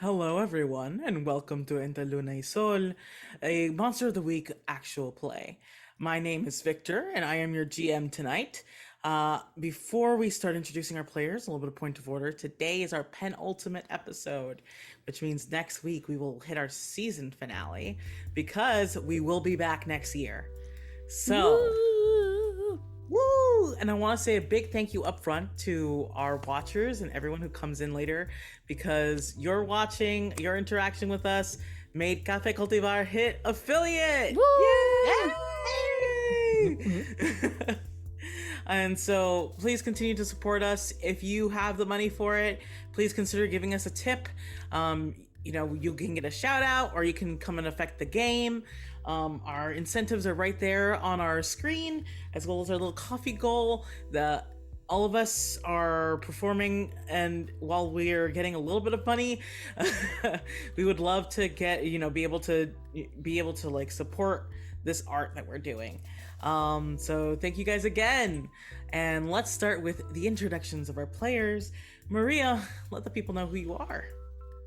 Hello, everyone, and welcome to Entre Luna y Sol, a Monster of the Week actual play. My name is Victor, and I am your GM tonight. Before we start introducing our players, a little bit of point of order. Today is our penultimate episode, which means next week we will hit our season finale because we will be back next year. So, woo! And I want to say a big thank you up front to our watchers and everyone who comes in later because your watching, your interaction with us made Cafe Cultivar hit affiliate. Woo! Yay! And so please continue to support us. If you have the money for it, please consider giving us a tip. You can get a shout out or you can come and affect the game. Our incentives are right there on our screen, as well as our little coffee goal. All of us are performing, and while we're getting a little bit of money, we would love to be able to like support this art that we're doing. So thank you guys again, and let's start with the introductions of our players. Maria, let the people know who you are.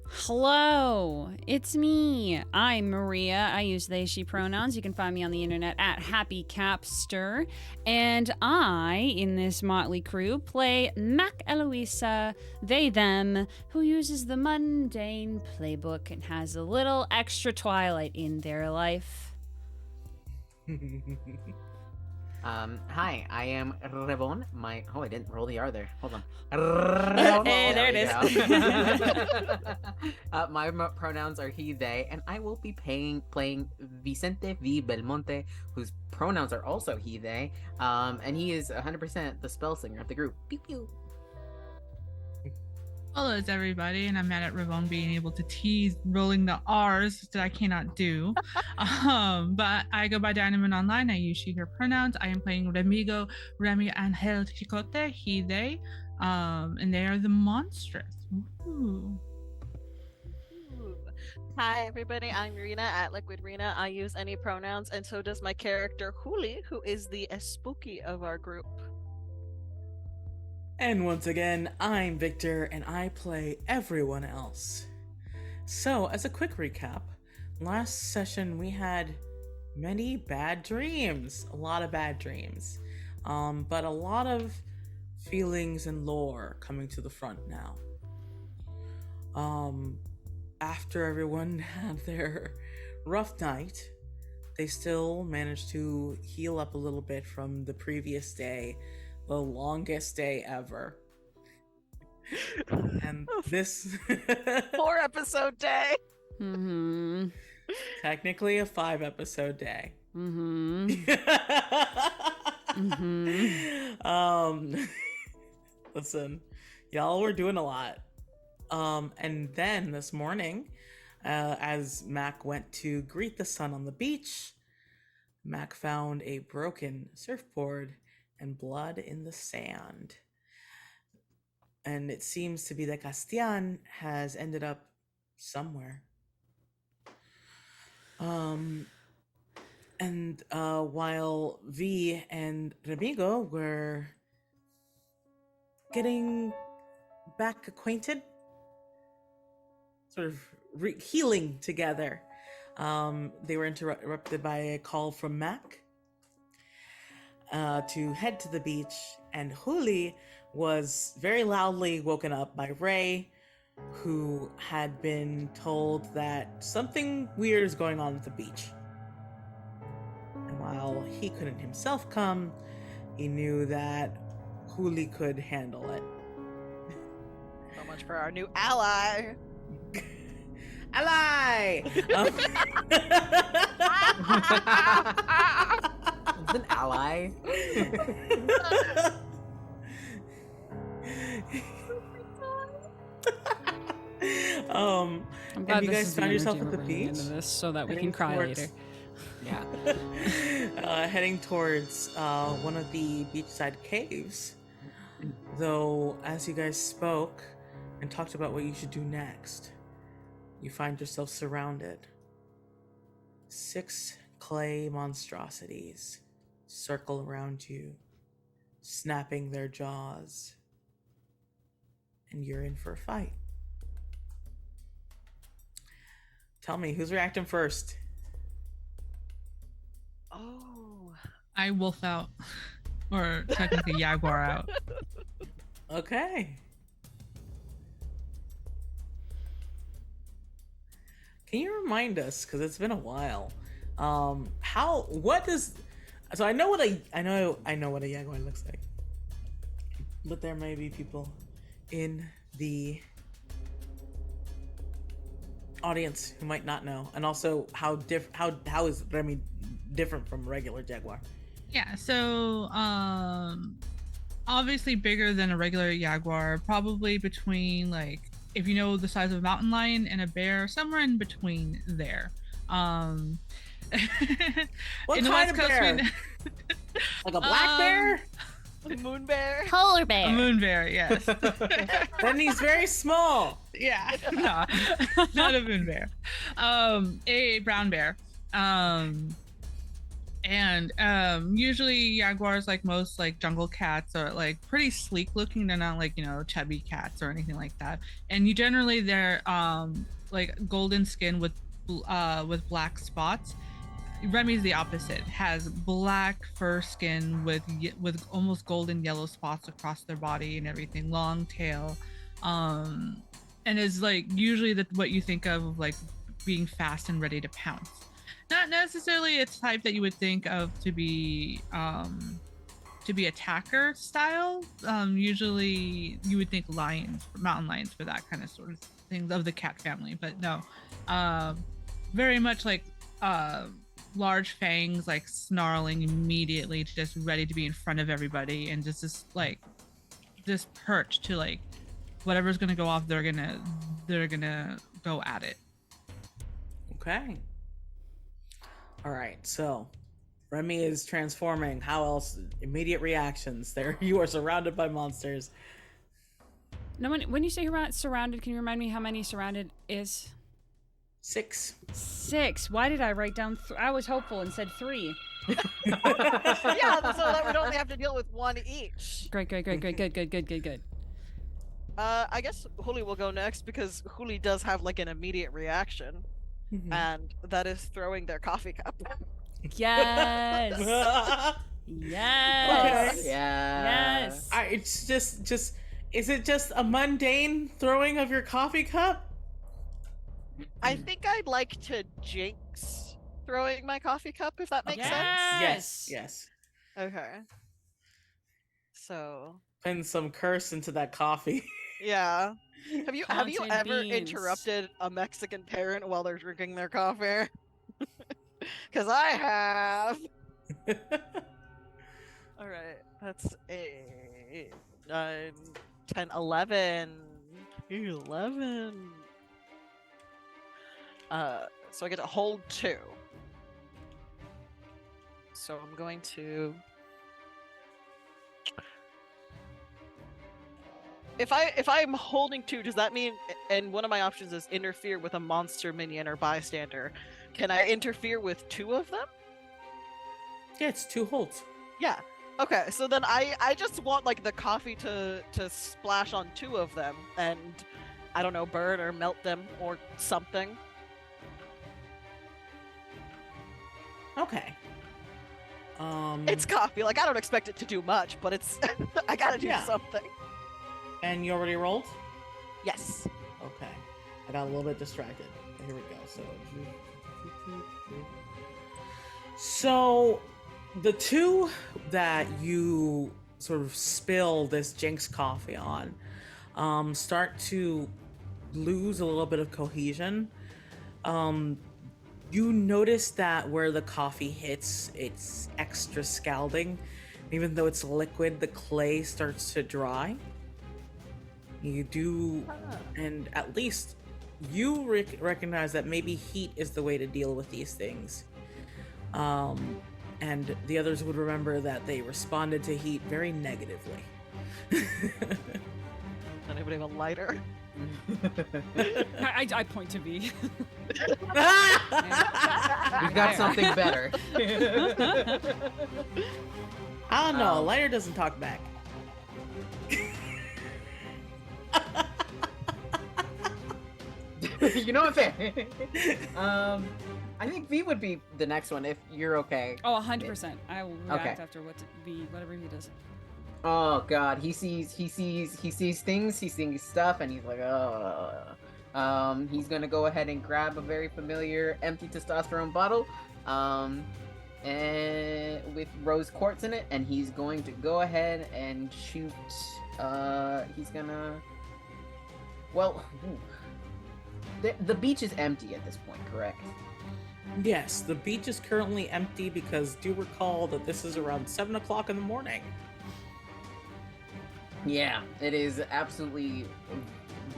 Hello, it's me. I'm Maria. I use they, she pronouns. You can find me on the internet at Happy Capster. And I, in this motley crew, play Mac Eloisa, they, them, who uses the mundane playbook and has a little extra twilight in their life. Hi, I am Revon. I didn't roll the R there. Hold on. Hey, there it is. My pronouns are he, they, and I will be playing Vicente V. Belmonte, whose pronouns are also he, they, and he is 100% the spell singer of the group. Pew pew. Hello, it's everybody, and I'm mad at Ravon being able to tease rolling the R's that I cannot do. But I go by Dynamon Online. I use she, her pronouns. I am playing Remigo, Remy Angel Chicote, he, they, and they are the monstrous. Ooh. Hi everybody, I'm Rena at Liquid Rena. I use any pronouns, and so does my character Huli, who is the spooky of our group. And once again, I'm Victor, and I play everyone else. So, as a quick recap, last session we had many bad dreams, a lot of bad dreams, but a lot of feelings and lore coming to the front now. After everyone had their rough night, they still managed to heal up a little bit from the previous day, the longest day ever. And this 4-episode day. Mm-hmm. Technically a 5-episode day. Mm-hmm. Mm-hmm. Listen, y'all were doing a lot. And then this morning, as Mac went to greet the sun on the beach, Mac found a broken surfboard and blood in the sand. And it seems to be that Castian has ended up somewhere. While V and Remigo were getting back acquainted, sort of healing together, they were interrupted by a call from Mac to head to the beach, and Huli was very loudly woken up by Ray, who had been told that something weird is going on at the beach. And while he couldn't himself come, he knew that Huli could handle it. So much for our new ally. Ally! It's an ally. I'm glad and you this guys is the found yourself energy at the we're bringing beach into this so that we heading can cry towards- later. Yeah. heading towards one of the beachside caves. Though, as you guys spoke and talked about what you should do next, you find yourself surrounded. 6 clay monstrosities circle around you, snapping their jaws. And you're in for a fight. Tell me, who's reacting first? Oh. I wolf out, or technically jaguar out. Okay. Can you remind us, because it's been a while, so I know what I know what a jaguar looks like, but there may be people in the audience who might not know, and also how is Remy different from regular jaguar? Yeah, so obviously bigger than a regular jaguar, probably between, like, if you know the size of a mountain lion and a bear, somewhere in between there. What in the kind West of Coast, bear? Like a black bear? Moon bear. Polar a bear. moon bear, yes. Then he's very small. Yeah, no, not a moon bear. A brown bear. And usually jaguars, like most like jungle cats, are like pretty sleek looking. They're not like, you know, chubby cats or anything like that. And they're like golden skin with black spots. Remy's the opposite. Has black fur skin with almost golden yellow spots across their body and everything. Long tail, and is like usually what you think of like being fast and ready to pounce. Not necessarily a type that you would think of to be attacker style. Usually you would think lions, mountain lions, for that kind of sort of things of the cat family, but no, very much like large fangs, like snarling immediately, just ready to be in front of everybody, and just perch to like whatever's gonna go off. They're gonna go at it. Okay. All right, so Remy is transforming. How else? Immediate reactions. There, you are surrounded by monsters. No, when you say surrounded, can you remind me how many surrounded is? 6. 6. Why did I write down? I was hopeful and said 3. Yeah, so that would only have to deal with one each. Great. Good. I guess Huli will go next because Huli does have like an immediate reaction, and that is throwing their coffee cup. Yes. Yes. Okay. Yeah. Yes. It's just. Is it just a mundane throwing of your coffee cup? I think I'd like to jinx throwing my coffee cup, if that makes Yes. Yes. Okay. So, Pin some curse into that coffee. yeah. Have you Planted ever beans. interrupted a Mexican parent while they're drinking their coffee? Because I have. All right, that's 8, 9, 10, 11. 11. So I get to hold 2. So I'm going to. If I'm holding 2, does that mean? And one of my options is interfere with a monster minion or bystander. Can I interfere with 2 of them? Yeah, it's 2 holds. Yeah. Okay. So then I just want like the coffee to splash on 2 of them, and I don't know, burn or melt them or something. Okay. It's coffee. Like I don't expect it to do much, but it's I gotta do something. And you already rolled? Yes. Okay. I got a little bit distracted. Here we go. So the 2 that you sort of spill this Jinx coffee on start to lose a little bit of cohesion. You notice that where the coffee hits, it's extra scalding. Even though it's liquid, the clay starts to dry. You do, and at least you recognize that maybe heat is the way to deal with these things. And the others would remember that they responded to heat very negatively. Anybody have a lighter? I point to V. We've got something better. I don't know. Lighter doesn't talk back. You know what I'm saying? I think V would be the next one if you're okay. Oh, 100%. I will react Okay. after whatever he does. Oh god, he sees things, he sees stuff, and he's like, he's gonna go ahead and grab a very familiar empty testosterone bottle, and with rose quartz in it, and he's going to go ahead and shoot. He's gonna. Well, the beach is empty at this point, correct? Yes, the beach is currently empty because do recall that this is around 7 o'clock in the morning. Yeah, it is absolutely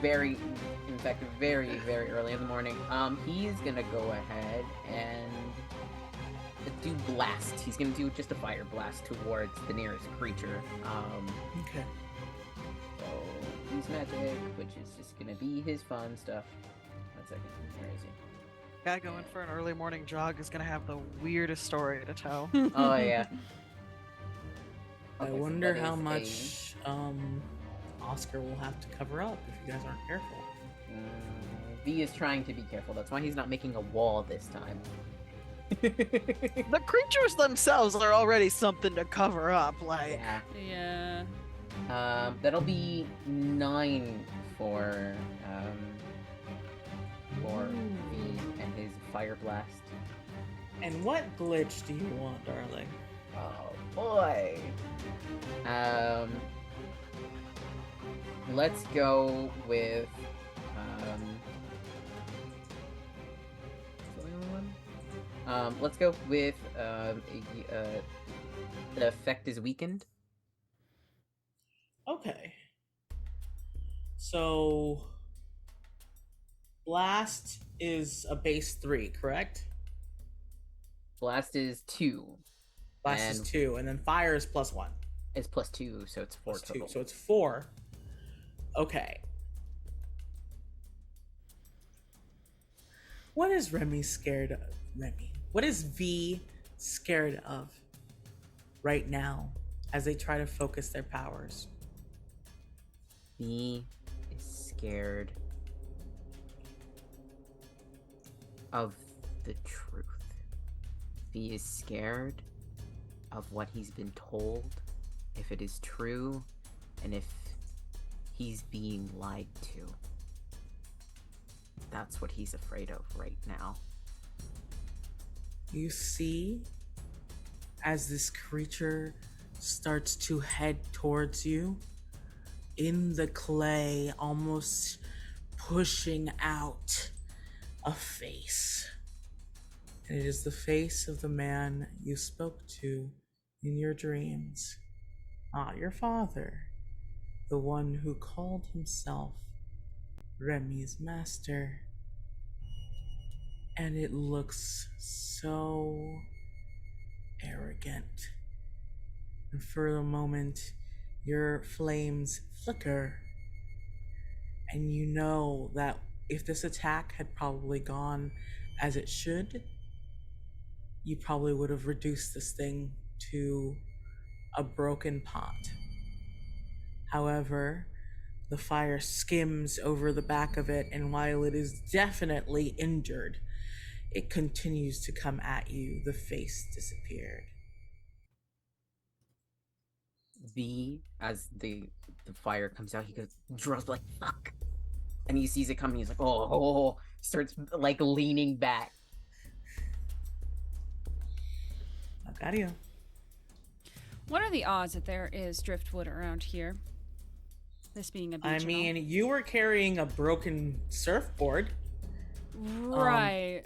very, in fact, very, very early in the morning. He's gonna go ahead and do blast. He's gonna do just a fire blast towards the nearest creature. Okay. So use magic, which is just gonna be his fun stuff. 1 second, where is he? Guy going for an early morning jog is gonna have the weirdest story to tell. Oh yeah. I Okay, so wonder that how is much Oscar will have to cover up if you guys aren't careful. V is trying to be careful. That's why he's not making a wall this time. The creatures themselves are already something to cover up. Like, Yeah. Yeah. That'll be 9 for V and his fire blast. And what glitch do you want, darling? Oh boy. Let's go with what's the other one? Let's go with the effect is weakened. Okay. So blast is a base 3, correct? Blast is 2. Blast And- is 2, and then fire is +1. It's +2, so it's 4 Plus 2, total. so it's 4. Okay. What is Remy scared of? Remy. What is V scared of right now as they try to focus their powers? V is scared of the truth. V is scared of what he's been told, if it is true, and if he's being lied to. That's what he's afraid of right now. You see, as this creature starts to head towards you, in the clay, almost pushing out a face. And it is the face of the man you spoke to in your dreams. Not your father, the one who called himself Remy's master. And it looks so arrogant. And for a moment, your flames flicker. And you know that if this attack had probably gone as it should, you probably would have reduced this thing to a broken pot. However, the fire skims over the back of it, and while it is definitely injured, it continues to come at you. The face disappeared. V, as the fire comes out, he goes, draws like, fuck. And he sees it coming, he's like, oh, starts like leaning back. I've got you. What are the odds that there is driftwood around here? This being a beach. I and all. mean, you were carrying a broken surfboard, right.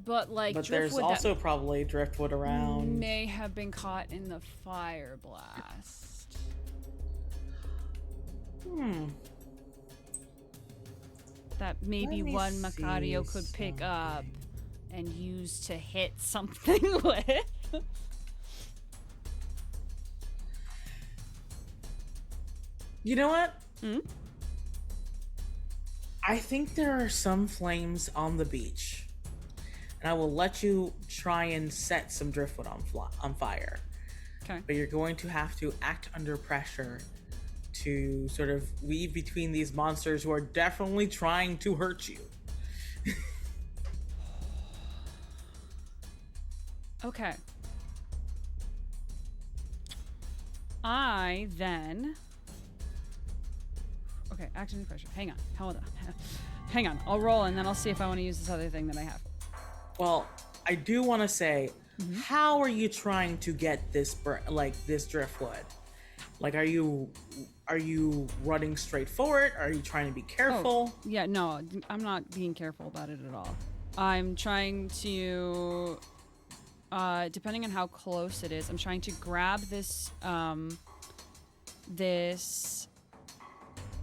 But like but there's driftwood also probably driftwood that around. may have been caught in the fire blast. That maybe Let me one Macario see could pick up something. and use to hit something with. You know what? Hmm? I think there are some flames on the beach, and I will let you try and set some driftwood on fire. Okay. But you're going to have to act under pressure to sort of weave between these monsters who are definitely trying to hurt you. Okay. I then... Okay, action pressure. Hang on. Hold on. Hang on. I'll roll and then I'll see if I want to use this other thing that I have. Well, I do want to say, how are you trying to get this this driftwood? Like, are you running straight for it? Are you trying to be careful? Oh, yeah, no, I'm not being careful about it at all. I'm trying to, depending on how close it is, I'm trying to grab this, this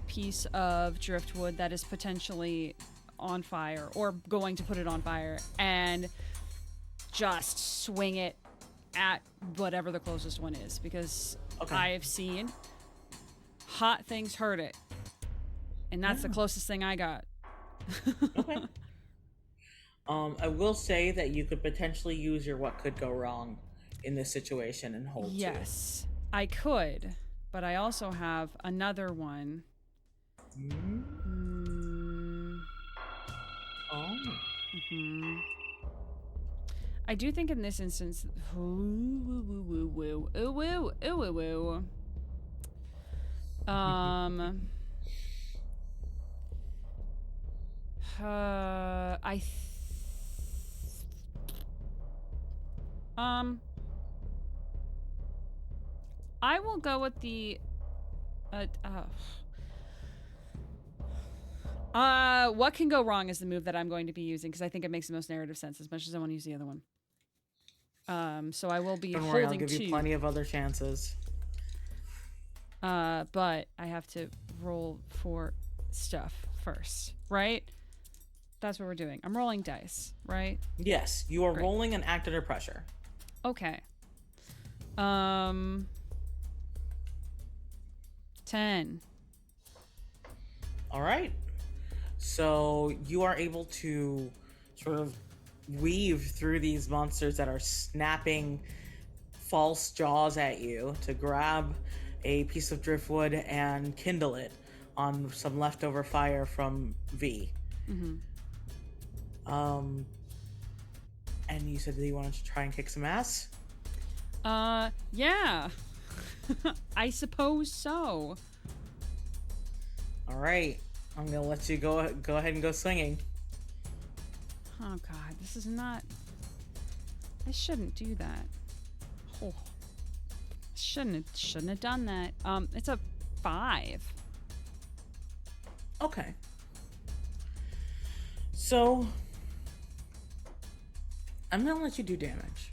piece of driftwood that is potentially on fire or going to put it on fire and just swing it at whatever the closest one is, because I have seen hot things hurt it, and that's the closest thing I got. Okay. I will say that you could potentially use your what could go wrong in this situation and hold Yes, I could, but I also have another one. Oh. I do think in this instance, I will go with the what can go wrong is the move that I'm going to be using, because I think it makes the most narrative sense, as much as I want to use the other one. So I will be Don't holding worry, I'll give you plenty of other chances. But I have to roll for stuff first, right? That's what we're doing. I'm rolling dice, right? Yes, you are rolling and act under pressure. Okay. 10. All right. So you are able to sort of weave through these monsters that are snapping false jaws at you to grab a piece of driftwood and kindle it on some leftover fire from V. And you said that you wanted to try and kick some ass? Yeah. I suppose so. All right. I'm gonna let you go ahead and go swinging. Oh God, this is not. I shouldn't do that. Oh, shouldn't have done that. It's a 5. Okay. So I'm gonna let you do damage.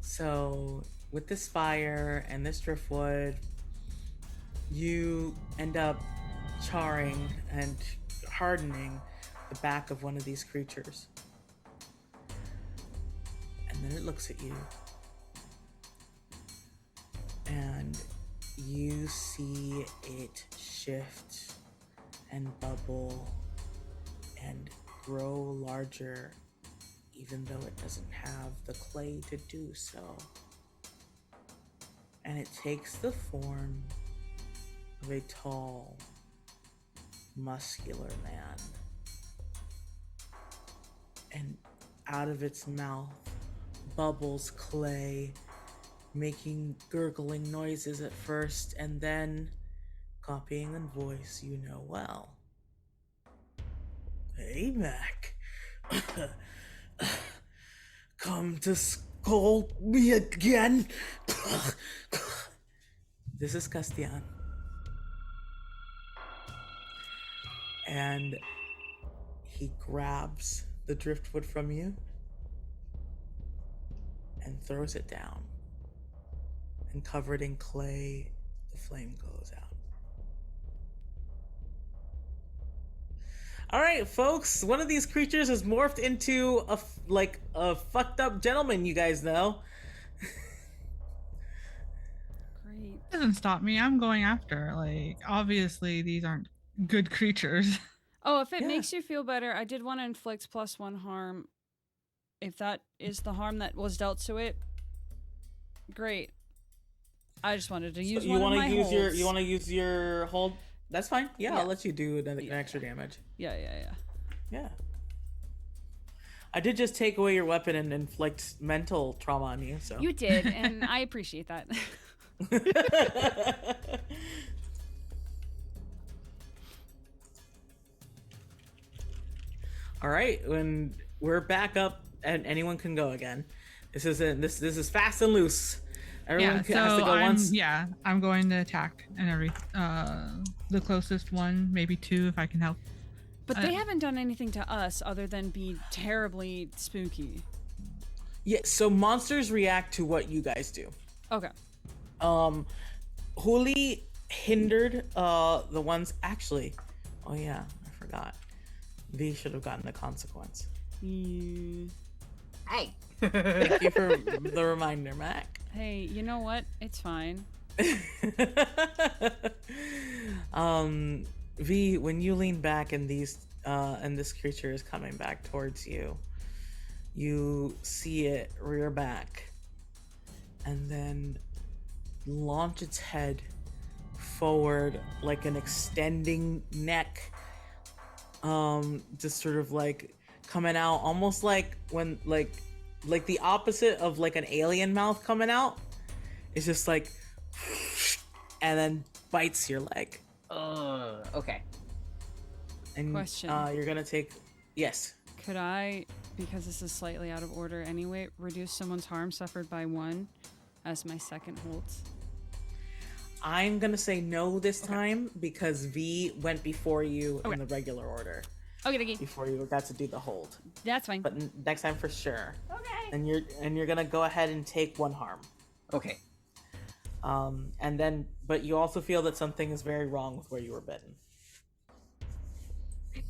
So with this fire and this driftwood, you end up charring and hardening the back of one of these creatures. And then it looks at you. And you see it shift and bubble and grow larger, even though it doesn't have the clay to do so. And it takes the form of a tall, muscular man. And out of its mouth bubbles clay, making gurgling noises at first, and then copying a voice you know well. Hey, Mac. Come to scold me again? This is Castian. And he grabs the driftwood from you and throws it down. And covered in clay, the flame goes out. All right, folks, one of these creatures has morphed into a fucked up gentleman, you guys know. Great. Doesn't stop me. I'm going after. Like, obviously, these aren't good creatures. Oh, if it makes you feel better, I did want to inflict +1 harm. If that is the harm that was dealt to it, great. I just wanted to use one of my holds. You want to use your hold? That's fine. Yeah, Yeah. I'll let you do an extra damage. Yeah. Yeah. I did just take away your weapon and inflict mental trauma on you. So You did, and I appreciate that. All right, when we're back up and anyone can go again. This is fast and loose. Everyone has to go once. I'm going to attack and the closest one, maybe two if I can help. But they haven't done anything to us other than be terribly spooky. Yeah, so monsters react to what you guys do. Okay. Huli hindered the ones actually. Oh yeah, I forgot. V should have gotten a consequence. Mm. Hey. Thank you for the reminder, Mac. Hey, you know what? It's fine. V, when you lean back and this creature is coming back towards you, you see it rear back and then launch its head forward like an extending neck, just sort of like coming out almost like when like the opposite of like an alien mouth coming out. It's just like and then bites your leg. Okay. And Question. You're gonna take yes. Could I, because this is slightly out of order anyway, reduce someone's harm suffered by 1 as my second hold? I'm gonna say no this time because V went before you in the regular order. Okay. Before you got to do the hold. That's fine. But next time for sure. Okay. And you're gonna go ahead and take 1 harm. Okay. And then but you also feel that something is very wrong with where you were bitten.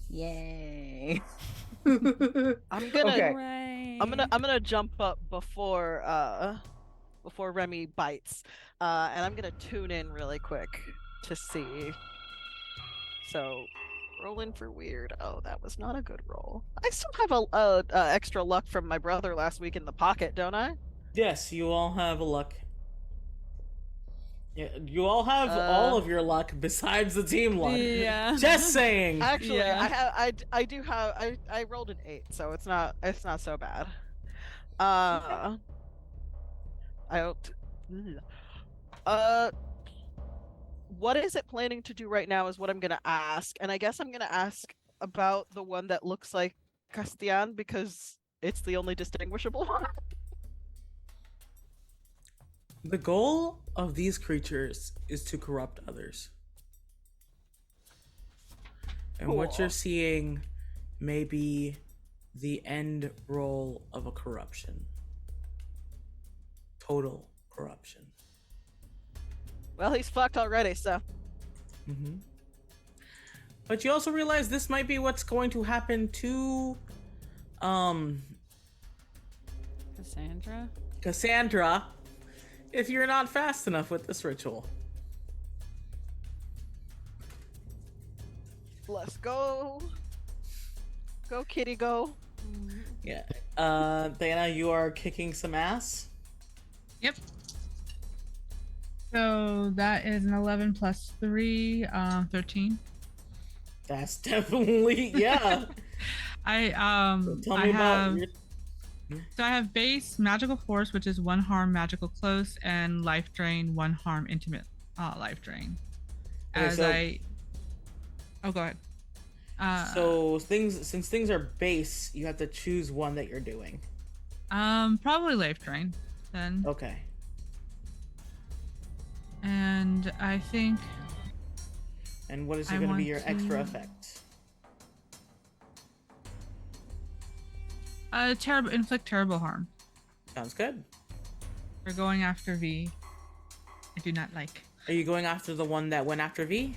Yay. I'm gonna Okay. Hooray. I'm gonna jump up before Remy bites, and I'm gonna tune in really quick to see. So, rolling for weird. Oh, that was not a good roll. I still have a extra luck from my brother last week in the pocket, don't I? Yes, you all have a luck. Yeah, you all have all of your luck besides the team luck. Yeah. Just saying. Actually, Yeah. I do have I rolled an 8, so it's not so bad. I don't. What is it planning to do right now is what I'm gonna ask, and I guess I'm gonna ask about the one that looks like Castian because it's the only distinguishable one. The goal of these creatures is to corrupt others. And what you're seeing may be the end role of a corruption. Total corruption. Well, he's fucked already, so. Mm-hmm. But you also realize this might be what's going to happen to Cassandra if you're not fast enough with this ritual. Let's go. Go, kitty, go. Yeah. Diana, you are kicking some ass. Yep. So that is an 11 plus 3, 13. That's definitely yeah. Tell me about your... So I have base magical force, which is 1 harm magical close, and life drain 1 harm intimate life drain. Oh, go ahead. So since things are base, you have to choose one that you're doing. Probably life drain then. Okay. And I think. And what is going to be your extra effect? Inflict terrible harm. Sounds good. We're going after V. I do not like. Are you going after the one that went after V?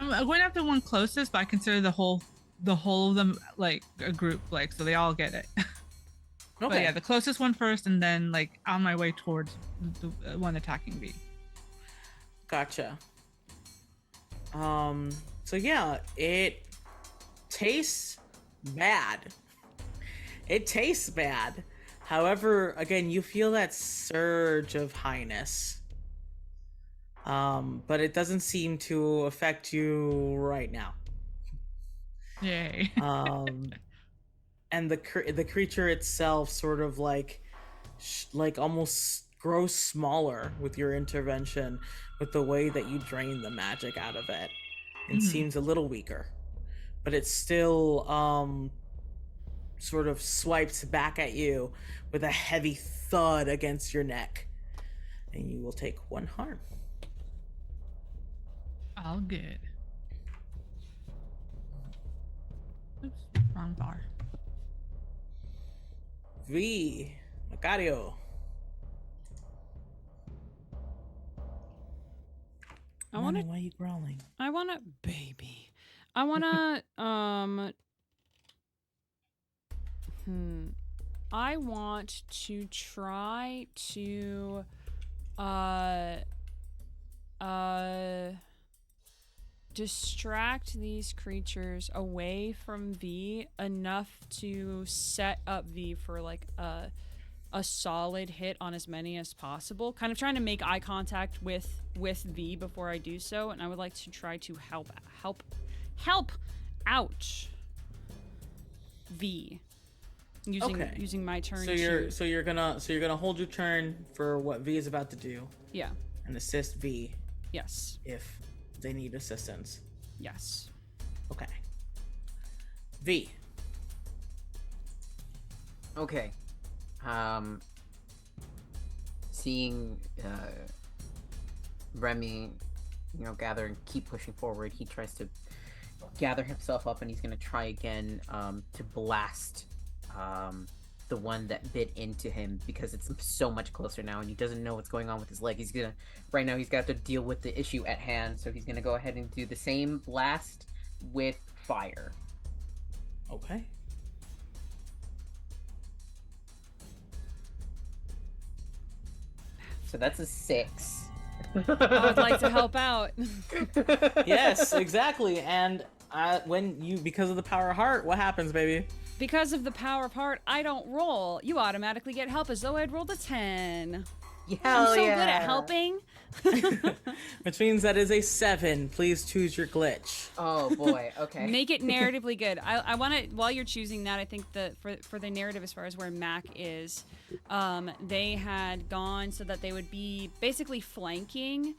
I'm going after the one closest, but I consider the whole of them like a group, like so they all get it. Okay. But yeah, the closest one first, and then like on my way towards the one attacking V. Gotcha. So yeah, it tastes bad. It tastes bad. However, again, you feel that surge of highness. But it doesn't seem to affect you right now. Yay. and the creature itself sort of like almost grows smaller with your intervention, with the way that you drain the magic out of it, and seems a little weaker, but it still sort of swipes back at you with a heavy thud against your neck, and you will take 1 harm. All good. Oops, wrong bar. V. Macario. Why are you growling? I wanna, baby. I wanna, I want to try to, distract these creatures away from V enough to set up V for like a solid hit on as many as possible. Kind of trying to make eye contact with V before I do so, and I would like to try to help out V using my turn. So you're gonna hold your turn for what V is about to do. Yeah. And assist V. Yes. If they need assistance. Yes. Okay. V. Okay. Seeing Remy, gather and keep pushing forward, he tries to gather himself up, and he's gonna try again to blast the one that bit into him, because it's so much closer now and he doesn't know what's going on with his leg. He's got to deal with the issue at hand, so he's gonna go ahead and do the same blast with fire. Okay. So that's a 6. I would like to help out. Yes, exactly. And because of the power of heart, what happens, baby? Because of the power of heart, I don't roll. You automatically get help as though I'd rolled a 10. I'm so good at helping. Which means that is a 7. Please choose your glitch. Oh boy. Okay. Make it narratively good. I want to, while you're choosing that, I think that for the narrative, as far as where Mac is, they had gone so that they would be basically flanking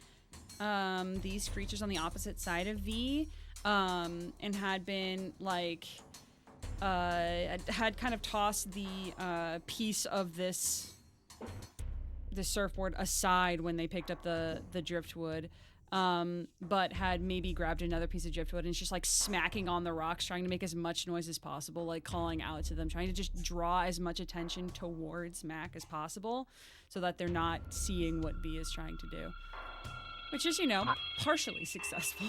these creatures on the opposite side of V, and had been like had kind of tossed the piece of the surfboard aside when they picked up the driftwood, but had maybe grabbed another piece of driftwood and is just like smacking on the rocks, trying to make as much noise as possible, like calling out to them, trying to just draw as much attention towards Mac as possible so that they're not seeing what V is trying to do. Which is, partially successful.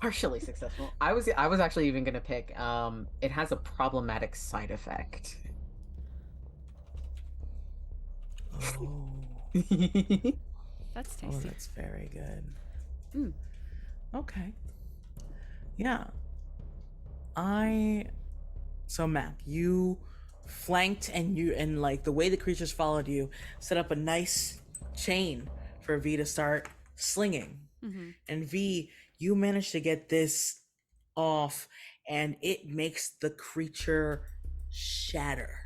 Partially successful. I was actually even gonna pick. It has a problematic side effect. Oh. That's tasty. Oh, that's very good. Mm. Okay. Yeah. So Mac, you flanked and like the way the creatures followed you, set up a nice chain for V to start slinging. Mm-hmm. And V, you managed to get this off, and it makes the creature shatter.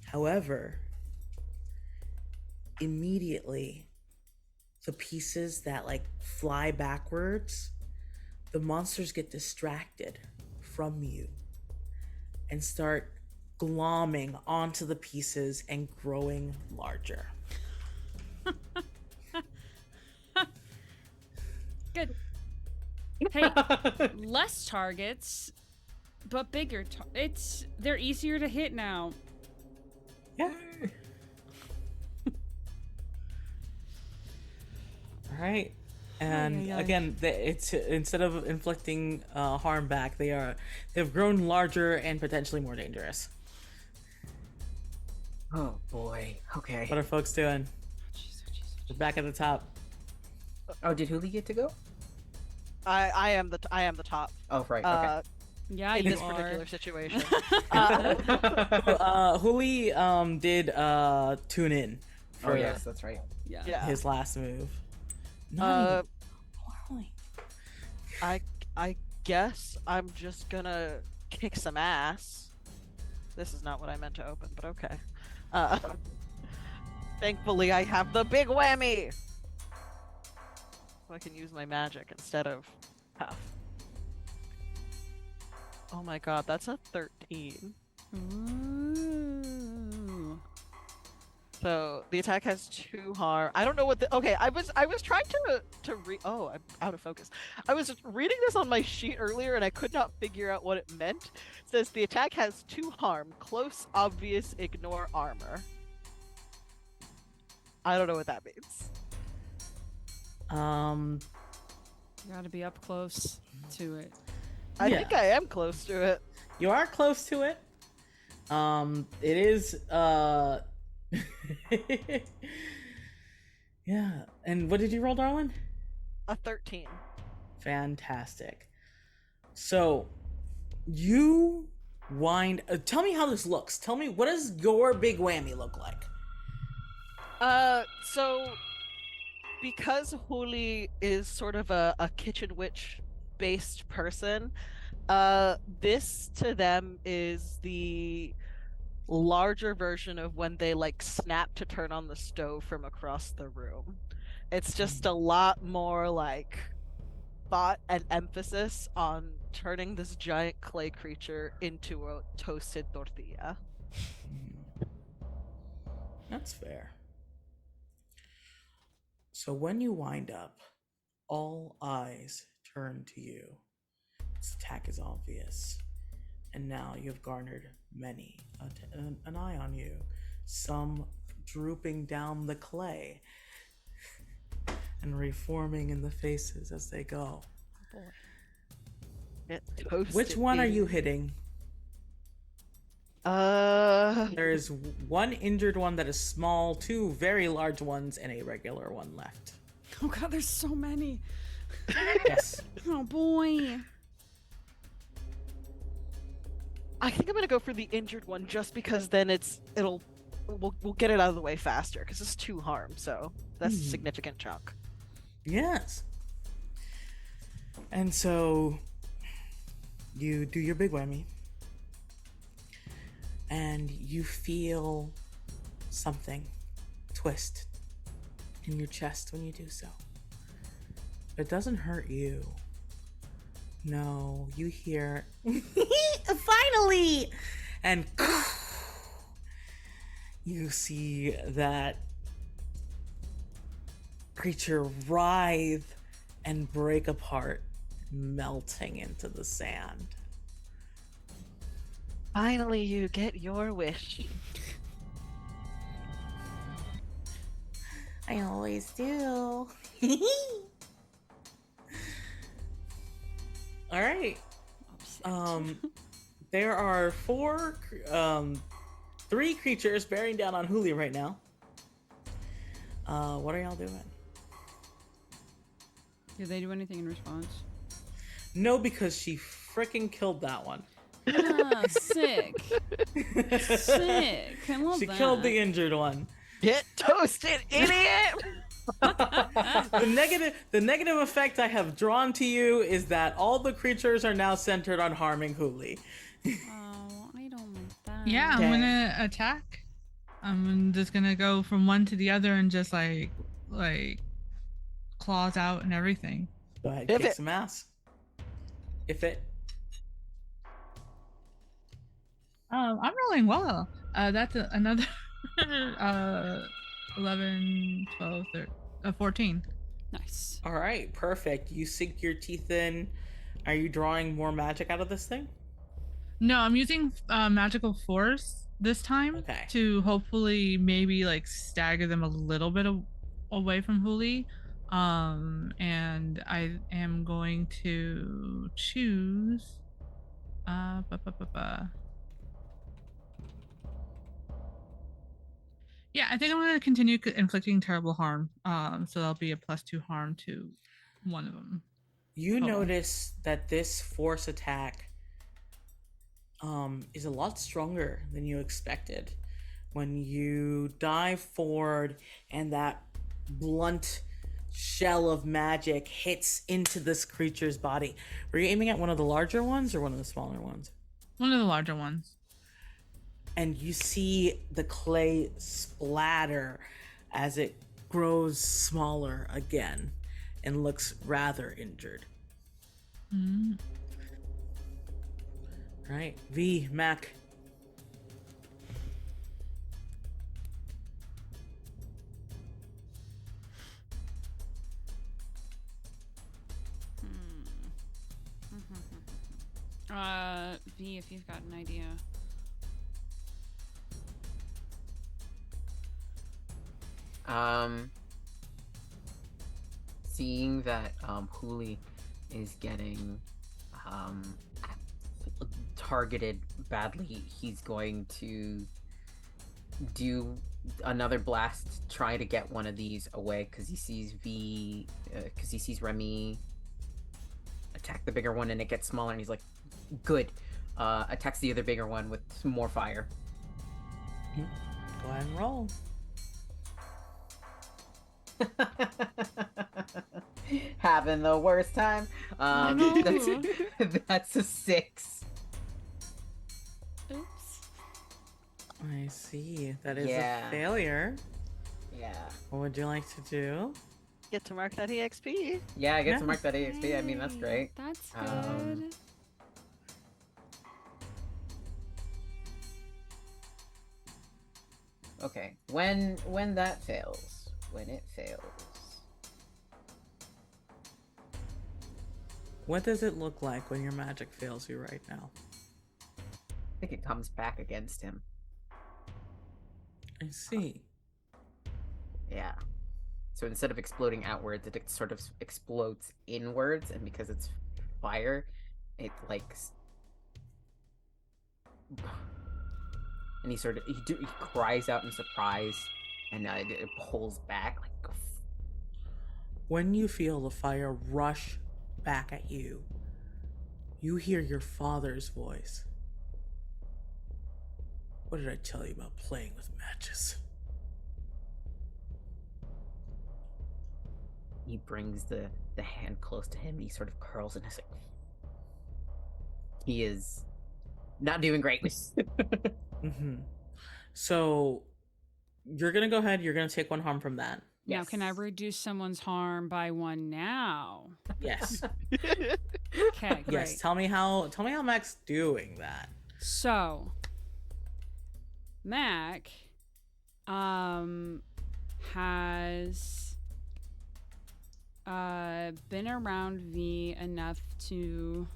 However, immediately, the pieces that like fly backwards, the monsters get distracted from you and start glomming onto the pieces and growing larger. Good. Hey, less targets, but bigger. They're easier to hit now. Yeah. All right. And again, it's instead of inflicting harm back, they've grown larger and potentially more dangerous. Oh boy. Okay. What are folks doing? We're back at the top. Oh, did Huli get to go? I am the top. Oh, right. Okay. Yeah, in you this are. particular situation. Huli did tune in for yes, that's right. Yeah. his last move. I guess I'm just gonna kick some ass. This is not what I meant to open, but okay. Uh, thankfully, I have the big whammy! So I can use my magic instead of tough. Oh my god, that's a 13. Ooh. So the attack has 2 harm. I don't know what the okay. I was trying to read. Oh, I'm out of focus. I was reading this on my sheet earlier and I could not figure out what it meant. It says the attack has 2 harm, close, obvious, ignore armor. I don't know what that means. You gotta be up close to it. I Yeah. think I am close to it. You are close to it. It is yeah. And what did you roll, darling? A 13. Fantastic. So you wind tell me how this looks. Tell me, what does your big whammy look like? So because Huli is sort of a kitchen witch based person, this to them is the larger version of when they like snap to turn on the stove from across the room. It's just a lot more like thought and emphasis on turning this giant clay creature into a toasted tortilla. That's fair. So when you wind up, all eyes turn to you. Its attack is obvious, and now you've garnered many an eye on you, some drooping down the clay and reforming in the faces as they go. Which one are you hitting? There's one injured one that is small, 2 very large ones, and a regular one left. Oh god, there's so many. Yes. Oh boy. I think I'm gonna go for the injured one just because then we'll get it out of the way faster because it's 2 harm, so that's a significant chunk. Yes. And so you do your big whammy, and you feel something twist in your chest when you do so. It doesn't hurt you. No, you hear, finally! And you see that creature writhe and break apart, melting into the sand. Finally, you get your wish. I always do. All right. There are 3 creatures bearing down on Huli right now. What are y'all doing? Did they do anything in response? No, because she freaking killed that one. Ah, sick. Sick. I love She that. killed the injured one. Get toasted, idiot! The negative effect I have drawn to you is that all the creatures are now centered on harming Huli. Oh, I don't like that. Yeah, I'm Dang. gonna attack. I'm just gonna go from one to the other and just like claws out and everything. Go ahead, If kick it- some ass. If it. I'm rolling well. That's another 11, 12, 13, 14. Nice. All right, perfect. You sink your teeth in. Are you drawing more magic out of this thing? No, I'm using magical force this time Okay. to hopefully maybe like stagger them a little bit away from Huli. And I am going to choose Yeah, I think I'm going to continue inflicting terrible harm. So that'll be a +2 harm to one of them. You Oh. notice that this force attack is a lot stronger than you expected. When you dive forward and that blunt shell of magic hits into this creature's body. Were you aiming at one of the larger ones or one of the smaller ones? One of the larger ones. And you see the clay splatter as it grows smaller again and looks rather injured. Mm. Right. V, Mac. V, if you've got an idea. Seeing that Huli is getting targeted badly, he's going to do another blast, try to get one of these away because he sees Remy attack the bigger one and it gets smaller, and he's like, good. Attacks the other bigger one with some more fire. Go ahead and roll. Having the worst time. That's a 6. Oops. I see. That is Yeah. a failure. Yeah. What would you like to do? Get to mark that EXP. Yeah, I get Yeah. to mark that EXP. I mean, that's great. That's Um, good. Okay. When that fails. When it fails. What does it look like when your magic fails you right now? I think it comes back against him. I see. Yeah. So instead of exploding outwards, it sort of explodes inwards, and because it's fire, it like. And he cries out in surprise, and it pulls back like. When you feel the fire rush back at you, you hear your father's voice. What did I tell you about playing with matches? He brings the hand close to him. He sort of curls and is like, he is not doing great. Mm-hmm. So you're gonna go ahead. You're gonna take 1 harm from that. Now, can I reduce someone's harm by 1 now? Yes. Okay, great. Yes. Tell me how Mac's doing that. So, Mac, has been around V enough to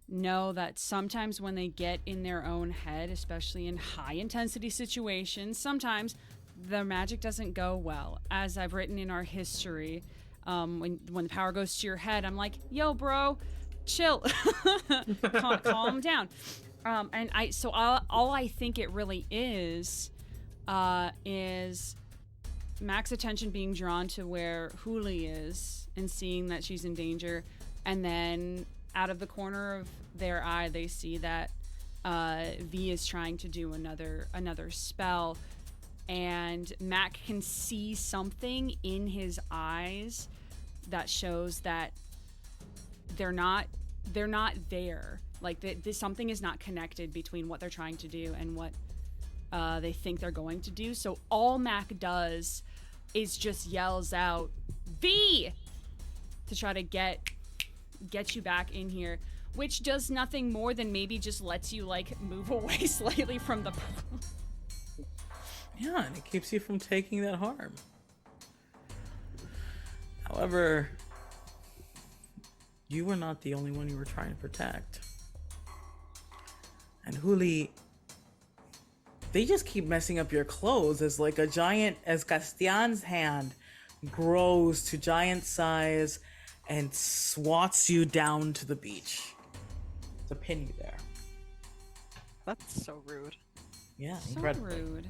know that sometimes when they get in their own head, especially in high intensity situations, sometimes the magic doesn't go well. As I've written in our history, when the power goes to your head, I'm like, yo, bro, chill. Calm down. And all I think it really is Mac's attention being drawn to where Huli is and seeing that she's in danger, and then out of the corner of their eye, they see that V is trying to do another spell, and Mac can see something in his eyes that shows that they're not there. Like something is not connected between what they're trying to do and what they think they're going to do. So all Mac does is just yells out, V! To try to get you back in here, which does nothing more than maybe just lets you like move away slightly from the Yeah, and it keeps you from taking that harm. However, you were not the only one you were trying to protect. And Huli, they just keep messing up your clothes as Castian's hand grows to giant size and swats you down to the beach to pin you there. That's so rude. Yeah, So incredible. rude.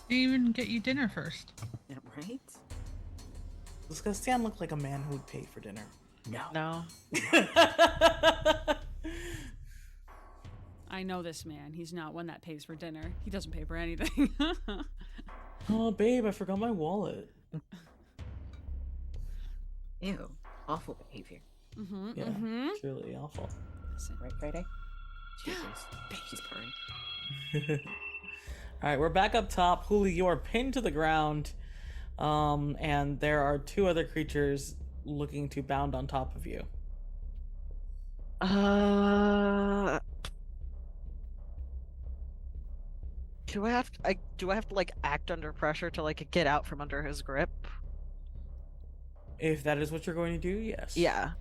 Didn't even get you dinner first. Yeah, right? Does Castian look like a man who would pay for dinner? No. No. I know this man. He's not one that pays for dinner. He doesn't pay for anything. Oh, babe, I forgot my wallet. Ew. Awful behavior. Mm-hmm, Yeah, mm-hmm. truly awful. Listen. Right, Friday? She's purring. All right, we're back up top. Huli, you are pinned to the ground, and there are two other creatures looking to bound on top of you. Do I have to like act under pressure to like get out from under his grip? If that is what you're going to do, yes. Yeah.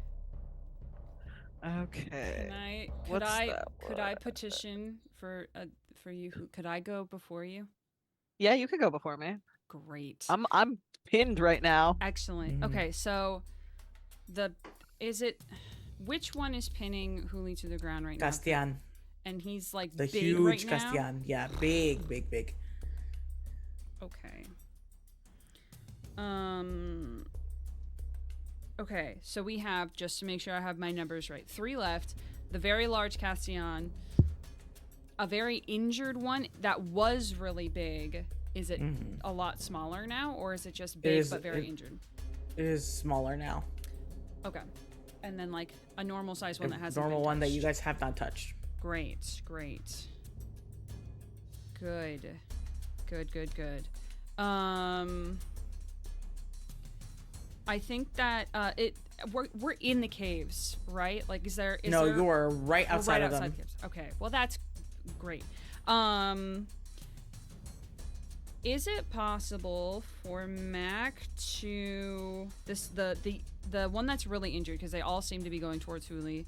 Okay. Could What's I that could I one? petition for you? Could I go before you? Yeah, you could go before me. Great. I'm pinned right now. Excellent. Mhm. Okay, so which one is pinning Huli to the ground right now? Castian. And he's like The big huge right now? Castian. Yeah, big, big, big. Okay. Okay, so we have, just to make sure I have my numbers right, 3 left. The very large Castian, a very injured one that was really big. Is it a lot smaller now, or is it just big but very injured? It is smaller now. Okay. And then like a normal size one that has normal one that you guys have not touched. Great, great. Good. Good. I think that we're in the caves, right? Like, is there? No, you are right we're outside right of outside them. the caves. Okay, well that's great. Is it possible for Mac to the one that's really injured, because they all seem to be going towards Huli?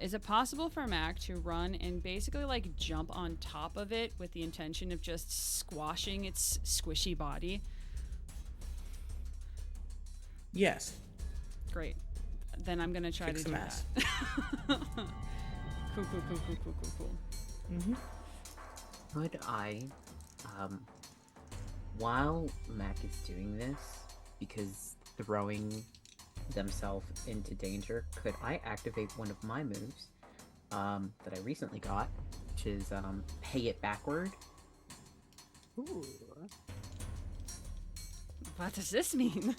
Is it possible for Mac to run and basically like jump on top of it with the intention of just squashing its squishy body? Yes. Great. Then I'm gonna try Kick to some do ass. that. Cool. Mm-hmm. Could I, while Mac is doing this, because throwing themselves into danger, could I activate one of my moves that I recently got, which is pay it backward? Ooh. What does this mean?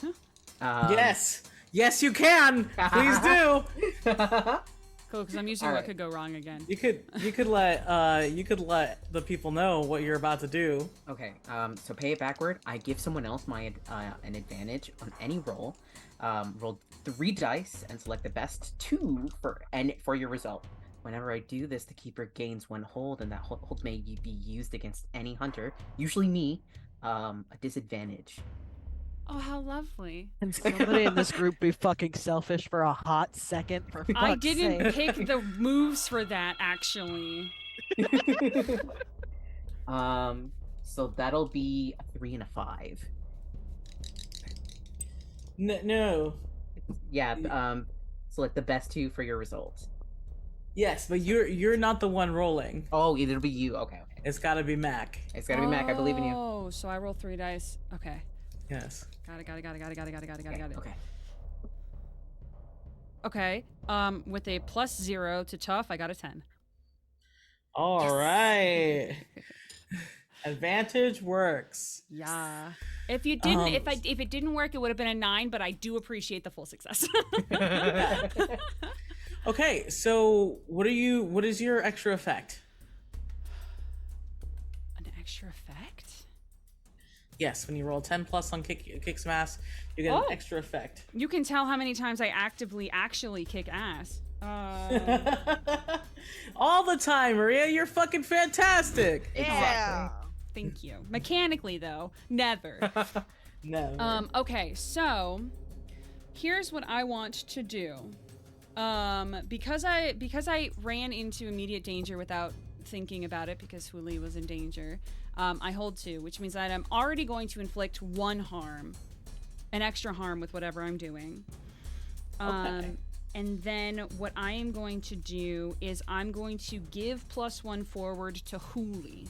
Yes, you can. Please do. Cool, because I'm using All what right. could go wrong again. You could let the people know what you're about to do. Okay, so pay it backward. I give someone else an advantage on any roll. Roll 3 dice and select the best 2 for your result. Whenever I do this, the keeper gains 1 hold, and that hold may be used against any hunter, usually me, a disadvantage. Oh, how lovely. Can somebody in this group be fucking selfish for a hot second? For fuck's I didn't sake? pick the moves for that, actually. So that'll be a 3 and a 5. No. Yeah, select the best 2 for your result. Yes, but you're not the one rolling. Oh, it'll be you. Okay. It's got to be Mac. It's gotta be Mac. I believe in you. Oh, so I roll 3 dice. Okay. Yes. Got it. Okay. Okay. With a +0 to tough, I got a 10. All right. Advantage works. Yeah. If you didn't, if it didn't work, it would have been a 9. But I do appreciate the full success. Okay, so what is your extra effect? An extra effect? Yes, when you roll 10 plus on kick some ass, you get an extra effect. You can tell how many times I actively actually kick ass. All the time, Maria. You're fucking fantastic. Yeah. Thank you. Mechanically, though, never. No. Okay, so here's what I want to do. Because I ran into immediate danger without thinking about it, because Huli was in danger, I hold 2, which means that I'm already going to inflict 1 harm, an extra harm with whatever I'm doing. Okay. And then what I am going to do is I'm going to give +1 forward to Huli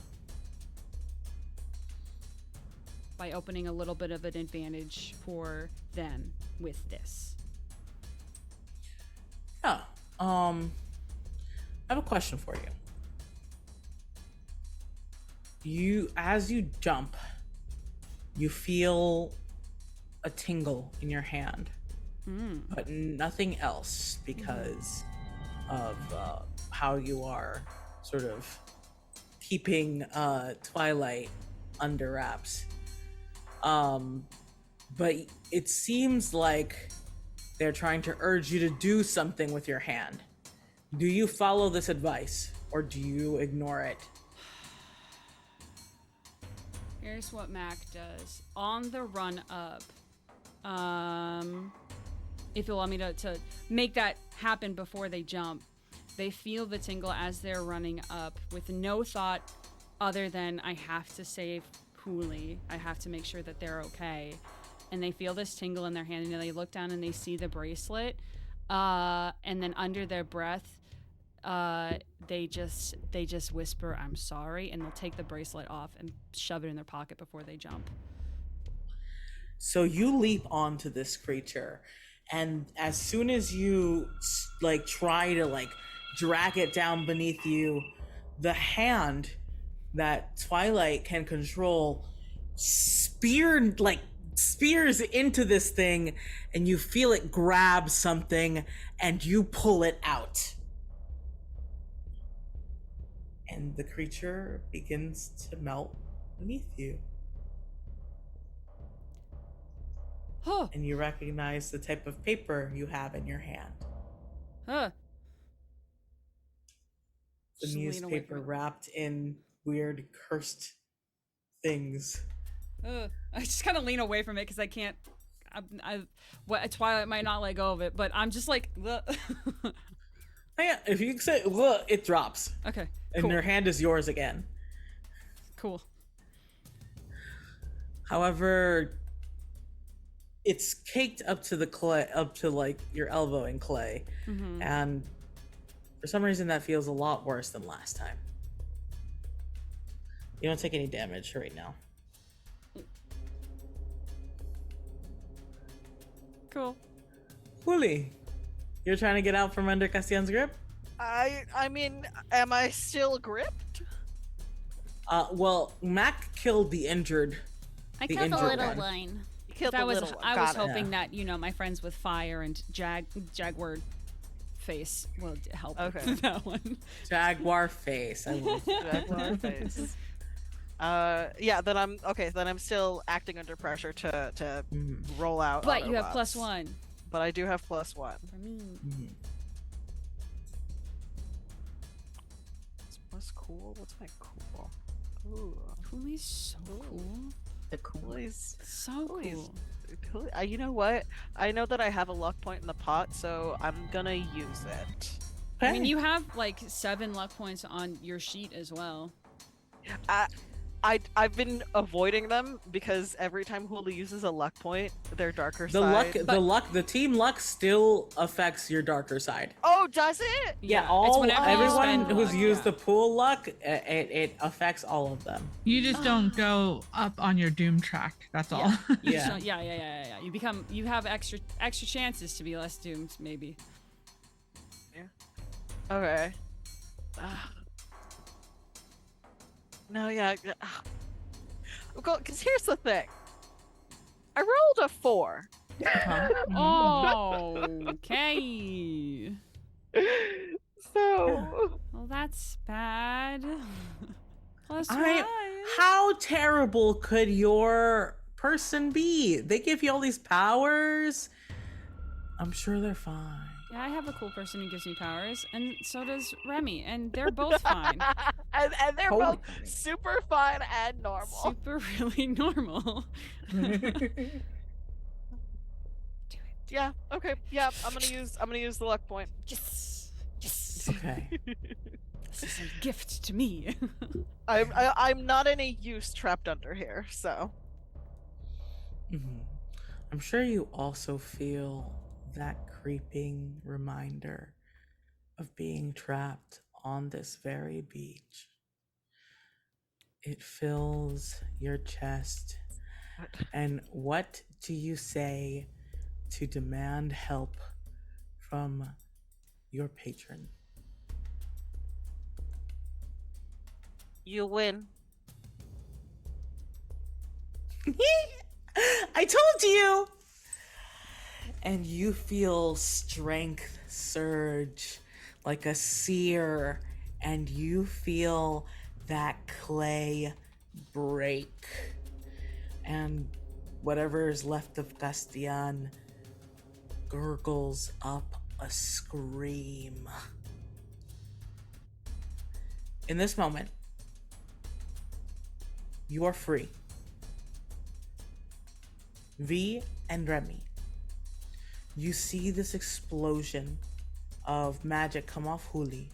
by opening a little bit of an advantage for them with this. Yeah. I have a question for you. As you jump, you feel a tingle in your hand, but nothing else, because of how you are sort of keeping Twilight under wraps. But it seems like they're trying to urge you to do something with your hand. Do you follow this advice or do you ignore it? Here's what Mac does. On the run up, if you allow me to make that happen before they jump, they feel the tingle as they're running up with no thought other than I have to save Hooli. I have to make sure that they're okay. And they feel this tingle in their hand and they look down and they see the bracelet. And then under their breath, they just whisper, "I'm sorry," and they'll take the bracelet off and shove it in their pocket before they jump. So you leap onto this creature, and as soon as you like try to like drag it down beneath you, the hand that Twilight can control spears into this thing, and you feel it grab something and you pull it out. And the creature begins to melt beneath you. Huh. And you recognize the type of paper you have in your hand. Huh. The Just lean away newspaper from it. wrapped in weird cursed things. I just kind of lean away from it because I can't. Twilight might not let go of it, but I'm just like. Yeah, if you say "look," it drops, Okay. and Cool. your hand is yours again. Cool. However, it's caked up to the clay, up to like your elbow in clay, Mm-hmm. and for some reason that feels a lot worse than last time. You don't take any damage right now. Cool. Hooli, you're trying to get out from under Castian's grip? I mean, am I still gripped? Well, Mac killed the injured. I The killed the injured little one. one. You killed That the was little one. I Got was it. hoping Yeah. that my friends with fire and jaguar face will help Okay. with that one. Jaguar face. I love Jaguar face. Yeah. Then I'm still acting under pressure to Mhm. roll out. But you have Autobots. +1 But I do have +1. for me. Mhm. What's cool? What's my cool? Ooh, Hooli's so cool. The cool. Cooley's So Hooli's cool. cool. You know what? I know that I have a luck point in the pot, so I'm gonna use it. I mean, you have like 7 luck points on your sheet as well. I've been avoiding them because every time Hula uses a luck point, their darker The side. the team luck still affects your darker side. Oh, does it? Yeah, it's whenever you everyone spend who's luck, used yeah. the pool luck, it affects all of them. You just don't go up on your doom track. That's all. You Yeah. just don't- yeah. You have extra chances to be less doomed, maybe. Okay. No, yeah. Because here's the thing. I rolled a 4. Okay. So Well, that's bad. +1. How terrible could your person be? They give you all these powers. I'm sure they're fine. Yeah, I have a cool person who gives me powers, and so does Remy, and they're both fine. and they're Holy both moly. super fine and normal. Super really normal. Yeah. Okay. Yeah. I'm gonna use the luck point. Yes. Okay. This is a gift to me. I'm not any use trapped under here. So Mhm. I'm sure you also feel that creeping reminder of being trapped on this very beach. It fills your chest. And what do you say to demand help from your patron? you win. I told you! And you feel strength surge, like a sear, and you feel that clay break. And whatever is left of Castian gurgles up a scream. In this moment, you are free. V and Remy, you see this explosion of magic come off Huli,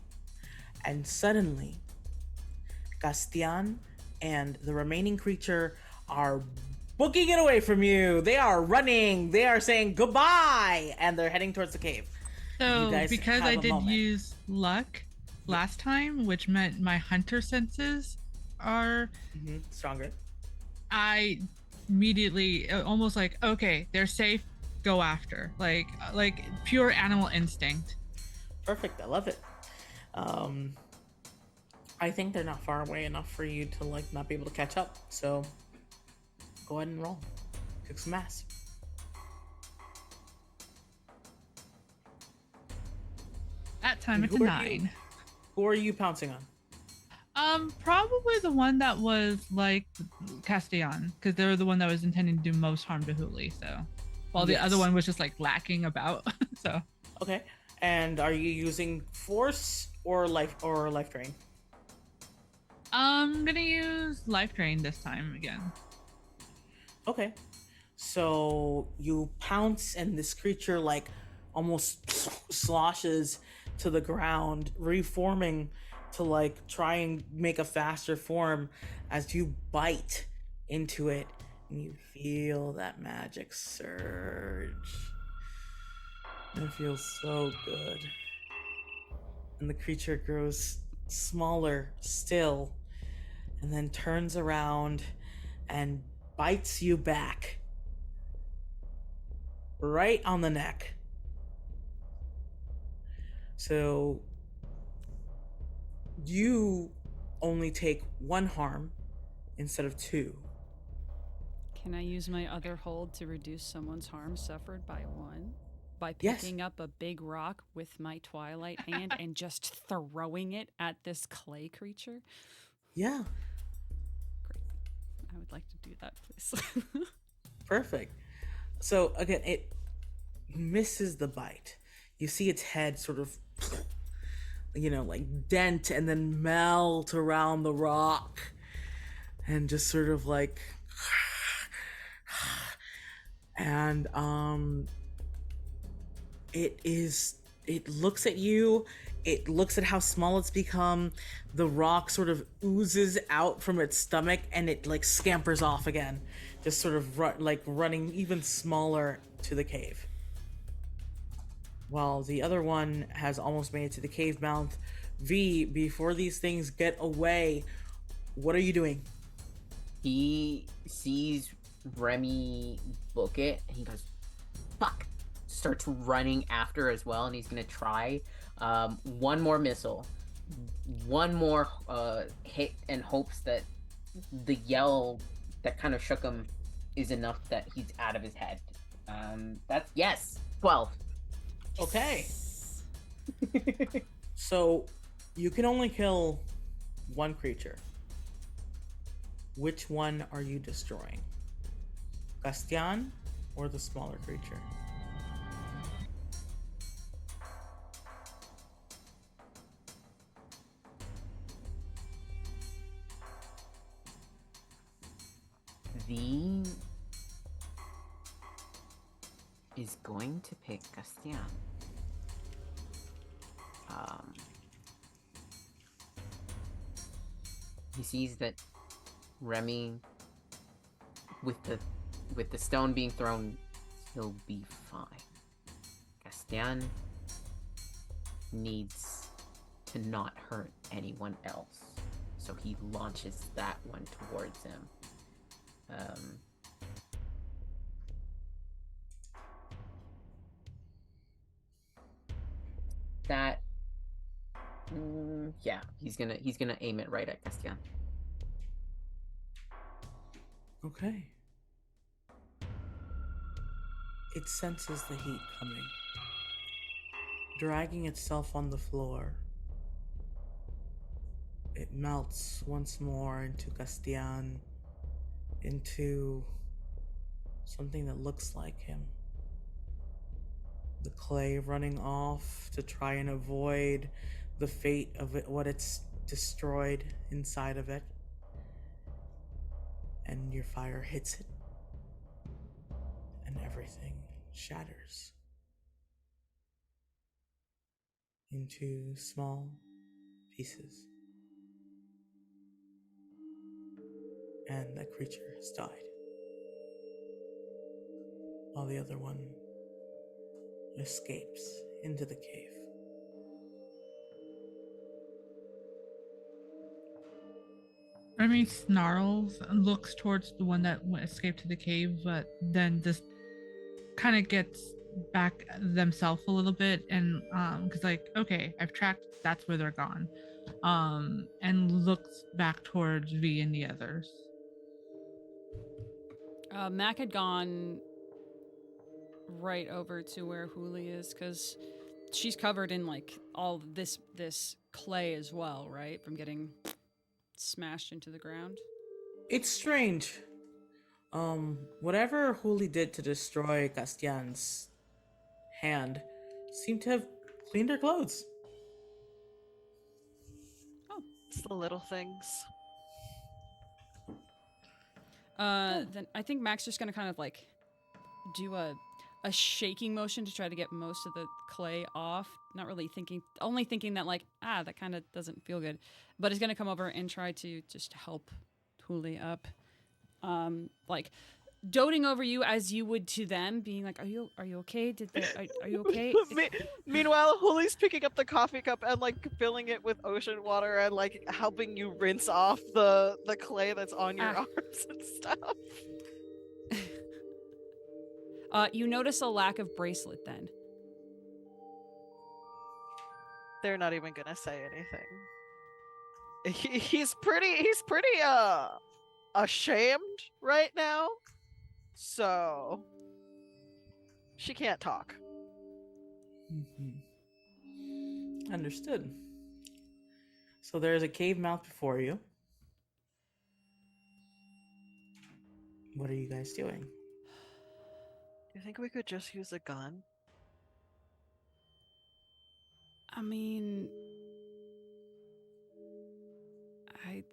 and suddenly, Castian and the remaining creature are booking it away from you. They are running. They are saying goodbye, and they're heading towards the cave. So because I did use luck last time, which meant my hunter senses are stronger, I immediately almost like, okay, they're safe, go after, like pure animal instinct. Perfect. I love it. I think they're not far away enough for you to like not be able to catch up. So go ahead and roll. Kick some ass. That time it's a 9. Who are you pouncing on? Probably the one that was like Castellan, because they were the one that was intending to do most harm to Huli. So, while the other one was just like lacking about. So. Okay. And are you using force or life drain? I'm gonna use life drain this time again. Okay. So you pounce, and this creature like almost sloshes to the ground, reforming to like try and make a faster form as you bite into it, and you feel that magic surge. And it feels so good. And the creature grows smaller still, and then turns around and bites you back. Right on the neck. So you only take 1 harm instead of 2. Can I use my other hold to reduce someone's harm suffered by 1? By picking up a big rock with my twilight hand and just throwing it at this clay creature? Yeah. Great. I would like to do that, please. Perfect. So again, it misses the bite. You see its head sort of, like dent and then melt around the rock, and just sort of like, and it looks at you. It looks at how small it's become. The rock sort of oozes out from its stomach, and it like scampers off again, just sort of running even smaller to the cave. While the other one has almost made it to the cave mouth. V, before these things get away, what are you doing? He sees Remy book it, and he goes, fuck. Starts running after as well, and he's gonna try one more missile, one more hit, and hopes that the yell that kind of shook him is enough that he's out of his head. That's 12. Okay. So you can only kill 1 creature. Which one are you destroying? Castian or the smaller creature? V is going to pick Castian. He sees that Remy, with the stone being thrown, he'll be fine. Castian needs to not hurt anyone else, so he launches that one towards him. That yeah, he's gonna aim it right at Castian. Okay. It senses the heat coming. dragging itself on the floor. It melts once more into Castian, into something that looks like him. The clay running off to try and avoid the fate of it, what it's destroyed inside of it. And your fire hits it, and everything shatters into small pieces. And that creature has died, while the other one escapes into the cave. Remy snarls and looks towards the one that escaped to the cave, but then just kind of gets back themselves a little bit, and because like, okay, I've tracked, that's where they're gone, and looks back towards V and the others. Mac had gone right over to where Huli is because she's covered in like all this clay as well, right? From getting smashed into the ground. It's strange. Whatever Huli did to destroy Castian's hand seemed to have cleaned her clothes. Oh, It's the little things. Then I think Mac's just gonna kind of like do a shaking motion to try to get most of the clay off. Not really thinking, only thinking that like, that kind of doesn't feel good. But he's gonna come over and try to just help Huli up. Like doting over you as you would to them, being like, "Are you okay? Are you okay?" Meanwhile, Huli's picking up the coffee cup and like filling it with ocean water and like helping you rinse off the clay that's on your arms and stuff. You notice a lack of bracelet then. They're not even gonna say anything. He's pretty ashamed right now. So she can't talk. Understood. So there's a cave mouth before you. What are you guys doing? Do you think we could just use a gun? I mean, I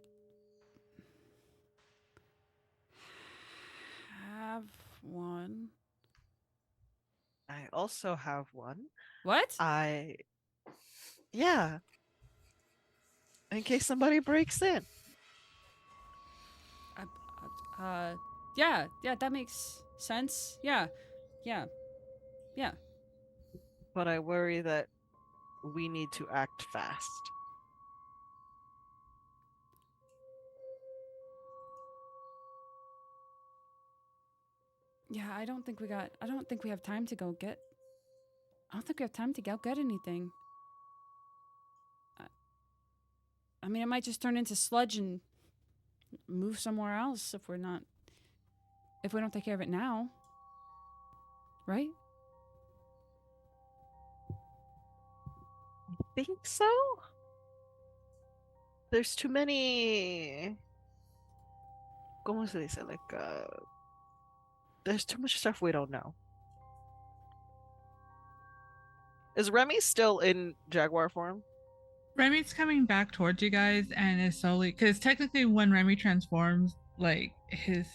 have one. I also have one. What? Yeah. In case somebody breaks in. Yeah, that makes sense. Yeah. But I worry that we need to act fast. Yeah, I don't think we have time to go get. I don't think we have time to go get anything. I mean, it might just turn into sludge and move somewhere else if we don't take care of it now. Right? Think so? There's too many. ¿Cómo se dice? Like, there's too much stuff we don't know. Is Remy still in Jaguar form? Remy's coming back towards you guys and is slowly, because technically when Remy transforms, like his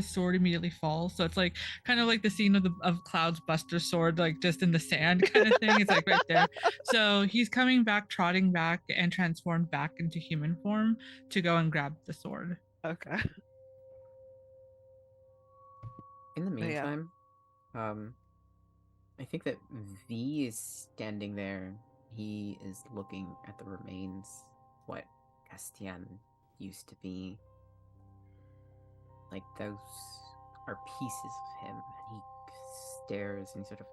sword immediately falls, so it's like kind of like the scene of Cloud's Buster's sword, like just in the sand kind of thing. It's like right there. So he's coming back, trotting back, and transformed back into human form to go and grab the sword. Okay. In the But yeah. meantime, I think that V is standing there. He is looking at the remains, what Castian used to be. Like, those are pieces of him. And he stares and sort of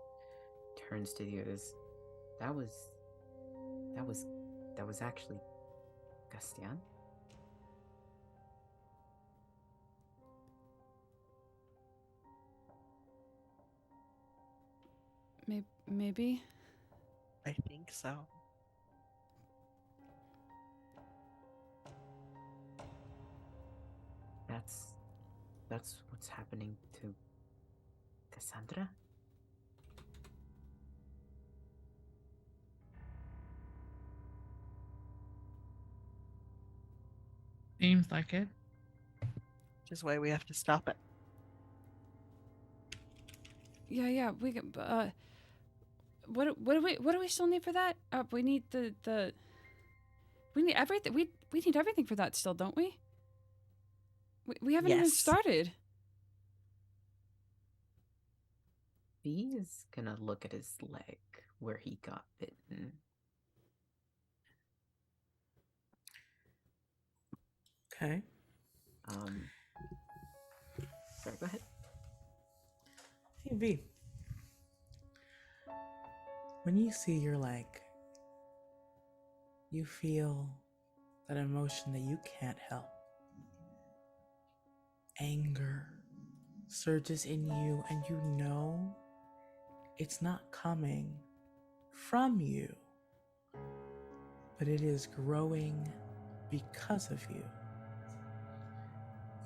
turns to the others. That was actually Castian? Maybe. I think so. That's what's happening to Cassandra? Seems like it. Which is why we have to stop it. Yeah, we can, what do we still need for that? We need we need everything. We need everything for that still, don't we? We haven't even Yes. started. V is gonna look at his leg where he got bitten. Okay. Sorry, go ahead. Hey, V. When you see your leg, you feel that emotion that you can't help. Anger surges in you, and you know it's not coming from you, but it is growing because of you.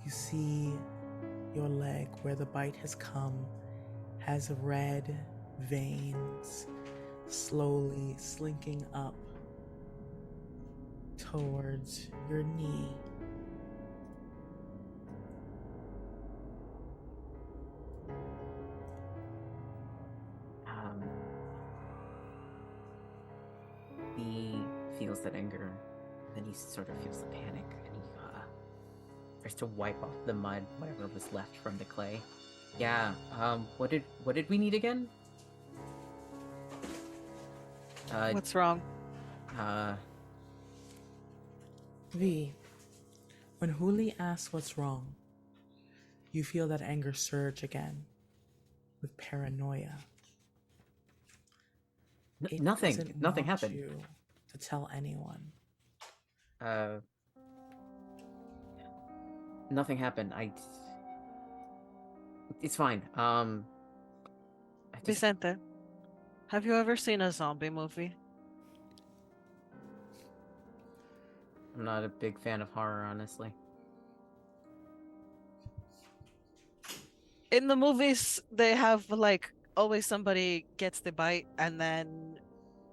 You see your leg where the bite has come has red veins slowly slinking up towards your knee. He feels that anger, then he sort of feels the panic, and he tries to wipe off the mud, whatever was left from the clay. Yeah. What did we need again? What's wrong? V, when Huli asks what's wrong, you feel that anger surge again with paranoia. It Nothing doesn't want happened. you to tell anyone. Nothing happened. It's fine. Vicente, have you ever seen a zombie movie? I'm not a big fan of horror, honestly. In the movies, they have like always somebody gets the bite and then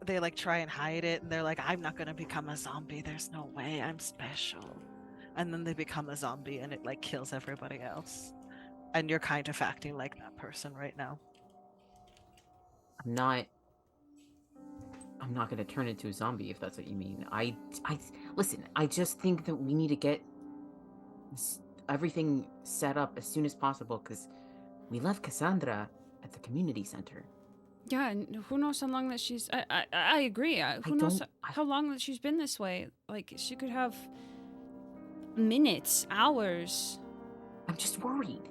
they like try and hide it and they're like, I'm not gonna become a zombie. There's no way. I'm special. And then they become a zombie and it like kills everybody else. And you're kind of acting like that person right now. I'm not gonna turn into a zombie if that's what you mean. I listen. I just think that we need to get everything set up as soon as possible because we left Cassandra at the community center. Yeah, and who knows how long that she's. I agree. Who knows how long that she's been this way? Like she could have minutes, hours. I'm just worried.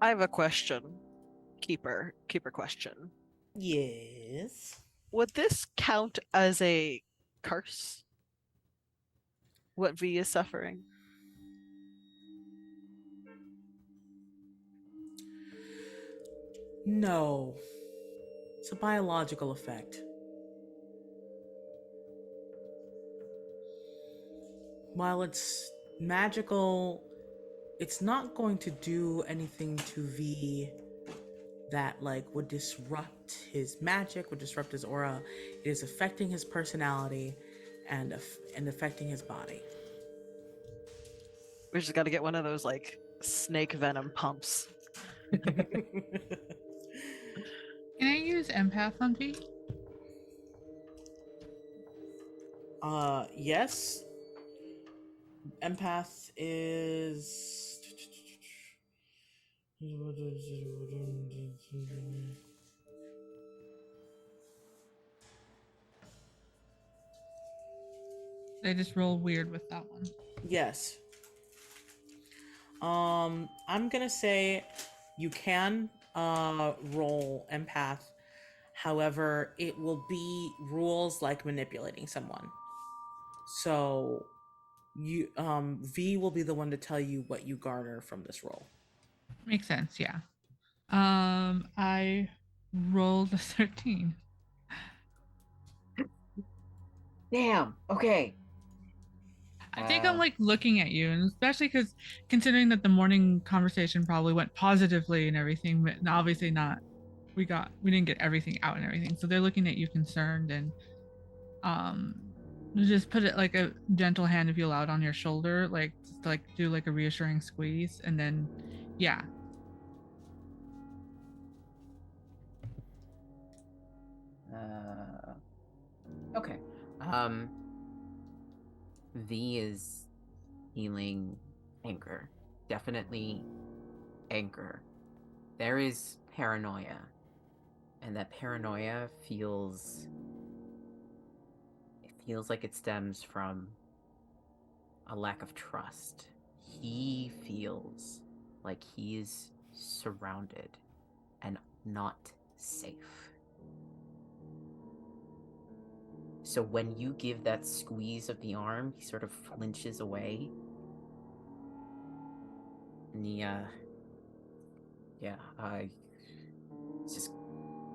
I have a question. Keeper question. Yes. Would this count as a curse? What V is suffering? No. It's a biological effect. While it's magical, it's not going to do anything to V that like would disrupt his magic, would disrupt his aura. It is affecting his personality and affecting his body. We just got to get one of those like snake venom pumps. Can I use empath on V? Yes. Empath is They just roll weird with that one. yes. I'm gonna say you can roll empath. However, it will be rules like manipulating someone. So V will be the one to tell you what you garner from this roll. Makes sense, yeah. I rolled a 13. Damn. Okay. I think I'm like looking at you, and especially because considering that the morning conversation probably went positively and everything, but obviously not. We didn't get everything out and everything, so they're looking at you concerned, and um, just put it like a gentle hand, if you allow it, on your shoulder, like just like do like a reassuring squeeze, and then yeah. Okay. V is feeling anger. Definitely anger. There is paranoia. And that paranoia feels like it stems from a lack of trust. He feels like he is surrounded and not safe. So when you give that squeeze of the arm, he sort of flinches away. And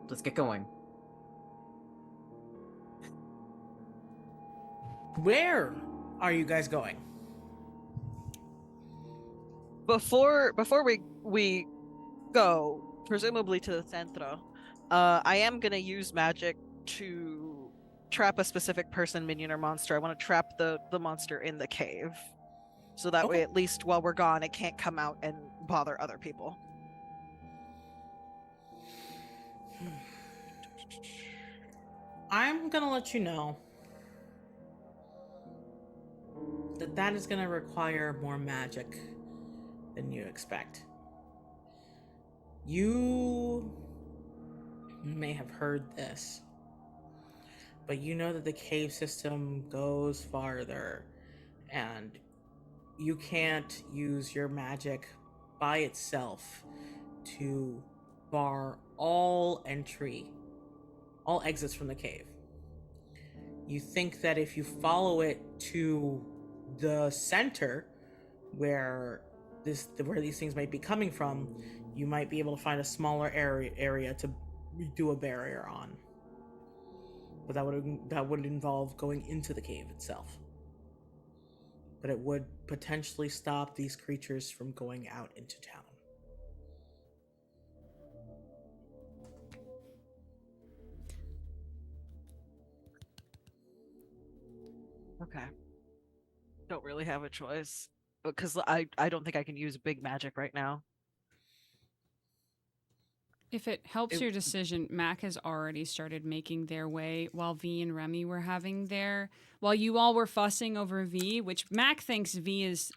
let's get going. Where are you guys going? Before we go, presumably to the centro, I am gonna use magic to trap a specific person, minion, or monster. I want to trap the monster in the cave, so that way, Okay. at least while we're gone, it can't come out and bother other people. I'm gonna let you know that is gonna require more magic than you expect. You may have heard this, but you know that the cave system goes farther, and you can't use your magic by itself to bar all exits from the cave. You think that if you follow it to the center where these things might be coming from, you might be able to find a smaller area to do a barrier on. But that would involve going into the cave itself. But it would potentially stop these creatures from going out into town. Okay. Don't really have a choice because I don't think I can use big magic right now. If it helps your decision, Mac has already started making their way while V and Remy were while you all were fussing over V, which Mac thinks V is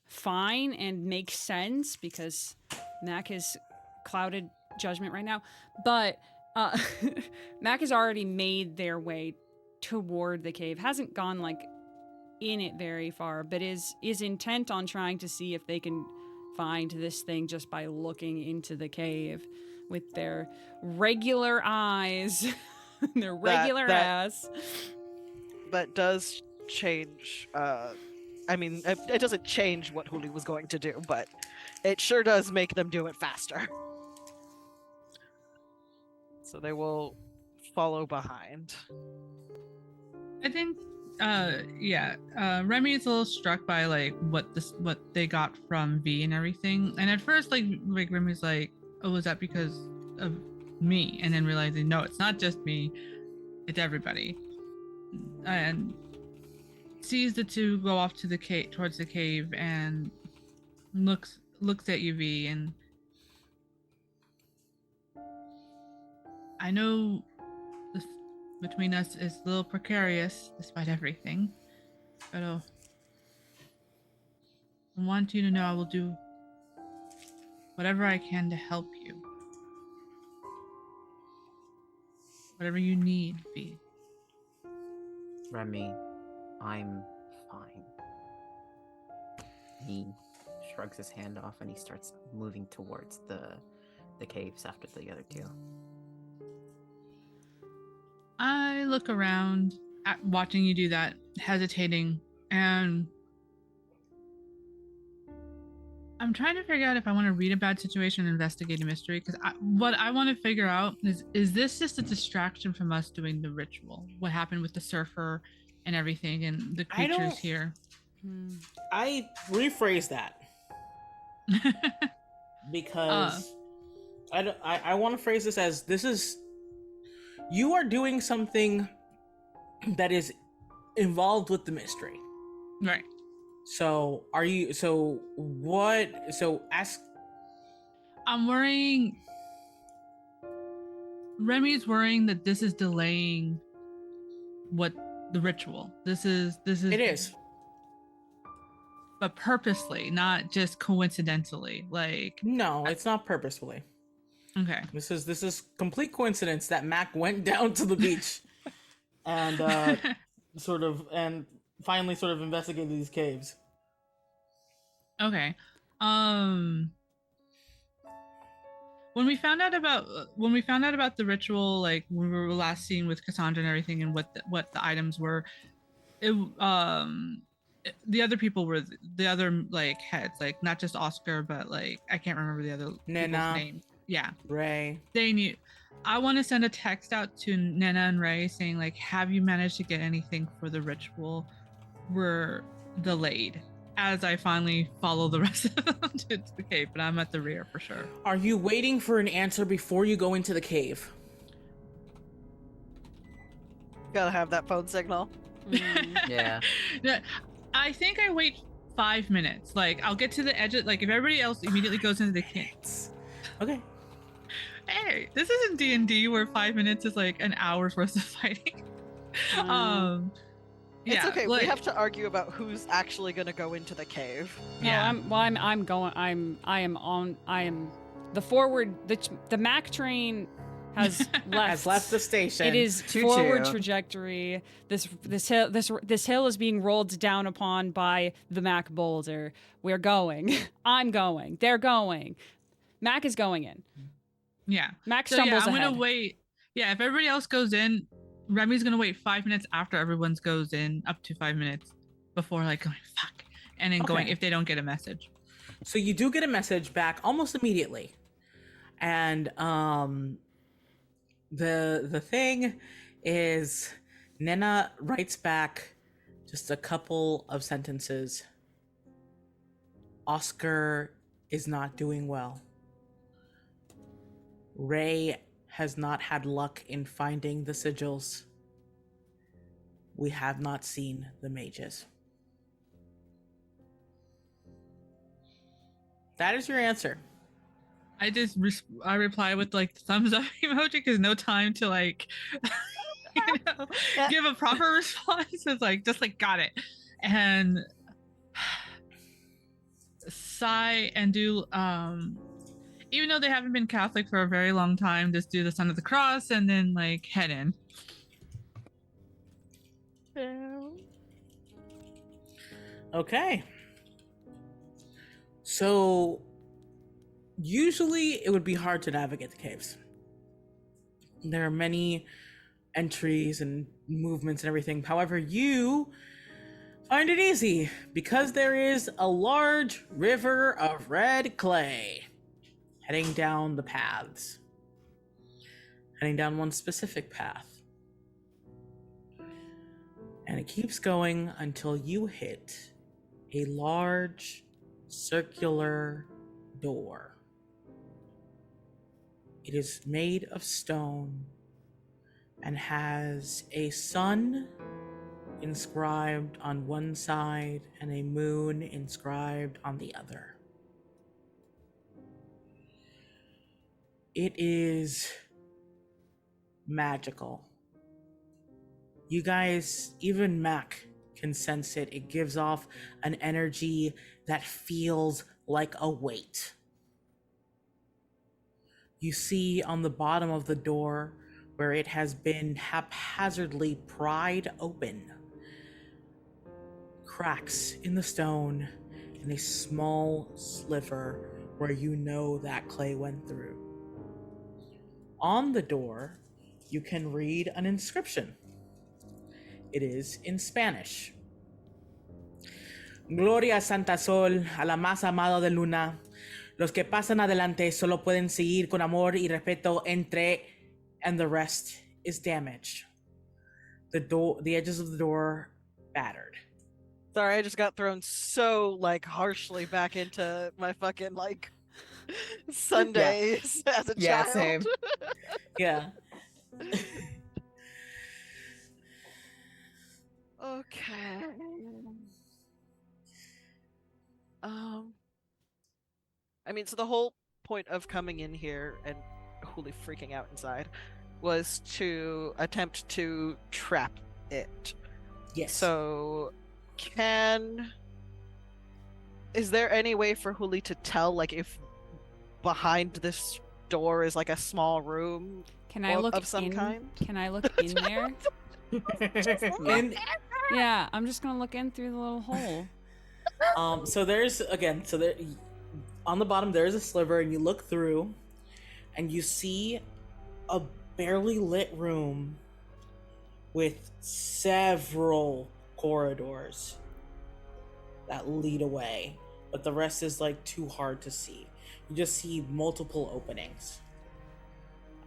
fine and makes sense because Mac has clouded judgment right now. But Mac has already made their way toward the cave. Hasn't gone like in it very far, but is intent on trying to see if they can find this thing just by looking into the cave with their regular eyes, their regular ass. That does change. I mean, it doesn't change what Huli was going to do, but it sure does make them do it faster. So they will follow behind. I think Remy is a little struck by like what they got from V and everything, and at first like Remy's like, oh, was that because of me? And then realizing, no, it's not just me, it's everybody. And sees the two go off to the cave, towards the cave, and looks at you, V, and I know this between us is a little precarious despite everything, but I want you to know I will do whatever I can to help you. Whatever you need, V. Remy, I'm fine. He shrugs his hand off and he starts moving towards the caves after the other two. I look around at watching you do that, hesitating, and I'm trying to figure out if I want to read a bad situation and investigate a mystery, because what I want to figure out is this just a distraction from us doing the ritual? What happened with the surfer and everything and the I don't- creatures here? I rephrase that because I want to phrase this as you are doing something that is involved with the mystery. Right. So ask. I'm worrying. Remy's worrying that this is delaying what the ritual. This is. It is. But purposely, not just coincidentally. Like, No, it's not purposefully. okay. This is complete coincidence that Mac went down to the beach and finally sort of investigated these caves. Okay. When we found out about the ritual, like when we were last seen with Cassandra and everything, and what the items were, the other people were the other like heads, like not just Oscar, but like I can't remember the other people's names. Yeah, Ray. They knew. I want to send a text out to Nena and Ray saying like, have you managed to get anything for the ritual? We're delayed. As I finally follow the rest of them to the cave, but I'm at the rear for sure. Are you waiting for an answer before you go into the cave? Gotta have that phone signal. Yeah. I think I wait 5 minutes. Like I'll get to the edge of, like if everybody else immediately goes into the cave. Okay. Hey, this isn't D&D where 5 minutes is like an hour's worth of fighting. It's Yeah, okay. like, we have to argue about who's actually going to go into the cave. Yeah. I am the forward. The Mac train has left. Has left the station. It is Choo-choo. forward trajectory. This hill is being rolled down upon by the Mac boulder. We're going. I'm going. They're going. Mac is going in. Yeah. Mac So stumbles I'm ahead. gonna wait. Yeah, if everybody else goes in, Remy's gonna wait 5 minutes after everyone's goes in, up to 5 minutes before like going fuck, and then going Okay. if they don't get a message. So you do get a message back almost immediately, and the thing is, Nena writes back just a couple of sentences. Oscar is not doing well. Ray has not had luck in finding the sigils. We have not seen the mages. That is your answer. I just I reply with like the thumbs up emoji because no time to like give a proper response. It's like just like got it, and sigh and do even though they haven't been Catholic for a very long time, just do the sign of the cross and then like head in. Okay. So usually it would be hard to navigate the caves. There are many entries and movements and everything. However, you find it easy because there is a large river of red clay heading down the paths. Heading down one specific path. And it keeps going until you hit a large circular door. It is made of stone and has a sun inscribed on one side and a moon inscribed on the other. It is magical. You guys, even Mac can sense it. It gives off an energy that feels like a weight. You see on the bottom of the door where it has been haphazardly pried open, cracks in the stone and a small sliver where you know that clay went through. On the door, you can read an inscription. It is in Spanish. Gloria a Santa Sol, a la más amada de Luna. Los que pasan adelante solo pueden seguir con amor y respeto entre, and the rest is damaged. The edges of the door battered. Sorry, I just got thrown so like harshly back into my fucking like Sundays as a Yeah, child. same. Yeah. Okay. I mean, so the whole point of coming in here and holy freaking out inside was to attempt to trap it. Yes. So, is there any way for Huli to tell, like, if behind this door is like a small room Can I look of some in? kind? Can I look in there? In, Yeah, I'm just gonna look in through the little hole. so there's there on the bottom there's a sliver, and you look through, and you see a barely lit room with several corridors that lead away, but the rest is like too hard to see. You just see multiple openings.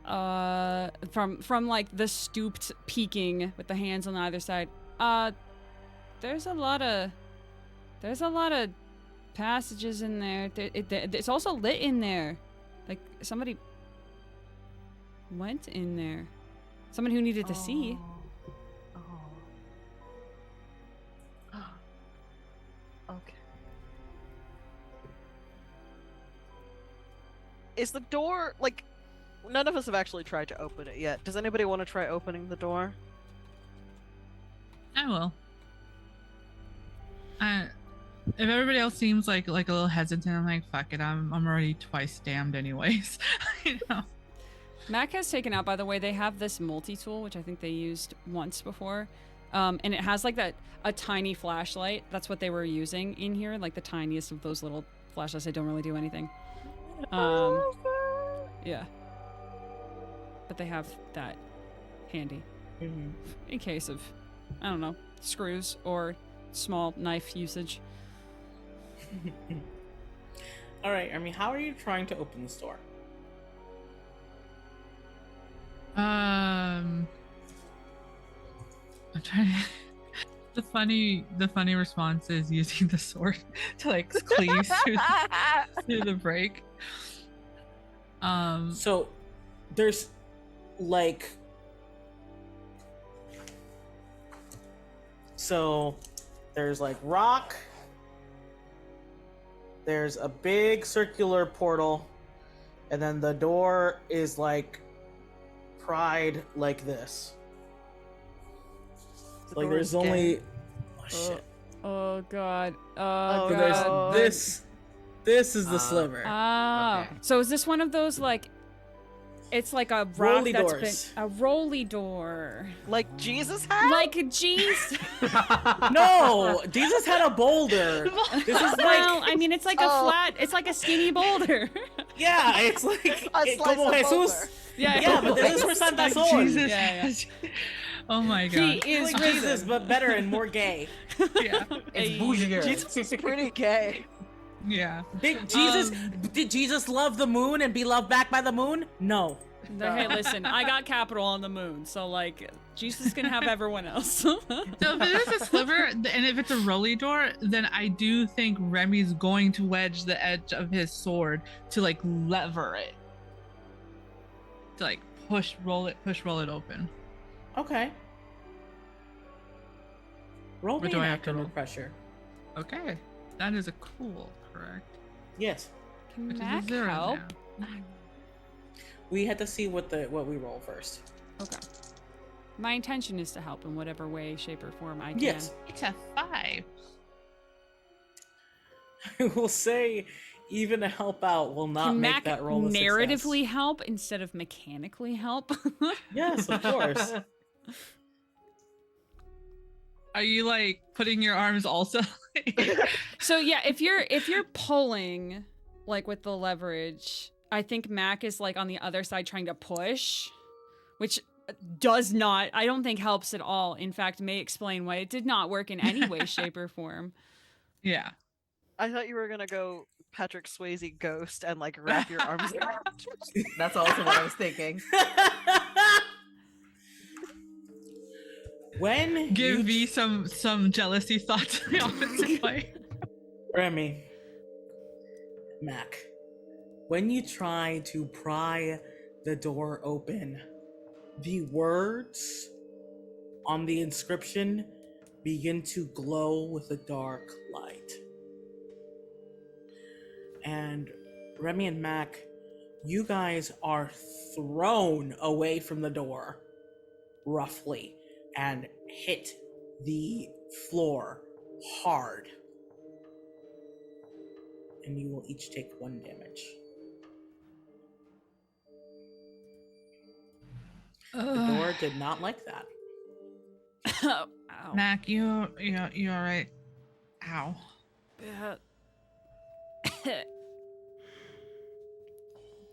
From like the stooped peeking with the hands on either side. There's a lot of passages in there. It's also lit in there. Like somebody went in there. Someone who needed to see. Okay. Is the door like? None of us have actually tried to open it yet. Does anybody want to try opening the door? I will. If everybody else seems like a little hesitant, I'm like, fuck it. I'm already twice damned anyways. You know. Mac has taken out, by the way, they have this multi-tool, which I think they used once before. And it has like a tiny flashlight. That's what they were using in here, like the tiniest of those little flashlights that don't really do anything. Yeah. But they have that handy in case of, I don't know, screws or small knife usage. All right, I mean, how are you trying to open this door? I'm trying. The funny response is using the sword to like cleave through the break. So there's like, rock, there's a big circular portal, and then the door is like pried like this. Like there's only shit. Oh god. Oh, So God. there's this is the sliver. Ah. Okay. So is this one of those like, it's like a rock Rolly that's doors. been a rolly door. Like Jesus had? Like jeez. No, Jesus had a boulder. This is Well, like, I mean, it's like a flat, it's like a skinny boulder. yeah, it's like A slice como of Jesus. boulder. Yeah, but this is for Santa Like Sol. Jesus. Yeah, Oh my god. He is Like risen. Jesus, but better and more gay. Yeah. It's bougier. Jesus is pretty gay. Yeah. Did Jesus love the moon and be loved back by the moon? No. Hey, listen, I got capital on the moon, so like, Jesus can have everyone else. So if it is a sliver, and if it's a rolly door, then I do think Remy's going to wedge the edge of his sword to like lever it. To like roll it open. Okay. Roll Or me do an I have to actor roll? pressure. Okay. That is a cool, correct? Yes. Can Which Mac is a 0 help? now. We had to see what we roll first. Okay. My intention is to help in whatever way, shape, or form I can. Yes. It's a 5. I will say, even to help out will not Can make Mac that roll a narratively success. help instead of mechanically help? Yes, of course. Are you like putting your arms also? So yeah, if you're pulling like with the leverage, I think Mac is like on the other side trying to push, which I don't think helps at all. In fact, may explain why it did not work in any way, shape, or form. Yeah. I thought you were gonna go Patrick Swayze ghost and like wrap your arms around. That's also what I was thinking. When Give you me some jealousy thoughts in the opposite way. Remy, Mac, when you try to pry the door open, the words on the inscription begin to glow with a dark light. And Remy and Mac, you guys are thrown away from the door, roughly, and hit the floor hard. And you will each take 1 damage. The door did not like that. Ow. Mac, you all right? Ow.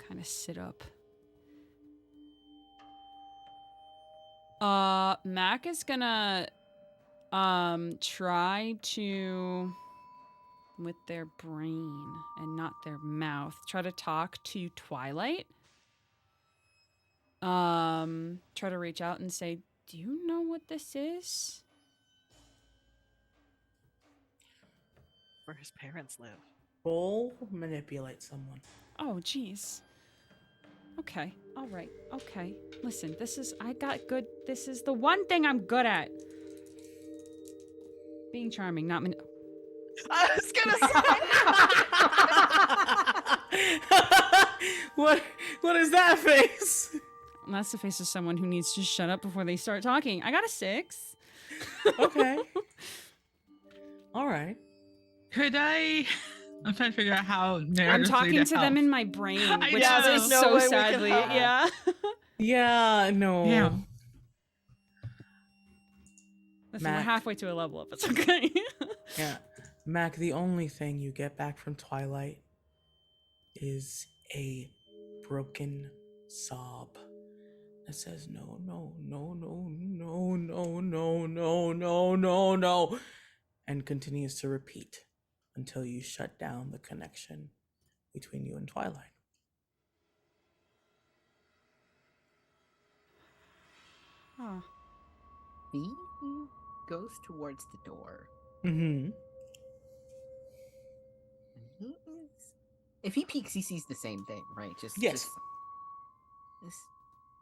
Kind of sit up. Mac is gonna try to, with their brain and not their mouth, try to talk to Twilight. Try to reach out and say, "Do you know what this is?" Where his parents live. Roll manipulate someone. Oh, jeez. Okay. All right. Okay. Listen, this is the one thing I'm good at. Being charming, not I was gonna say. What is that face? That's the face of someone who needs to shut up before they start talking. I got a 6. Okay. All right. Could I? I'm trying to figure out how narratively I'm talking to them help. in my brain, I which know. is There's no so way we can sadly, help. yeah. Yeah, no. Yeah. Listen, we're Mac. halfway to a level up. It's okay. Yeah. Mac, the only thing you get back from Twilight is a broken sob that says no, no, no, no, no, no, no, no, no, no, no, and continues to repeat until you shut down the connection between you and Twilight. Huh. He goes towards the door. Mm-hmm. And he is. If he peeks, he sees the same thing, right? Yes. This.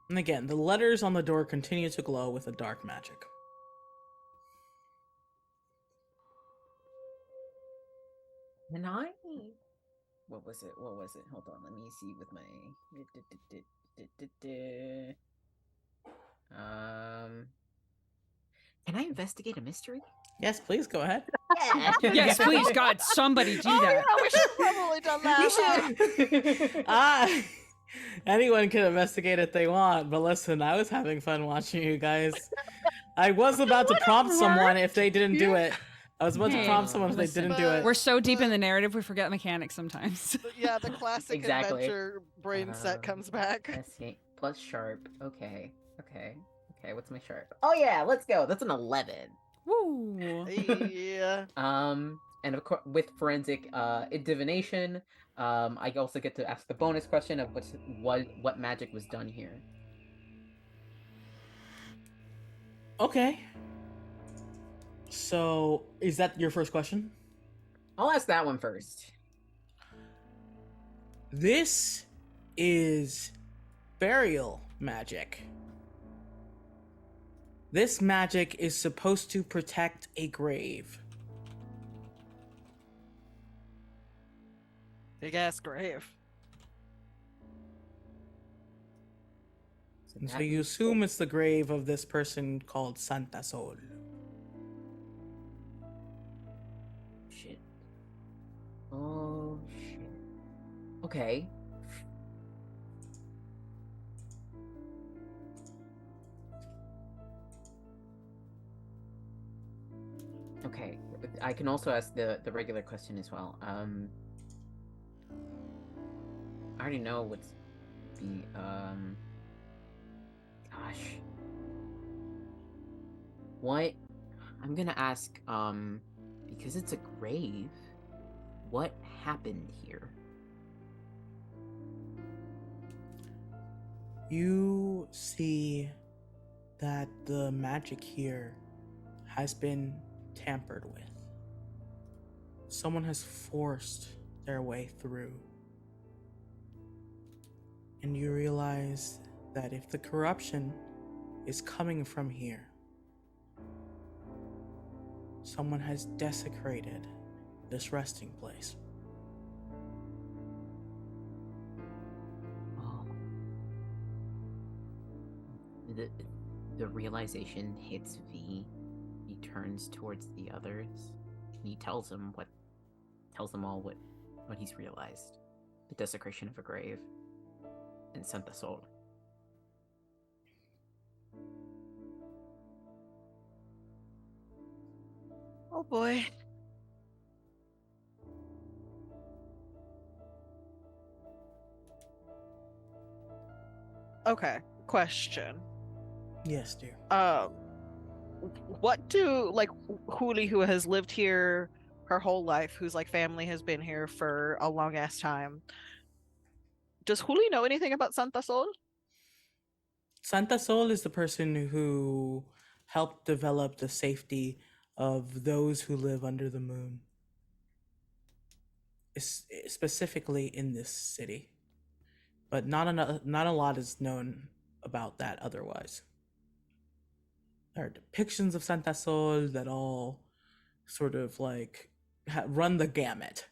And again, the letters on the door continue to glow with a dark magic. And I. What was it? Hold on, let me see with my. Can I investigate a mystery? Yes, please go ahead. Yes, please, God, somebody do that. Yeah, we should probably done that. We should. Anyone can investigate if they want, but listen, I was having fun watching you guys. I was about to prompt someone if they didn't do it. I was about to Hey, prompt someone if they listen. didn't do it. We're so deep in the narrative, we forget mechanics sometimes. Yeah, the classic Exactly. adventure brain set comes back. Escape plus sharp. Okay. What's my sharp? Oh yeah, let's go. That's an 11. Woo. Yeah. And of course, with forensic divination, I also get to ask the bonus question of what magic was done here. Okay. So, is that your first question? I'll ask that one first. This is burial magic. This magic is supposed to protect a grave. Big ass grave. And so you assume it's the grave of this person called Santa Sol. Shit. Oh shit. Okay. Okay. I can also ask the regular question as well. I already know what's the gosh. What I'm gonna ask the because it's a grave, what happened here? You see that the magic here has been tampered with. Someone has forced their way through. And you realize that if the corruption is coming from here, someone has desecrated this resting place. Oh. The realization hits V. He turns towards the others. And he tells them all what he's realized. The desecration of a grave in Santa Sol. Oh boy. Okay, question. Yes, dear. What do Huli, who has lived here her whole life, whose family has been here for a long ass time, does Huli know anything about Santa Sol? Santa Sol is the person who helped develop the safety of those who live under the moon, specifically in this city. But not a lot is known about that otherwise. There are depictions of Santa Sol that all sort of run the gamut.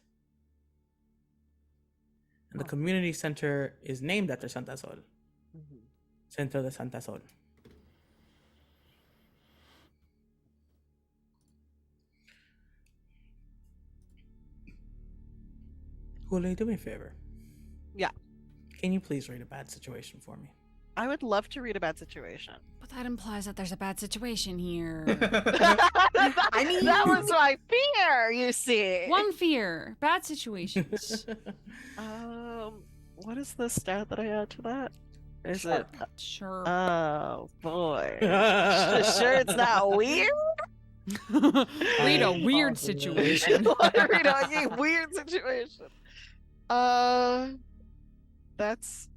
And the community center is named after Santa Sol. Mm-hmm. Centro de Santa Sol. Huli, do me a favor. Yeah. Can you please read a bad situation for me? I would love to read a bad situation. But that implies that there's a bad situation here. I mean, that was my fear, you see. One fear, bad situations. What is the stat that I add to that? Is it? Sure. Oh boy. Sure, it's not weird. Read a weird situation. Read a weird situation. That's.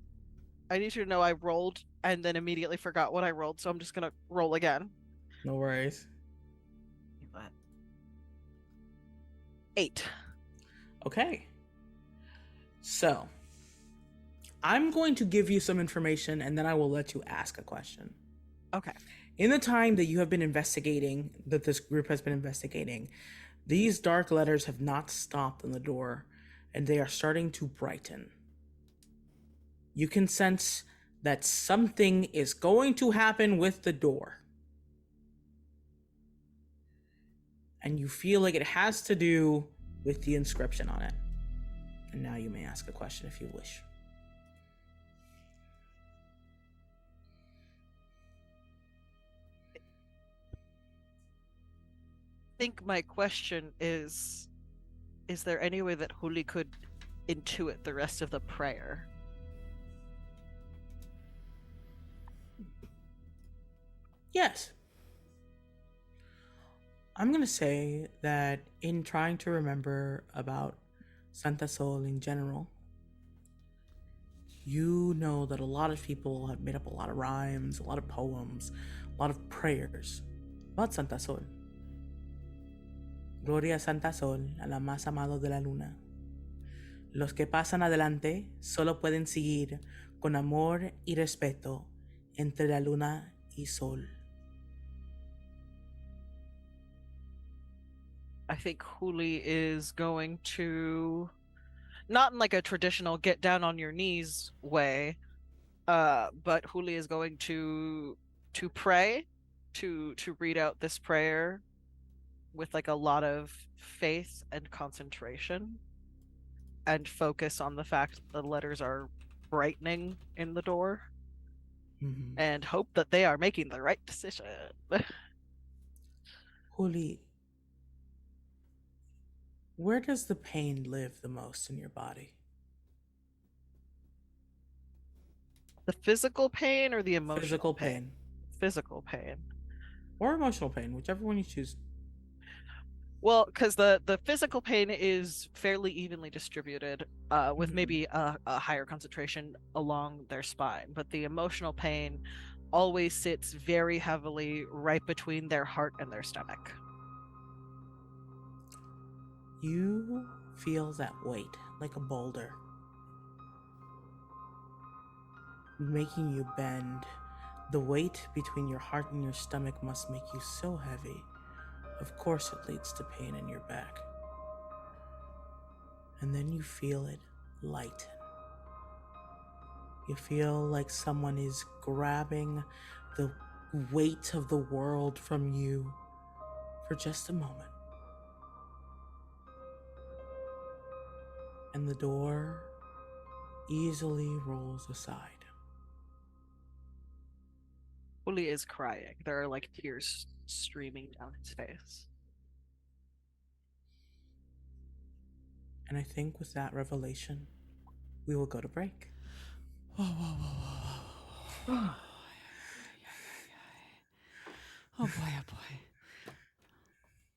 I need you to know I rolled and then immediately forgot what I rolled, so I'm just gonna roll again. No worries. 8. Okay. So, I'm going to give you some information and then I will let you ask a question. Okay. In the time that you have been investigating, that this group has been investigating, these dark letters have not stopped on the door and they are starting to brighten. You can sense that something is going to happen with the door. And you feel like it has to do with the inscription on it. And now you may ask a question if you wish. I think my question is there any way that Huli could intuit the rest of the prayer? Yes. I'm going to say that in trying to remember about Santa Sol in general, you know that a lot of people have made up a lot of rhymes, a lot of poems, a lot of prayers about Santa Sol. Gloria a Santa Sol, a la más amado de la luna. Los que pasan adelante solo pueden seguir con amor y respeto entre la luna y sol. I think Huli is going to, not in a traditional get down on your knees way, but Huli is going to pray, to read out this prayer with a lot of faith and concentration, and focus on the fact that the letters are brightening in the door, and hope that they are making the right decision. Huli, where does the pain live the most in your body? The physical pain or the emotional Physical pain. Physical pain. Or emotional pain, whichever one you choose. Well, because the physical pain is fairly evenly distributed, with maybe a higher concentration along their spine, but the emotional pain always sits very heavily right between their heart and their stomach. You feel that weight like a boulder, making you bend. The weight between your heart and your stomach must make you so heavy. Of course, it leads to pain in your back. And then you feel it lighten. You feel like someone is grabbing the weight of the world from you for just a moment. And the door easily rolls aside. Uli is crying. There are like tears streaming down his face. And I think with that revelation, we will go to break. Whoa, whoa, whoa, whoa, whoa. Oh boy, oh boy.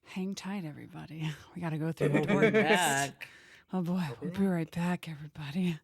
Hang tight, everybody. We gotta go through the We'll door be next. back. Oh boy, we'll be right back, everybody.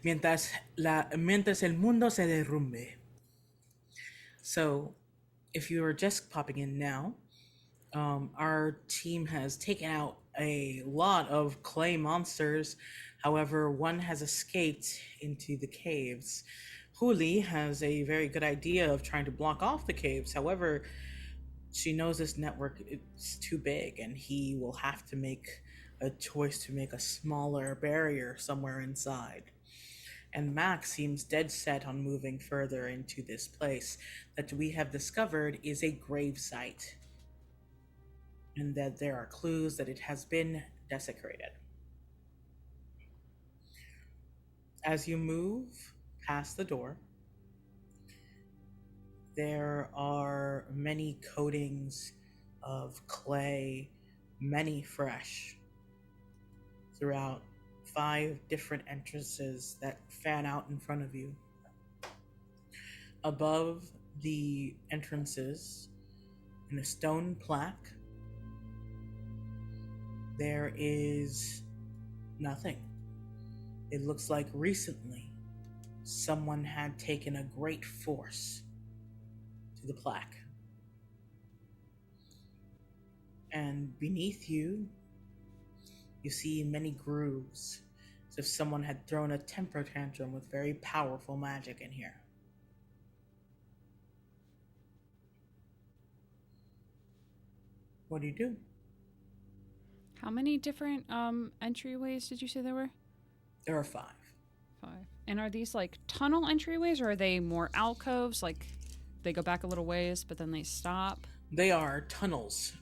Mientras el mundo se derrumbe. So, if you are just popping in now, our team has taken out a lot of clay monsters. However, one has escaped into the caves. Huli has a very good idea of trying to block off the caves. However, she knows this network is too big and he will have to make a choice to make a smaller barrier somewhere inside. And Max seems dead set on moving further into this place that we have discovered is a grave site, and that there are clues that it has been desecrated. As you move past the door, there are many coatings of clay, many fresh, throughout 5 different entrances that fan out in front of you. Above the entrances, in a stone plaque, there is nothing. It looks like recently someone had taken a great force to the plaque. And beneath you, you see many grooves, as if someone had thrown a temper tantrum with very powerful magic in here. What do you do? How many different entryways did you say there were? There are 5. 5. And are these like tunnel entryways, or are they more alcoves? Like they go back a little ways, but then they stop? They are tunnels,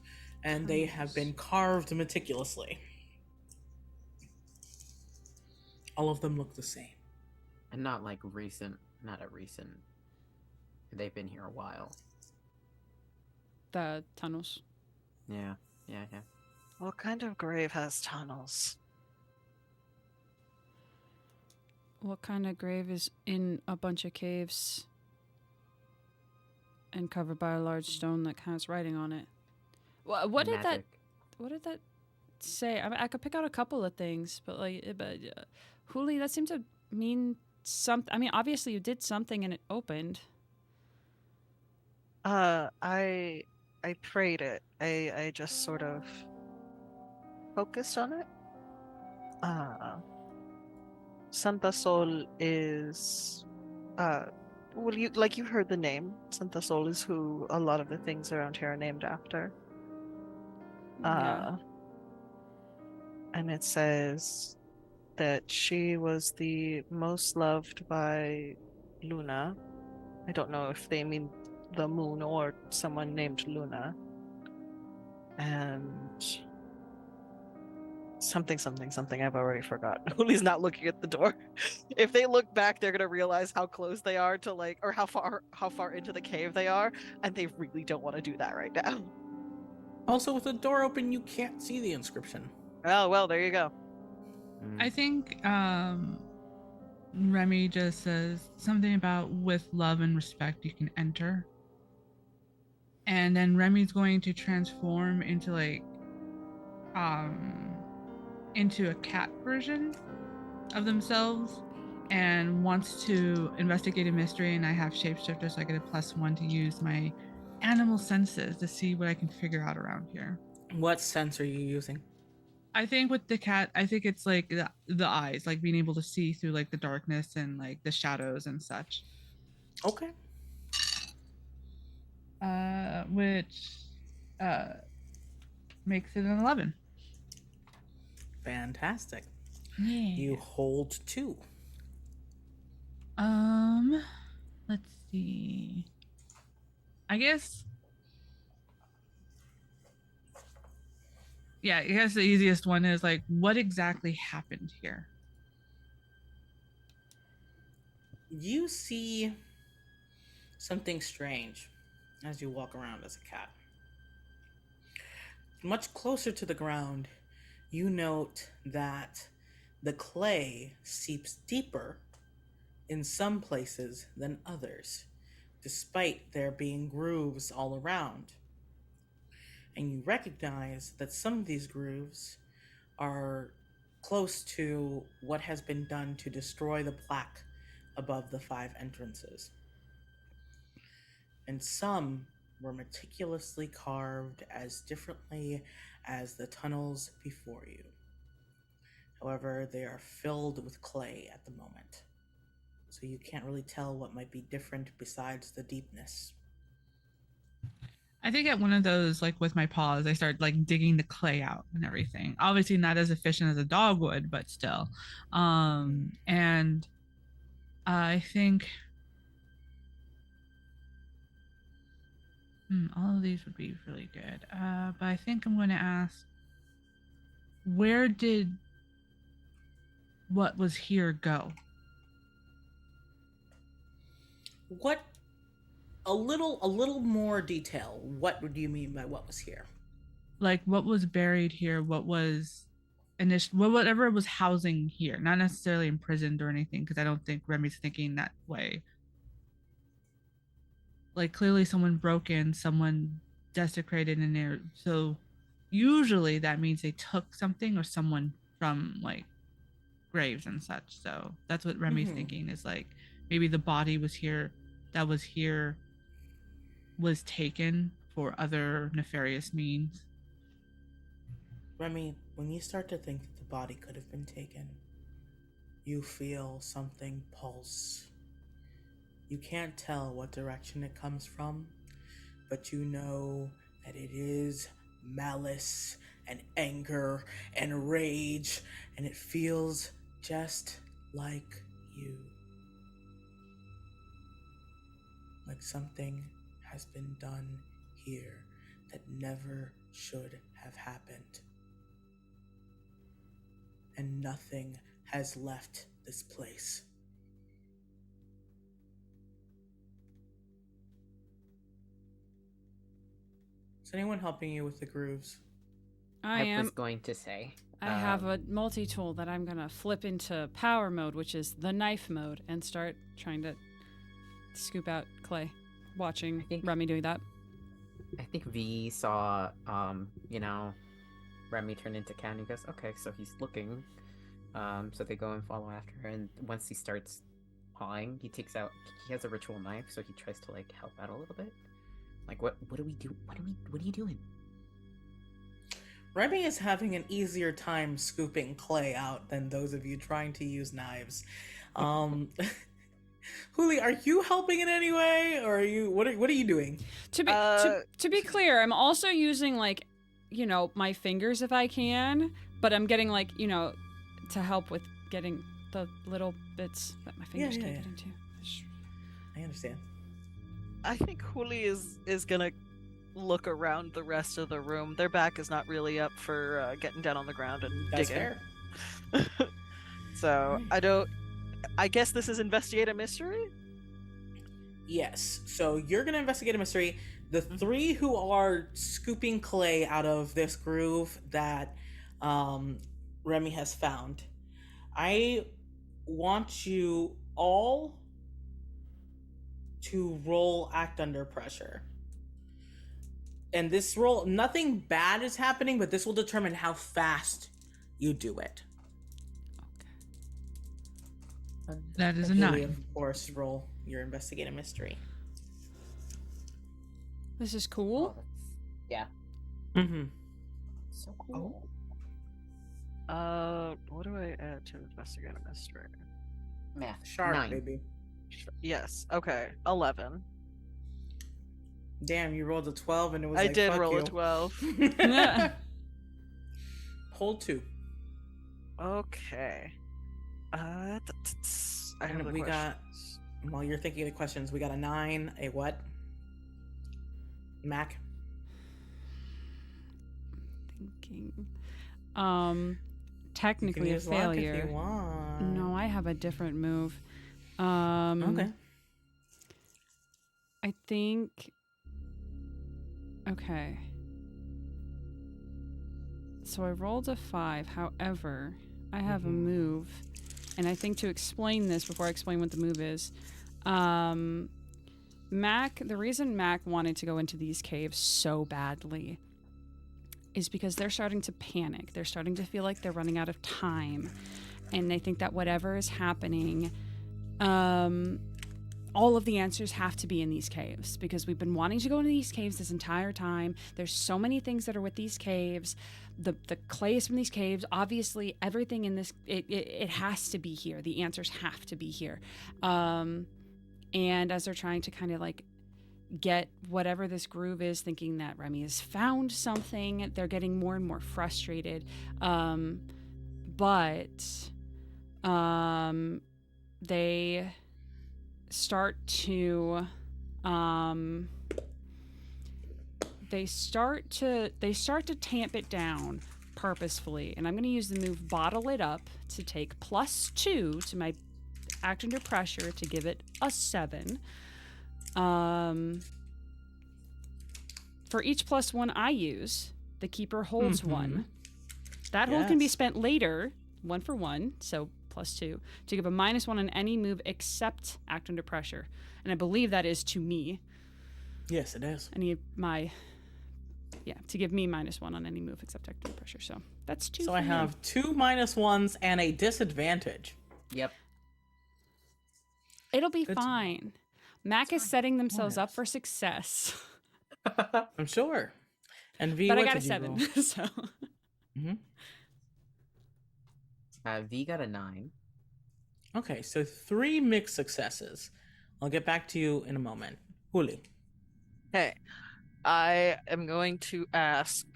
and they have been carved meticulously. All of them look the same. And not like recent, not a recent. They've been here a while. The tunnels. Yeah. What kind of grave has tunnels? What kind of grave is in a bunch of caves and covered by a large stone that has writing on it? What did that? Magic. What did that say? I mean, I could pick out a couple of things, but Huli, that seemed to mean something. I mean, obviously you did something and it opened. I prayed it. I just sort of focused on it. Santa Sol is well, you heard the name. Santa Sol is who a lot of the things around here are named after. Yeah. And it says that she was the most loved by Luna. I don't know if they mean the moon or someone named Luna. And something. I've already forgotten. Huli's not looking at the door. If they look back, they're gonna realize how close they are to or how far into the cave they are, and they really don't want to do that right now. Also, with the door open, you can't see the inscription. Oh well, there you go. I think Remy just says something about with love and respect you can enter. And then Remy's going to transform into into a cat version of themselves and wants to investigate a mystery, and I have shapeshifter, so I get a +1 to use my animal senses to see what I can figure out around here. What sense are you using? I think with the cat, I think it's like the eyes, like being able to see through like the darkness and like the shadows and such. Okay. Which makes it an 11. Fantastic. Yeah. You hold 2. Let's see. I guess the easiest one is like, what exactly happened here? You see something strange as you walk around as a cat. Much closer to the ground, you note that the clay seeps deeper in some places than others, despite there being grooves all around. And you recognize that some of these grooves are close to what has been done to destroy the plaque above the 5 entrances. And some were meticulously carved as differently as the tunnels before you. However, they are filled with clay at the moment, so you can't really tell what might be different besides the deepness. I think at one of those, like with my paws, I start like digging the clay out and everything. Obviously, not as efficient as a dog would, but still. And I think all of these would be really good. But I think I'm going to ask, where did what was here go? What? A little more detail. What do you mean by what was here? Like what was buried here? What was whatever was housing here, not necessarily imprisoned or anything, because I don't think Remy's thinking that way. Like clearly someone broke in, someone desecrated in there. So usually that means they took something or someone from like graves and such. So that's what Remy's thinking, is like maybe the body was here, that was here, was taken for other nefarious means. Remy, when you start to think that the body could have been taken, you feel something pulse. You can't tell what direction it comes from, but you know that it is malice and anger and rage, and it feels just like you. Like something has been done here that never should have happened. And nothing has left this place. Is anyone helping you with the grooves? I was am. going to say. I have a multi-tool that I'm gonna flip into power mode, which is the knife mode, and start trying to scoop out clay. Watching Remy doing that. I think V saw, Remy turn into Cat, and he goes, okay, so he's looking. So they go and follow after her, and once he starts pawing, he has a ritual knife, so he tries to, like, help out a little bit. Like, what do we do? What are you doing? Remy is having an easier time scooping clay out than those of you trying to use knives. Huli, are you helping in any way, or are you? What are you doing? To be clear, I'm also using my fingers if I can, but I'm getting to help with getting the little bits that my fingers can't get into. I understand. I think Huli is gonna look around the rest of the room. Their back is not really up for getting down on the ground and That's digging. fair. So I guess this is investigate a mystery? Yes. So you're going to investigate a mystery. The 3 who are scooping clay out of this groove that Remy has found, I want you all to roll act under pressure. And this roll, nothing bad is happening, but this will determine how fast you do it. That is a Huli, 9. of course, roll your investigate a mystery. This is cool. Oh, yeah. Mm-hmm. So cool. What do I add to investigate a mystery? Math. Sharp, 9. baby. Yes. Okay. 11. Damn, you rolled a 12 and it was I like, did fuck roll you. a 12. Hold 2. Okay. I have And the we got, questions. while you're thinking of the questions, we got a 9, a what? Mac? Thinking. Technically a use luck if failure. you want. No, I have a different move. Okay. I think. Okay. So I rolled a 5. However, I have a move, and I think to explain this before I explain what the move is, Mac. The reason Mac wanted to go into these caves so badly is because they're starting to panic. They're starting to feel like they're running out of time. And they think that whatever is happening, all of the answers have to be in these caves, because we've been wanting to go into these caves this entire time. There's so many things that are with these caves. The clay is from these caves. Obviously, everything in this, it has to be here. The answers have to be here. And as they're trying to kind of like get whatever this groove is, thinking that Remy has found something, they're getting more and more frustrated. But they start to tamp it down purposefully, and I'm going to use the move Bottle It Up to take +2 to my act under pressure to give it a 7. For each +1 I use, the keeper holds 1. That hold can be spent later, 1 for 1, so +2, to give a -1 on any move except act under pressure. And I believe that is to me. Yes, it is. To give me -1 on any move except act under pressure. So that's 2. So I have 2 -1s and a disadvantage. Yep. It'll be fine. Mac is setting themselves up for success. I'm sure. And V, but I what got a did you 7, roll? so. V got a 9. Okay, so 3 mixed successes. I'll get back to you in a moment. Huli. Hey, I am going to ask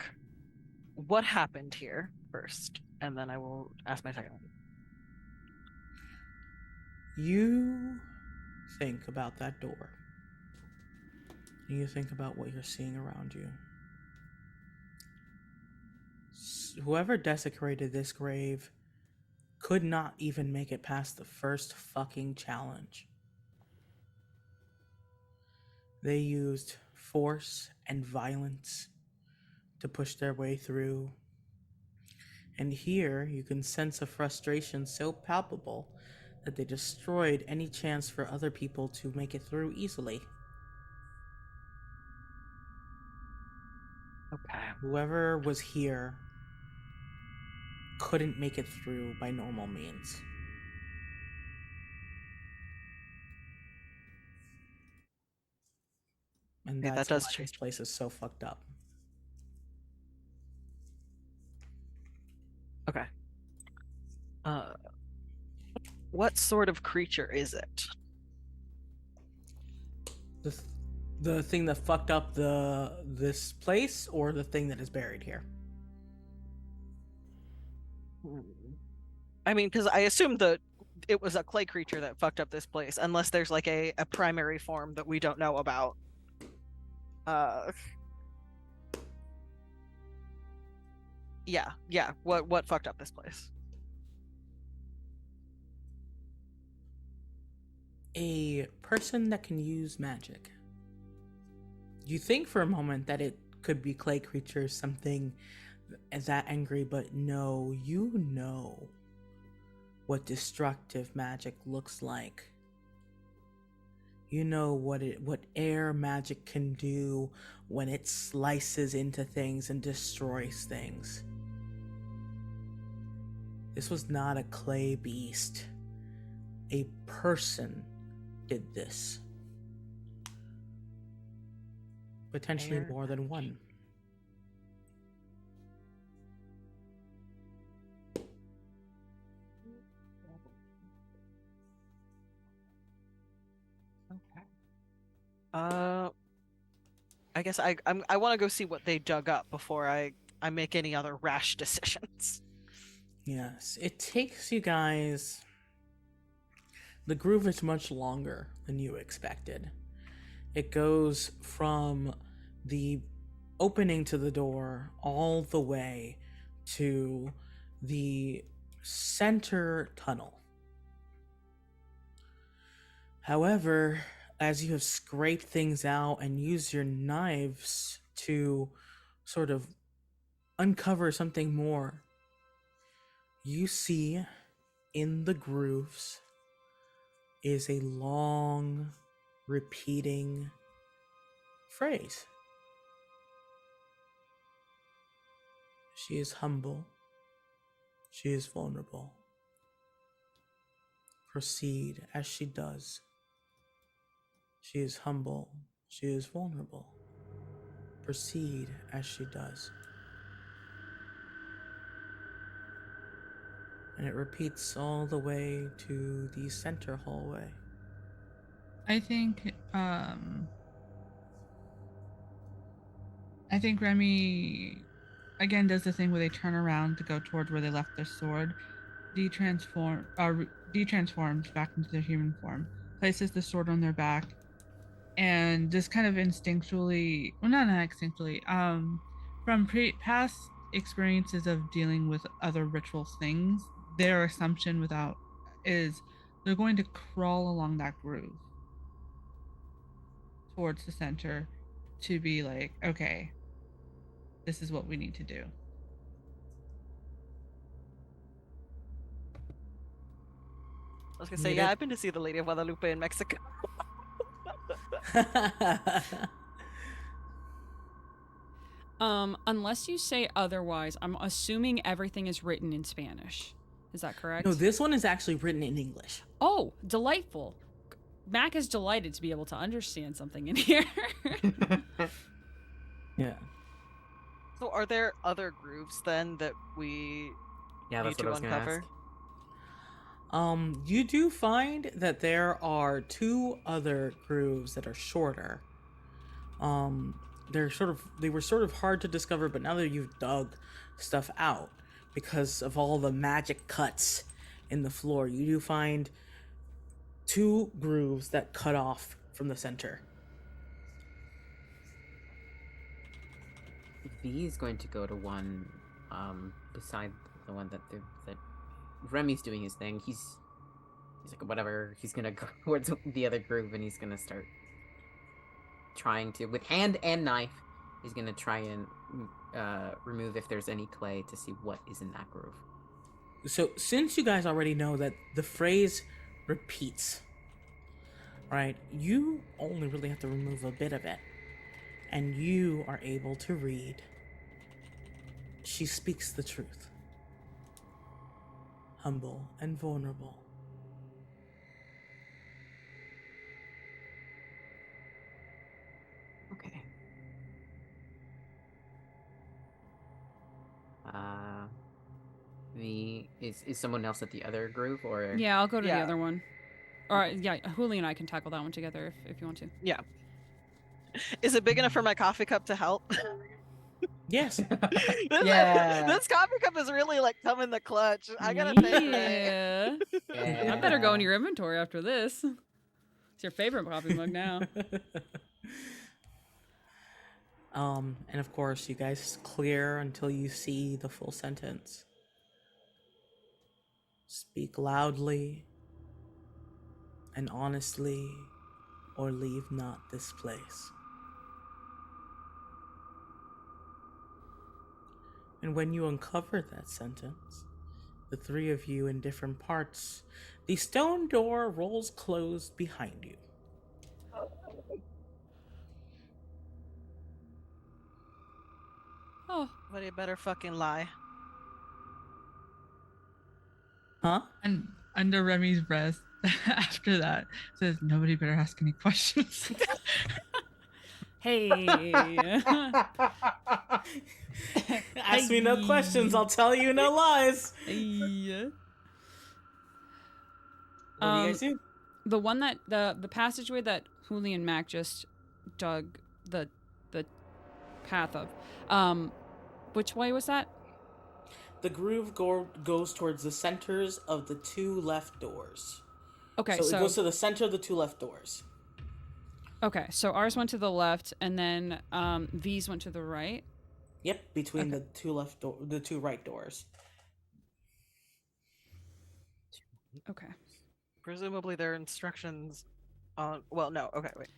what happened here first, and then I will ask my second one. You think about that door. You think about what you're seeing around you. Whoever desecrated this grave could not even make it past the first fucking challenge. They used force and violence to push their way through. And here you can sense a frustration so palpable that they destroyed any chance for other people to make it through easily. Okay. Whoever was here couldn't make it through by normal means. And Yeah, that's that does why change. this place is so fucked up. Okay. What sort of creature is it? The thing that fucked up this place, or the thing that is buried here? I mean, because I assume that it was a clay creature that fucked up this place, unless there's like a primary form that we don't know about. Yeah. What fucked up this place? A person that can use magic. You think for a moment that it could be clay creatures, something that angry, but no, you know what destructive magic looks like. You know what air magic can do when it slices into things and destroys things. This was not a clay beast. A person did this. Potentially Air more than one. I guess I want to go see what they dug up before I make any other rash decisions. Yes, it takes you guys. The groove is much longer than you expected. It goes from the opening to the door all the way to the center tunnel. However, as you have scraped things out and used your knives to sort of uncover something more, you see in the grooves is a long, repeating phrase. She is humble. She is vulnerable. Proceed as she does. She is humble. She is vulnerable. Proceed as she does. And it repeats all the way to the center hallway. I think Remy again does the thing where they turn around to go towards where they left their sword, detransforms back into their human form, places the sword on their back, and just kind of instinctually, well, not instinctually, from past experiences of dealing with other ritual things, their assumption is they're going to crawl along that groove towards the center to be like, okay, this is what we need to do. I was gonna say, yeah, I've been to see the Lady of Guadalupe in Mexico. Unless you say otherwise, I'm assuming everything is written in Spanish. Is that correct? No, this one is actually written in English. Oh, delightful. Mac is delighted to be able to understand something in here. Yeah. So are there other grooves then that we Yeah, need that's what to I was gonna uncover? ask. You do find that there are 2 other grooves that are shorter. They were sort of hard to discover, but now that you've dug stuff out because of all the magic cuts in the floor, you do find 2 grooves that cut off from the center. V is going to go to one beside the one that Remy's doing his thing. He's like, whatever. He's gonna go towards the other groove and he's gonna start trying to, with hand and knife, he's gonna try and remove if there's any clay to see what is in that groove. So, since you guys already know that the phrase repeats, right, you only really have to remove a bit of it. And you are able to read. She speaks the truth. Humble and vulnerable. Okay. Is someone else at the other groove or? Yeah, I'll go to the Yeah. other one. Or yeah, Julie and I can tackle that one together if you want to. Yeah. Is it big enough for my coffee cup to help? Yes. Yeah. This coffee cup is really like come in the clutch. I gotta say. Yeah. Yeah. I better go in your inventory after this. It's your favorite coffee mug now. And of course, you guys clear until you see the full sentence. Speak loudly and honestly, or leave not this place. And when you uncover that sentence, the 3 of you in different parts, the stone door rolls closed behind you. Oh, But you better fucking lie. Huh? And under Remy's breath, after that, says, "Nobody better ask any questions." hey. Ask me no questions, I'll tell you no lies. Hey. What do you guys do? The one that the passageway that Julie and Mac just dug the path of. Which way was that? The groove goes towards the centers of the 2 left doors. Okay, So it goes to the center of the 2 left doors. Okay, so ours went to the left, and then V's went to the right. Yep, between Okay. the 2 right doors. Okay. Presumably there are instructions on. Well, no. Okay, wait.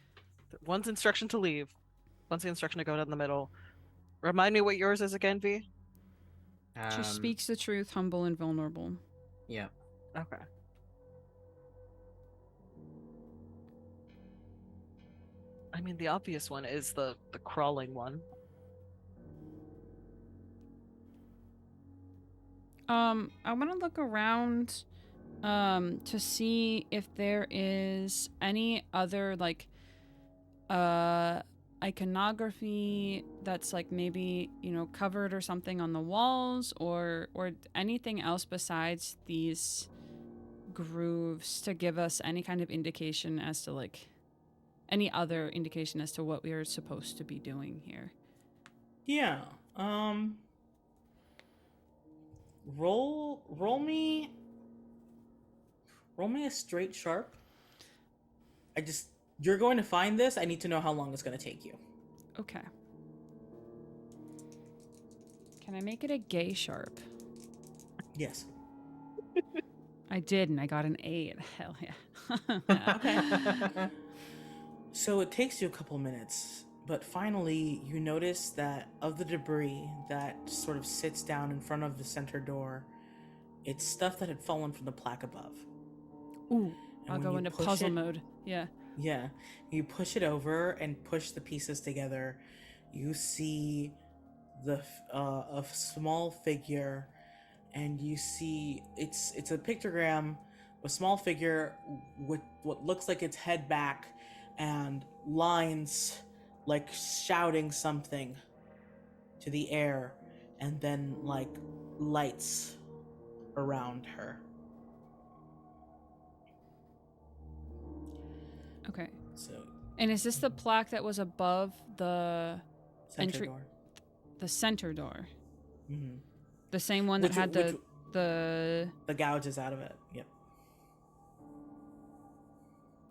One's instruction to leave. One's the instruction to go down the middle. Remind me what yours is again, V. She speaks the truth, humble and vulnerable. Yeah. Okay. I mean, the obvious one is the crawling one. I want to look around to see if there is any other like iconography that's like maybe, you know, covered or something on the walls or anything else besides these grooves to give us any kind of indication as to like any other indication as to what we are supposed to be doing here. Yeah. Roll me a straight sharp. You're going to find this. I need to know how long it's going to take you. Okay. Can I make it a gay sharp? Yes. I did, and I got an 8. Hell yeah. Okay. So it takes you a couple minutes, but finally you notice that of the debris that sort of sits down in front of the center door, it's stuff that had fallen from the plaque above. Ooh, And I'll when go you into push puzzle it- mode. Yeah. Yeah, you push it over and push the pieces together. You see a small figure, and you see it's a pictogram, a small figure with what looks like its head back, and lines like shouting something to the air, and then like lights around her. Okay. So And is this the plaque that was above the center door. center door? Mm-hmm. The same one that had the The gouges out of it. Yep.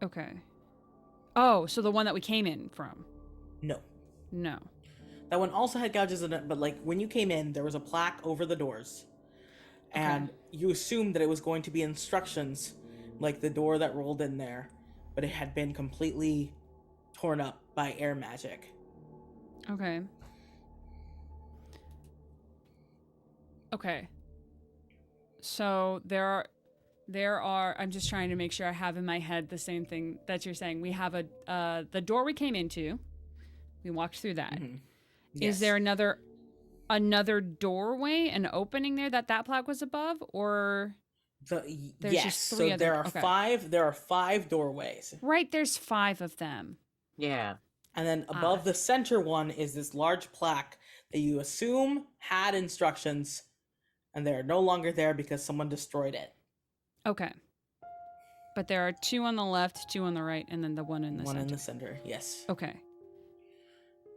Okay. Oh, so the one that we came in from. No. No. That one also had gouges in it, but like when you came in, there was a plaque over the doors. And you assumed that it was going to be instructions, like the door that rolled in there, but it had been completely torn up by air magic. Okay. Okay. So there are I'm just trying to make sure I have in my head the same thing that you're saying. We have the door we came into. We walked through that. Mhm. Is there another doorway, an opening there that plaque was above, or there's Yes. just 3 So other? there are Okay. five. There are 5 doorways, Right, there's 5 of them. Yeah. and then above the center one is this large plaque that you assume had instructions, and they're no longer there because someone destroyed it. Okay. But there are 2 on the left, 2 on the right, and then the one in the One center. in the center. Yes. Okay.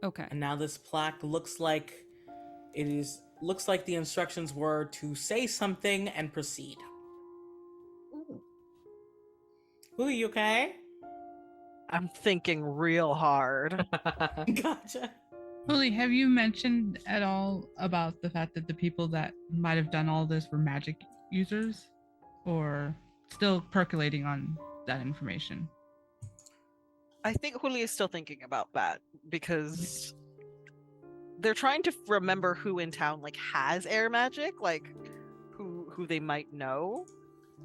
Okay. And now this plaque looks like the instructions were to say something and proceed. Ooh, you okay? I'm thinking real hard. Gotcha. Holy, have you mentioned at all about the fact that the people that might have done all this were magic users? Or still percolating on that information? I think Huli is still thinking about that because they're trying to remember who in town like has air magic, like who they might know.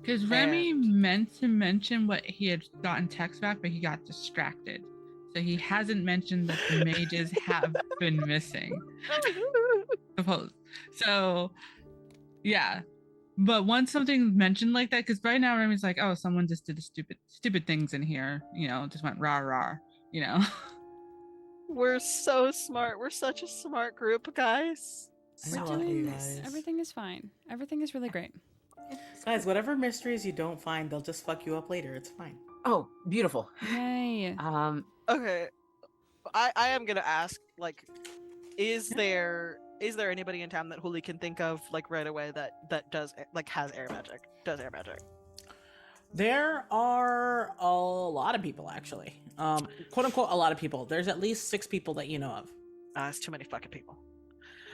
Because Remy meant to mention what he had gotten text back, but he got distracted. So he hasn't mentioned that the mages have been missing. Suppose. So, yeah. But once something's mentioned like that, because right now Remy's like, oh, someone just did the stupid things in here, you know, just went rah rah, you know. We're so smart. We're such a smart group, guys. I love you guys. Everything is fine. Everything is really great. Guys, whatever mysteries you don't find, they'll just fuck you up later. It's fine. Oh, beautiful. Yay. Okay, I am gonna ask, like, is there anybody in town that Huli can think of like right away that does like has air magic? Does air magic? There are a lot of people, actually. Quote unquote, a lot of people. There's at least 6 people that you know of. It's too many fucking people.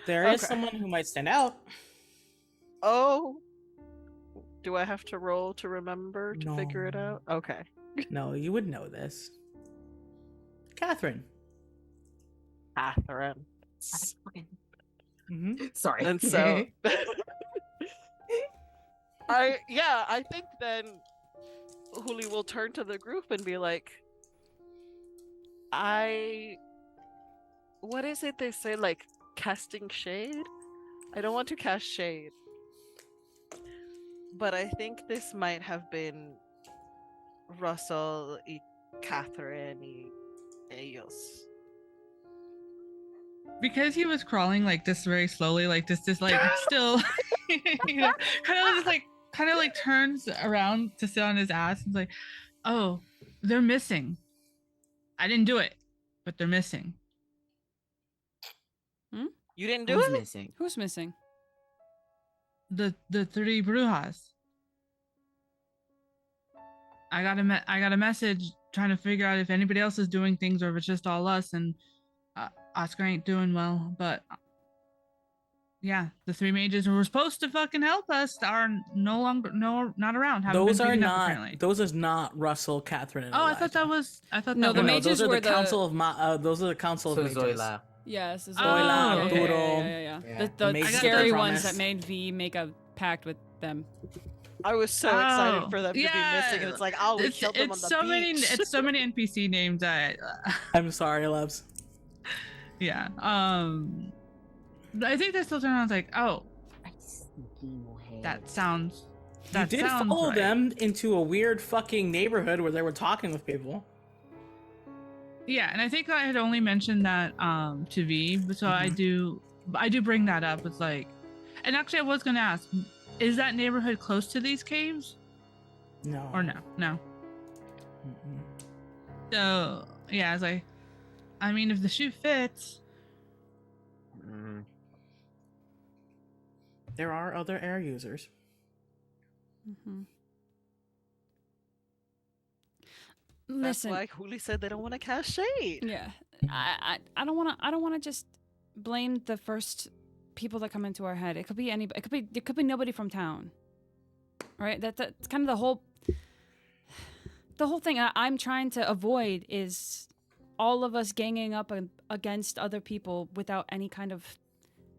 There is Okay. someone who might stand out. Oh, do I have to roll to remember to figure it No. out? Okay. No, you would know this. Catherine. Catherine. Mm-hmm. Sorry. And so I think then Huli will turn to the group and be like, what is it they say, like casting shade? I don't want to cast shade. But I think this might have been Russell y Catherine y ellos. Because he was crawling like this very slowly, like this like still you know, kind of like turns around to sit on his ass and like, oh, they're missing. I didn't do it, but they're missing. You didn't do Who's it? missing? Who's missing? The three brujas. I got a message trying to figure out if anybody else is doing things or if it's just all us, and Oscar ain't doing well, but yeah, the three mages who were supposed to fucking help us are not around. Haven't Those been are picking up, not. apparently. Those is not Russell, Catherine, and Oh, I Elijah. thought that was. No, the No, mages those are were the council of those are the council So of mages. Zoila. Yes. Oh, yeah, Arturo. yeah. Yeah. The Mages scary of ones Promise. that made V make a pact with them. I was so excited for them to be missing, and it's like, oh, we killed them on the beach. It's so many NPC names that. I'm sorry, loves. Yeah. I think they still turn around and like, oh, that sounds. You did sounds follow right. them into a weird fucking neighborhood where they were talking with people. Yeah, and I think I had only mentioned that to V, so I do bring that up. It's like, and actually I was gonna ask, is that neighborhood close to these caves No. or no? No. Mm-mm. So yeah, I was like, I mean, if the shoe fits. Mm. There are other air users. Mm-hmm. That's Listen, why Huli said they don't want to cast shade. yeah, I don't want to just blame the first people that come into our head. It could be anybody. It could be nobody from town. Right? That's kind of the whole thing I'm trying to avoid is all of us ganging up against other people without any kind of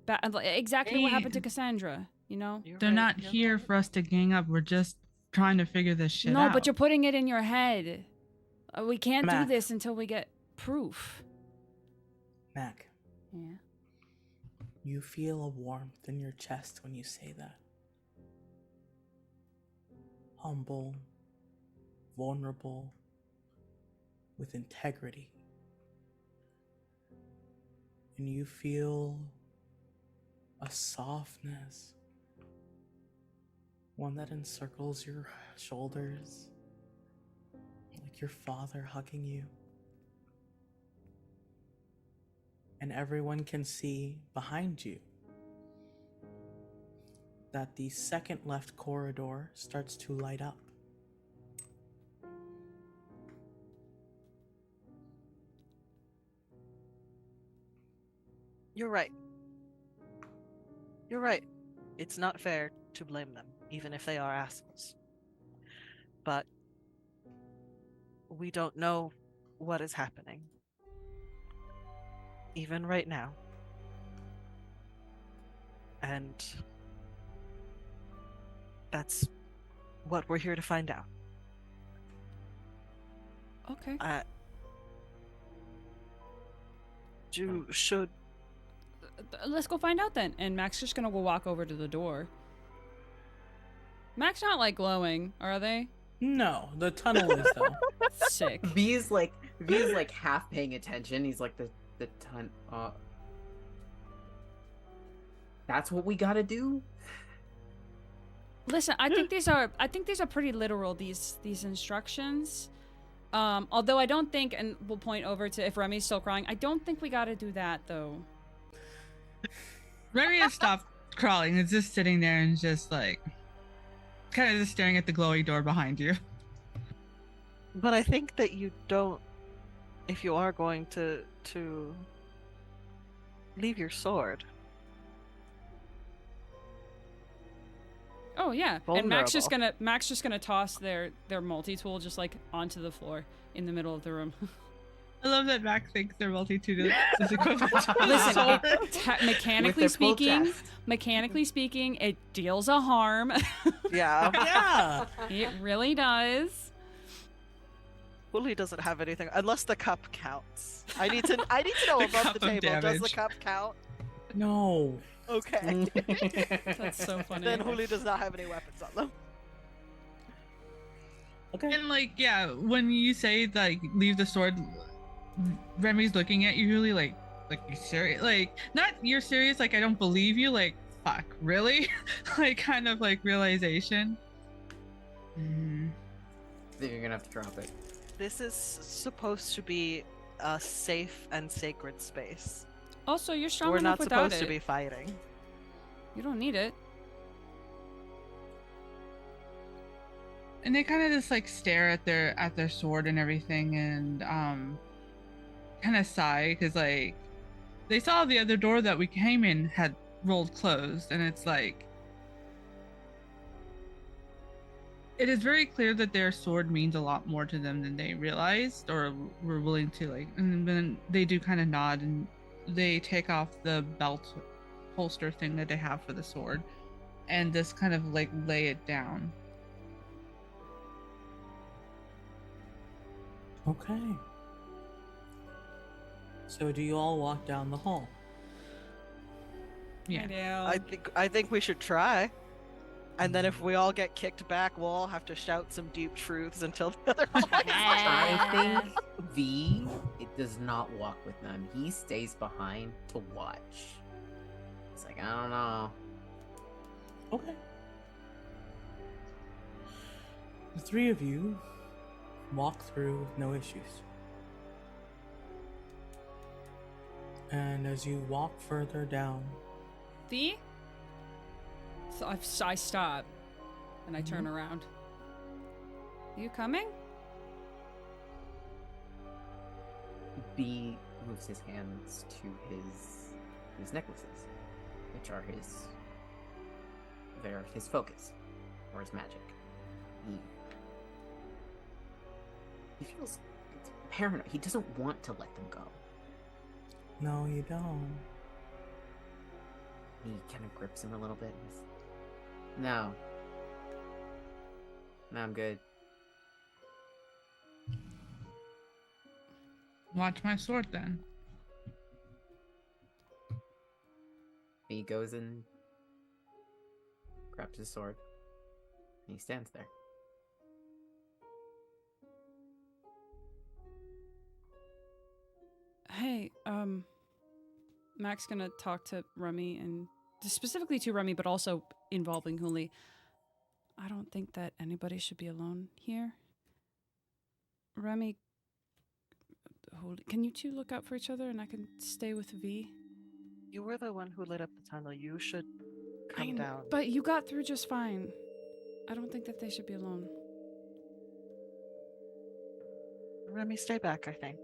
exactly what happened to Cassandra. You know? You're They're right, not you're here right. for us to gang up. We're just trying to figure this shit No, out. but you're putting it in your head. We can't Mac. do this until we get proof. Mac, Yeah. you feel a warmth in your chest when you say that. Humble, vulnerable, with integrity. And you feel a softness, one that encircles your shoulders, like your father hugging you. And everyone can see behind you that the second left corridor starts to light up. You're right. You're right. It's not fair to blame them, even if they are assholes. But we don't know what is happening. Even right now. And that's what we're here to find out. Okay. Should Let's go find out then. And Mac's just gonna go walk over to the door. Mac's not like glowing, are they? No, the tunnel is though. Sick. V's like half paying attention. He's like the ton. That's what we gotta do. Listen, I think these are pretty literal. These instructions. Although I don't think, and we'll point over to if Remy's still crying. I don't think we gotta do that though. Remy has stopped crawling. It's just sitting there and just like, kind of just staring at the glowy door behind you. But I think that you don't, if you are going to leave your sword. Oh yeah, and Mac's just Vulnerable. gonna toss their multi-tool just like onto the floor in the middle of the room. I love that Mac thinks their multi-tool is equivalent to a Listen, sword. mechanically With their full speaking, it deals a harm. Yeah. Yeah. It really does. Huli doesn't have anything unless the cup counts. I need to know The above cup the of table. Does the damage. cup count? No. Okay. That's so funny. Then Huli does not have any weapons on them. Okay. And like, yeah, when you say like leave the sword, Remy's looking at you really like you serious? Like, not you're serious? Like, I don't believe you. Like, fuck, really? Like, kind of like realization. I think you're gonna have to drop it. This is supposed to be a safe and sacred space. Also, you're strong We're enough not without supposed it. to be fighting. You don't need it. And they kind of just like stare at their sword and everything, and kind of sigh because like they saw the other door that we came in had rolled closed, and it's like it is very clear that their sword means a lot more to them than they realized or were willing to like. And then they do kind of nod and they take off the belt holster thing that they have for the sword and just kind of like lay it down. Okay. So do you all walk down the hall? Yeah. I think we should try. And then if we all get kicked back, we'll all have to shout some deep truths until the other one. I think V it does not walk with them. He stays behind to watch. It's like, I don't know. Okay. The three of you walk through with no issues. And as you walk further down, So I stop and I turn around. You coming? B moves his hands to his necklaces, which are they're his focus or his magic. He feels paranoid. He doesn't want to let them go. no, you don't. He kind of grips him a little bit. And he's, no, I'm good. Watch my sword then. He goes and grabs his sword. And he stands there. Hey, Mac's gonna talk to Remy and specifically to Remy, but also involving Huli. I don't think that anybody should be alone here. Remy, Huli, can you two look out for each other and I can stay with V? You were the one who lit up the tunnel. You should come down. But you got through just fine. I don't think that they should be alone. Remy, stay back, I think.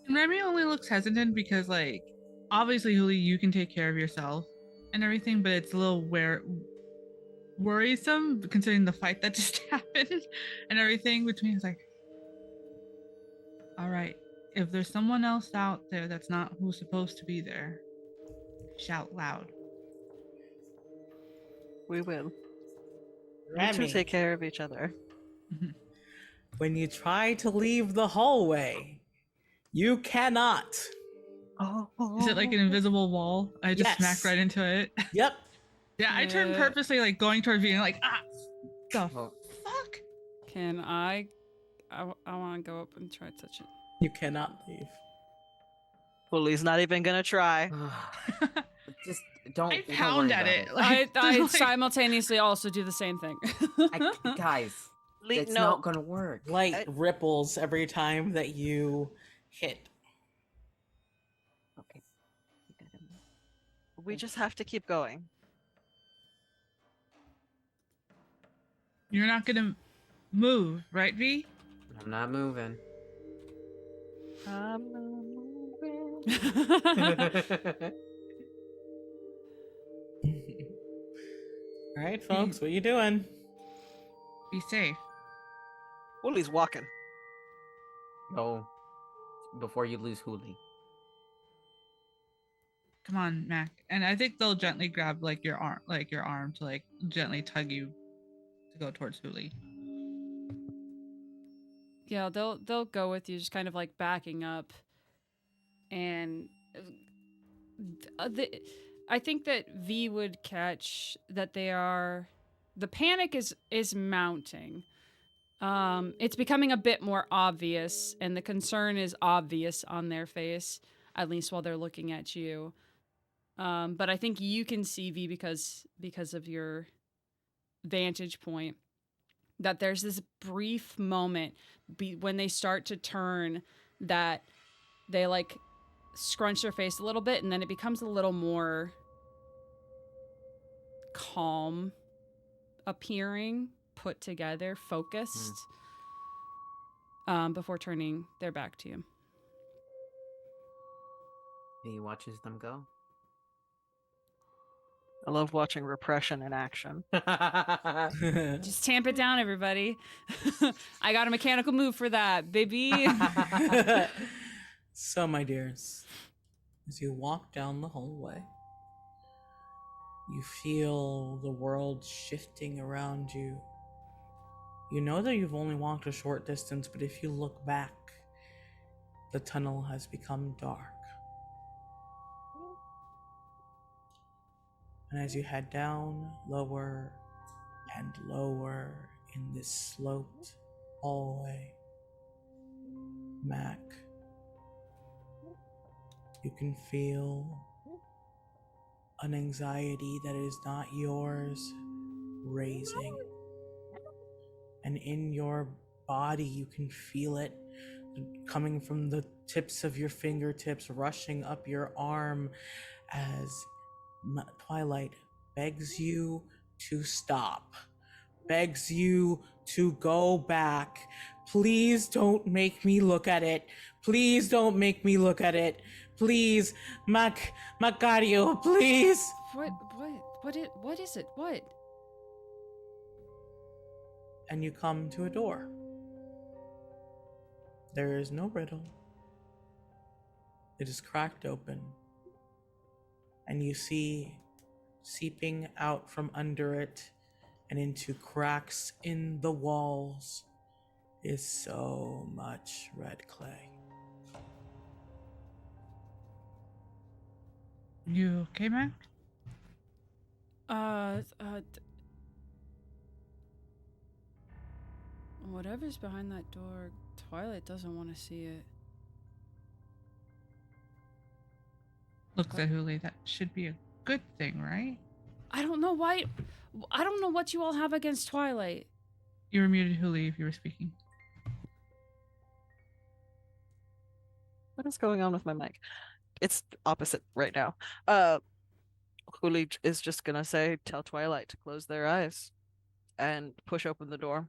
And Remy only looks hesitant because, like, obviously, Huli, you can take care of yourself and everything, but it's a little worrisome considering the fight that just happened and everything between. It's like, all right, if there's someone else out there that's not who's supposed to be there, shout loud. We will. We Remy, two take care of each other. when you try to leave the hallway, you cannot. Is it like an invisible wall? I just Yes. smack right into it. Yep. Yeah, I turn purposely like going toward V and like, the Oh. fuck? Can I want to go up and try to touch it. You cannot leave. Bully's not even gonna try. Just don't. I don't pound worry at about it. I Like, just like- simultaneously also do the same thing. Guys, it's no, not gonna work. Light ripples every time that you hit. Okay. we just have to keep going. You're not gonna move, right, V? I'm not moving. I'm not moving. All right, folks, what you doing? Be safe. Bully's walking. Go before you lose Huli. Come on, Mac. And I think they'll gently grab like your arm to like gently tug you to go towards Huli. Yeah, they'll go with you, just kind of like backing up, and I think that V would catch that they are. The panic is mounting. It's becoming a bit more obvious, and the concern is obvious on their face, at least while they're looking at you. But I think you can see V because of your vantage point that there's this brief moment when they start to turn that they like scrunch their face a little bit, and then it becomes a little more calm appearing, put together, focused, before turning their back to you. He watches them go. I love watching repression in action. Just tamp it down, everybody. I got a mechanical move for that, baby. So, my dears, as you walk down the hallway, you feel the world shifting around you. You know that you've only walked a short distance, but if you look back, the tunnel has become dark. And as you head down lower and lower in this sloped hallway, Mac, you can feel an anxiety that is not yours raising. And in your body, you can feel it coming from the tips of your fingertips, rushing up your arm as Twilight begs you to stop, begs you to go back. Please don't make me look at it. Please don't make me look at it. Please, Macario, please. What is it? What? And you come to a door. There is no riddle. It is cracked open. And you see, seeping out from under it and into cracks in the walls, is so much red clay. You okay, Mac? Whatever's behind that door, Twilight doesn't want to see it. Looks at Huli. That should be a good thing, right? I don't know why. I don't know what you all have against Twilight. You were muted, Huli, if you were speaking. What is going on with my mic? It's opposite right now. Huli is just gonna say, tell Twilight to close their eyes and push open the door.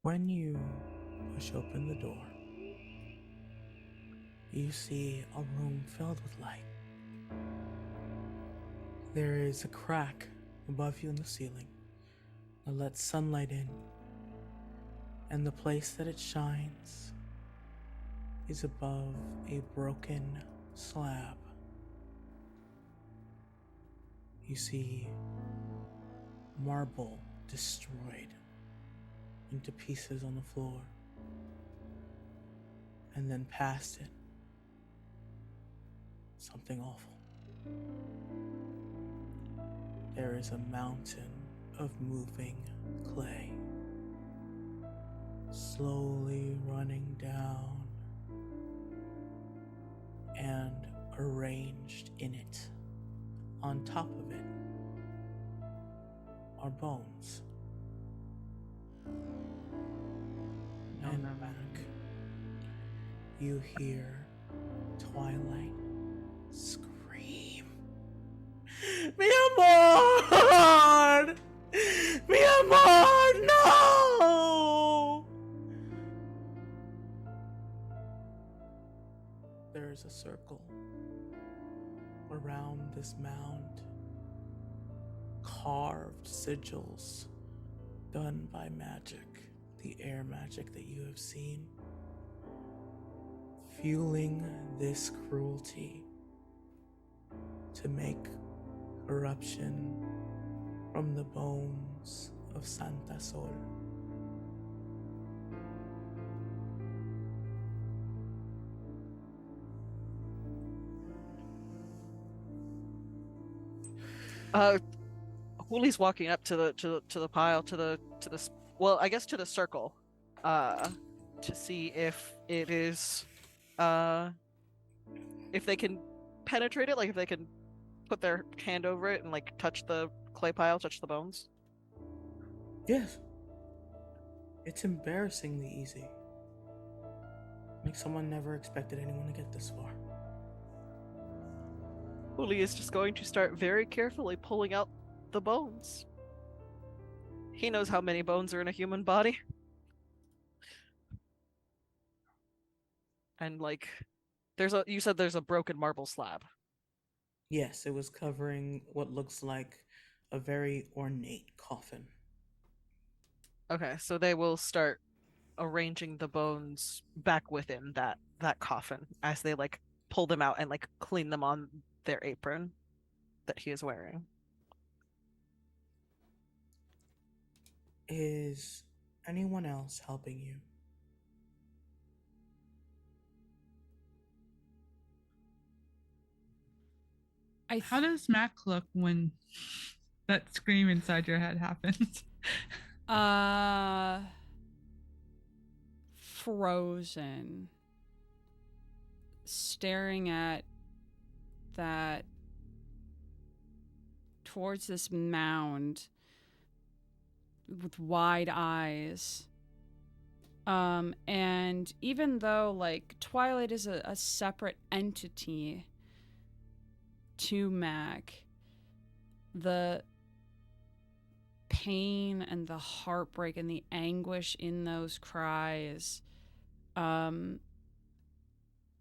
When you push open the door, you see a room filled with light. There is a crack above you in the ceiling that lets sunlight in, and the place that it shines is above a broken slab. You see marble destroyed into pieces on the floor, and then past it, something awful. There is a mountain of moving clay, slowly running down, and arranged in it, on top of it, are bones. And back, you hear Twilight scream, "Mi amor! Mi amor, no!" There is a circle around this mound, carved sigils done by magic. The air magic that you have seen, fueling this cruelty to make corruption from the bones of Santa Sol. Hooli's walking up to the pile, well, I guess to the circle, to see if it is, if they can penetrate it, like if they can put their hand over it and like touch the clay pile, touch the bones. Yes. It's embarrassingly easy. Like someone never expected anyone to get this far. Hooli is just going to start very carefully pulling out the bones. He knows how many bones are in a human body. And like, you said there's a broken marble slab. Yes, it was covering what looks like a very ornate coffin. Okay, so they will start arranging the bones back within that coffin as they like pull them out and like clean them on their apron that he is wearing. Is anyone else helping you? How does Mac look when that scream inside your head happens? Frozen. Staring at that towards this mound with wide eyes. And even though like Twilight is a separate entity to Mac, the pain and the heartbreak and the anguish in those cries,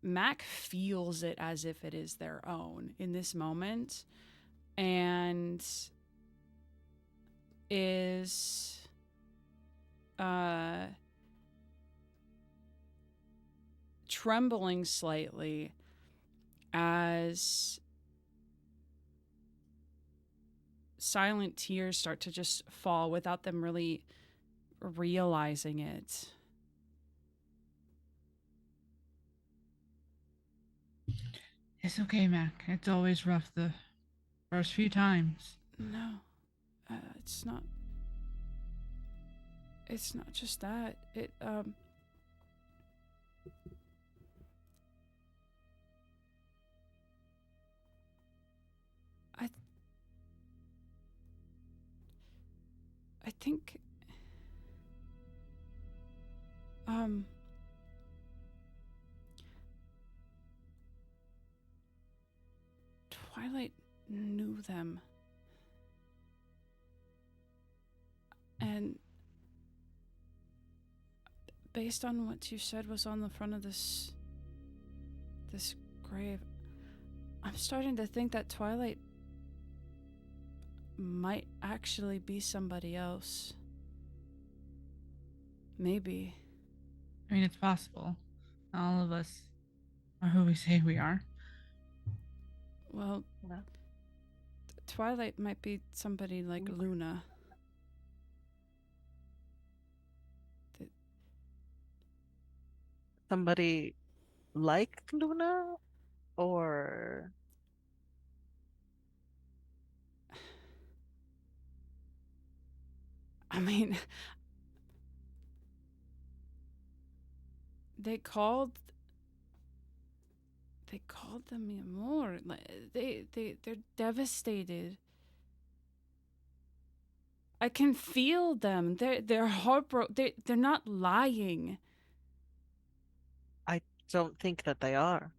Mac feels it as if it is their own in this moment, and is trembling slightly as silent tears start to just fall without them really realizing it. It's okay, Mac. It's always rough the first few times. No, it's not. It's not just that. I think, Twilight knew them. And based on what you said was on the front of this grave, I'm starting to think that Twilight might actually be somebody else. Maybe. I mean, it's possible. All of us are who we say we are. Well, Yeah. Twilight might be somebody like Luna. Somebody like Luna, or I mean, they called them mi amor. They're devastated. I can feel them. They're heartbroken. They're not lying. I don't think that they are.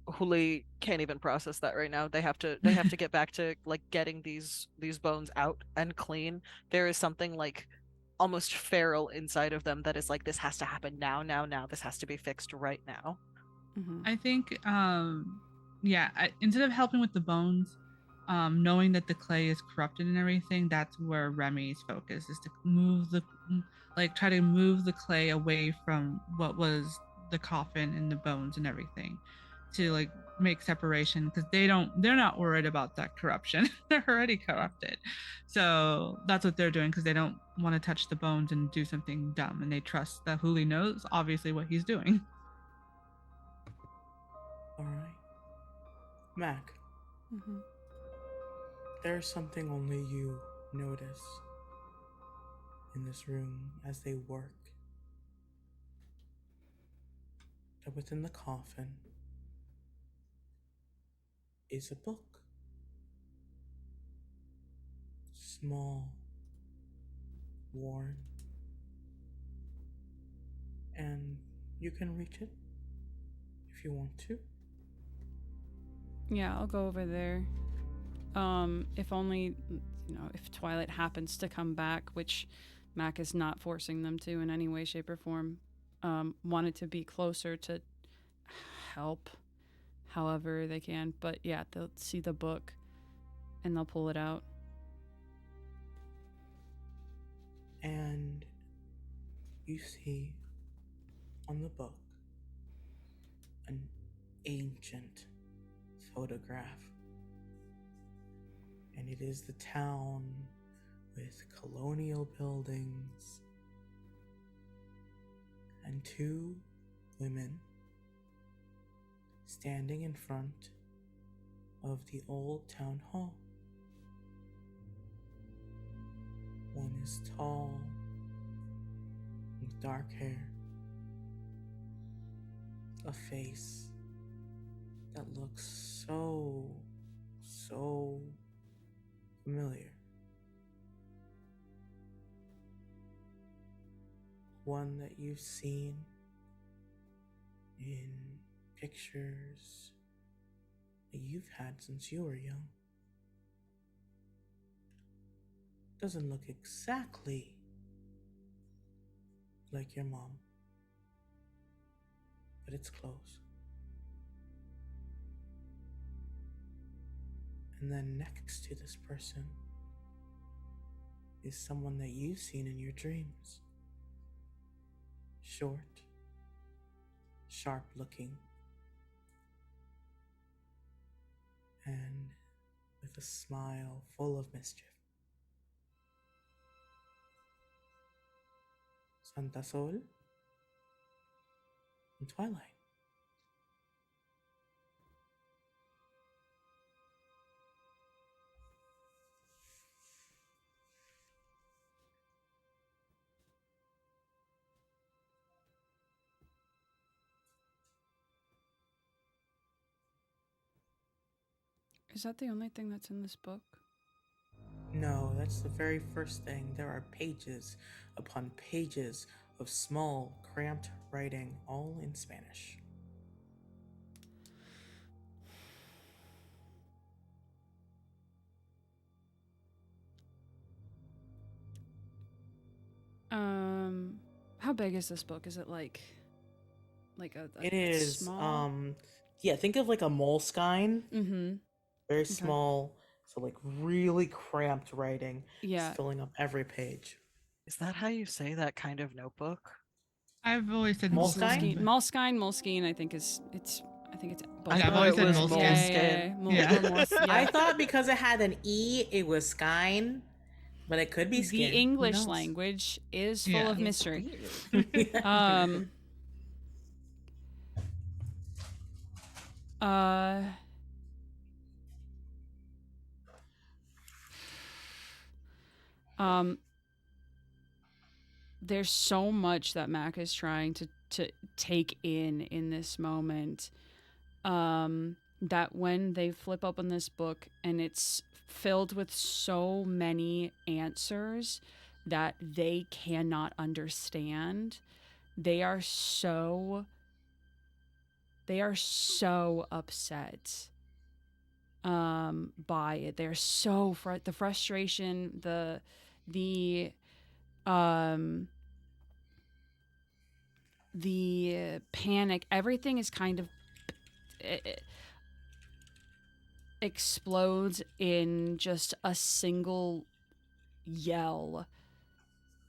Huli can't even process that right now. They have to get back to like getting these bones out and clean. There is something like almost feral inside of them that is like, this has to happen now. This has to be fixed right now. Mm-hmm. I think, instead of helping with the bones, knowing that the clay is corrupted and everything, that's where Remy's focus is, to try to move the clay away from what was the coffin and the bones and everything, to like make separation, because they're not worried about that corruption. They're already corrupted. So that's what they're doing, because they don't want to touch the bones and do something dumb, and they trust that Huli knows obviously what he's doing. All right. Mac, Mm-hmm. there's something only you notice in this room as they work. That within the coffin is a book. Small, worn, and you can reach it if you want to. Yeah, I'll go over there. If only, if Twilight happens to come back, which Mac is not forcing them to in any way, shape, or form, wanted to be closer to help however they can. But yeah, they'll see the book and they'll pull it out. And you see on the book an ancient photograph. And it is the town with colonial buildings and two women standing in front of the old town hall. One is tall with dark hair, a face that looks so familiar. One that you've seen in pictures that you've had since you were young. Doesn't look exactly like your mom, but it's close. And then next to this person is someone that you've seen in your dreams. Short, sharp looking, and with a smile full of mischief. Santa Sol and Twilight. Is that the only thing that's in this book? No, that's the very first thing. There are pages upon pages of small, cramped writing, all in Spanish. How big is this book? Is it like a It is, small? yeah, think of like a Moleskine. Mm-hmm. Very small, so like really cramped writing. Yeah. It's filling up every page. Is that how you say that kind of notebook? I've always said Moleskine? Moleskine, I think it's both. I've thought always it said was Moleskine. moleskin. Yeah. I thought because it had an E, it was skine, but it could be skin. The Who English knows? language is full Yeah. of It's mystery. weird. Uh there's so much that Mac is trying to take in this moment. That when they flip open this book and it's filled with so many answers that they cannot understand, they are so upset by it. They're so the frustration, the panic, everything is kind of it explodes in just a single yell,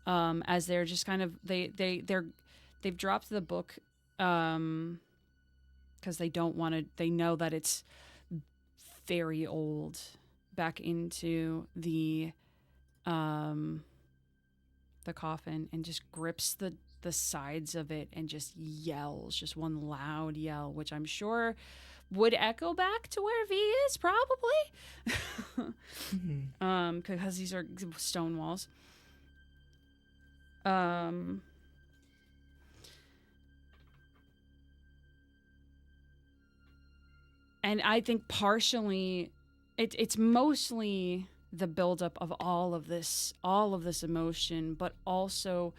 as they're just kind of they've dropped the book because they don't want to, they know that it's very old, back into the coffin, and just grips the sides of it and just yells, just one loud yell, which I'm sure would echo back to where V is, probably. Because these are stone walls. And I think partially it's mostly the buildup of all of this emotion, but also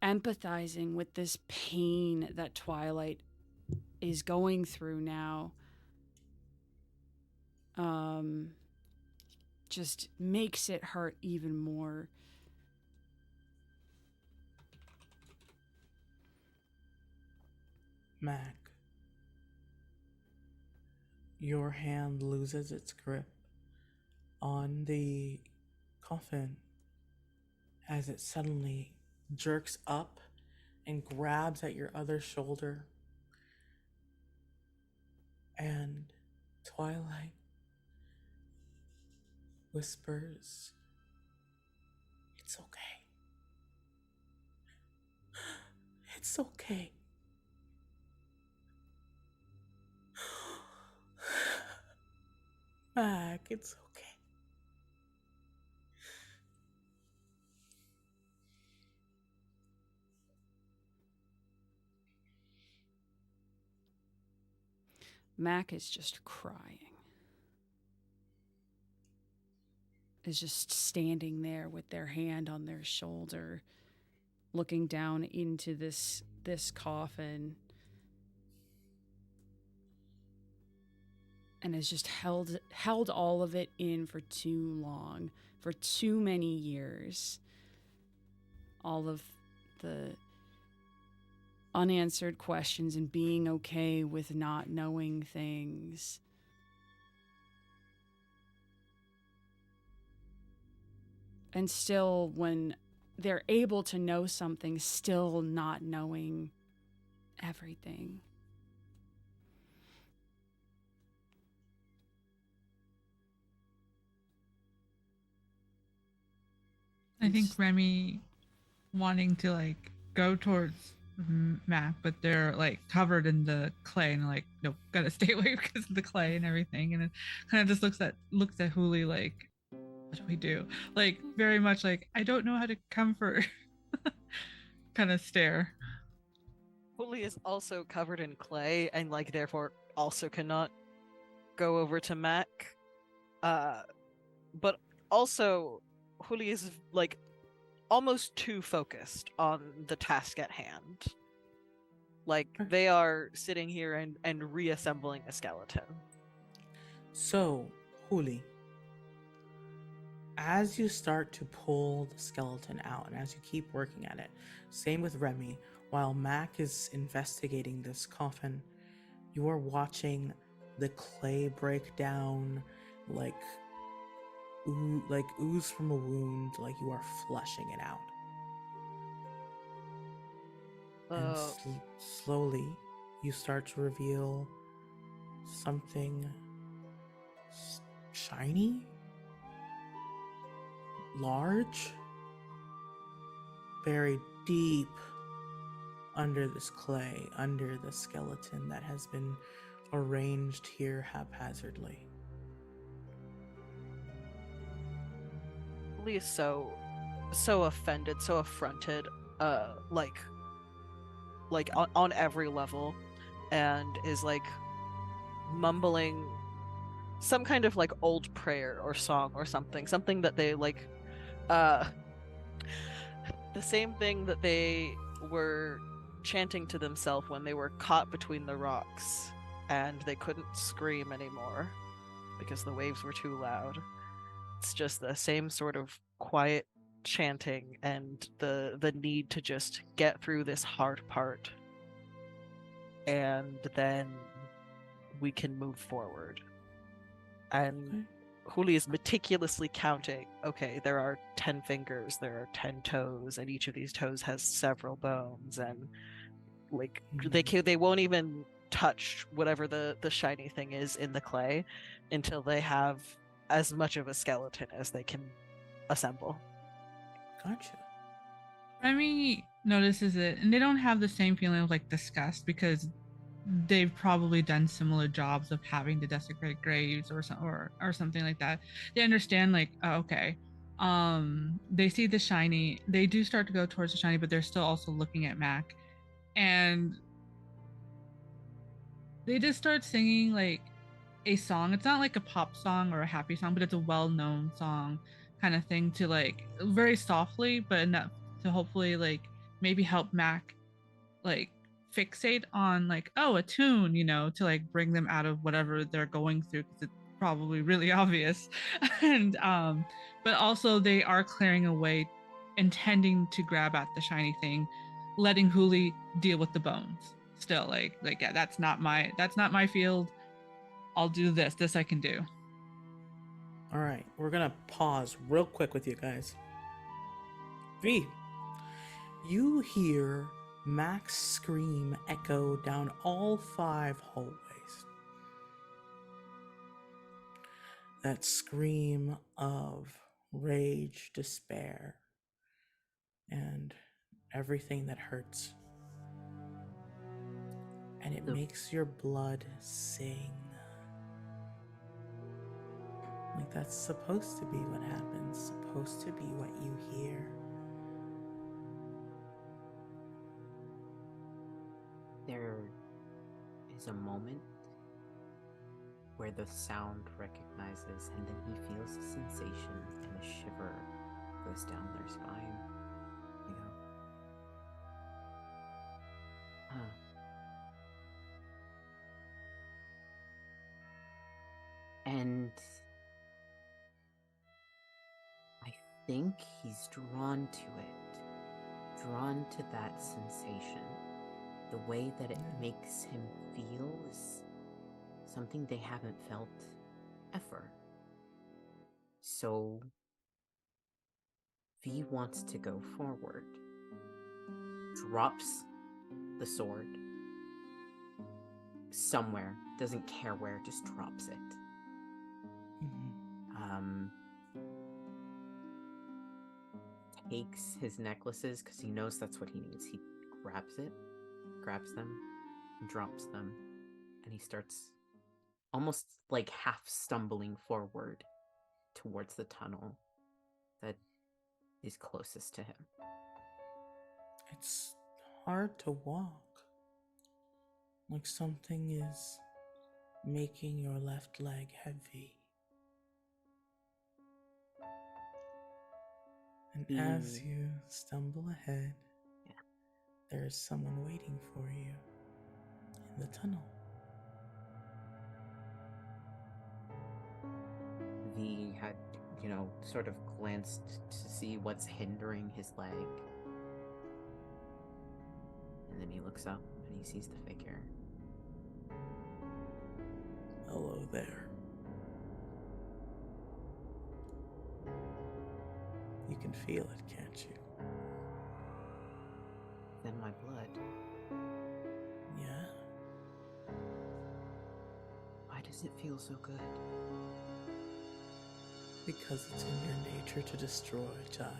empathizing with this pain that Twilight is going through now. Just makes it hurt even more. Mac, your hand loses its grip on the coffin as it suddenly jerks up and grabs at your other shoulder. And Twilight whispers, "It's okay. It's okay. Mac, it's okay." Mac is just crying. Is just standing there with their hand on their shoulder, looking down into this coffin, and has just held all of it in for too long, for too many years. All of the unanswered questions and being okay with not knowing things. And still, when they're able to know something, still not knowing everything. I think Remy wanting to like go towards Mac, but they're like covered in the clay and like, nope, gotta stay away because of the clay and everything. And it kind of just looks at Huli like, what do we do? Like very much like, I don't know how to comfort kind of stare. Huli is also covered in clay and like therefore also cannot go over to Mac. But also Huli is like almost too focused on the task at hand. Like they are sitting here and reassembling a skeleton. So, Huli, as you start to pull the skeleton out and as you keep working at it, same with Remy, while Mac is investigating this coffin, you are watching the clay break down like ooze from a wound, like you are flushing it out. And slowly you start to reveal something shiny, large, buried deep under this clay, under the skeleton that has been arranged here haphazardly. Lee is so offended, so affronted, like on every level, and is like mumbling some kind of like old prayer or song or something that they like the same thing that they were chanting to themselves when they were caught between the rocks and they couldn't scream anymore because the waves were too loud. It's just the same sort of quiet chanting and the need to just get through this hard part, and then we can move forward. And Huli is meticulously counting. Okay, there are 10 fingers, there are 10 toes, and each of these toes has several bones, and like they won't even touch whatever the shiny thing is in the clay until they have as much of a skeleton as they can assemble. Gotcha. Remy notices it, and they don't have the same feeling of like disgust because they've probably done similar jobs of having to desecrate graves or something like that. They understand like, oh, okay. They see the shiny. They do start to go towards the shiny, but they're still also looking at Mac, and they just start singing like a song. It's not like a pop song or a happy song, but it's a well-known song kind of thing to like very softly, but enough to hopefully like maybe help Mac like fixate on like, oh, a tune, to like bring them out of whatever they're going through, because it's probably really obvious. And but also they are clearing away, intending to grab at the shiny thing, letting Huli deal with the bones. Still like yeah, that's not my field. I'll do this I can do. All right, we're gonna pause real quick with you guys. V, you hear Mac's scream echo down all 5 hallways. That scream of rage, despair, and everything that hurts. And it makes your blood sing. Like that's supposed to be what happens, supposed to be what you hear. There is a moment where the sound recognizes, and then he feels a sensation and a shiver goes down their spine. You go, huh. And I think he's drawn to it, drawn to that sensation. The way that it makes him feel is something they haven't felt ever. So V wants to go forward, drops the sword somewhere, doesn't care where, just drops it. Takes his necklaces because he knows that's what he needs. He grabs them, and drops them, and he starts almost like half stumbling forward towards the tunnel that is closest to him. It's hard to walk. Like something is making your left leg heavy. And as you stumble ahead, there's someone waiting for you in the tunnel. V had, sort of glanced to see what's hindering his leg. And then he looks up and he sees the figure. Hello there. You can feel it, can't you? Then my blood. Yeah? Why does it feel so good? Because it's in your nature to destroy, child.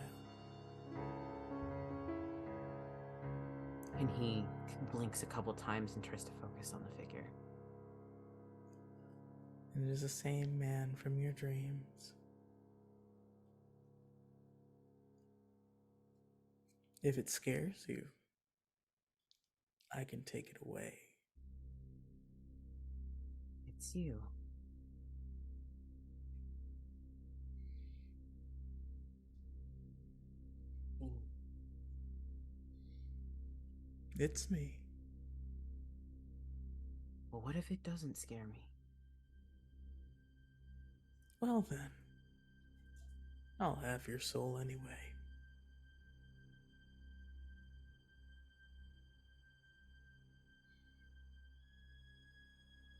And he blinks a couple times and tries to focus on the figure. And it is the same man from your dreams. If it scares you, I can take it away. It's you. It's me. Well, what if it doesn't scare me? Well then, I'll have your soul anyway.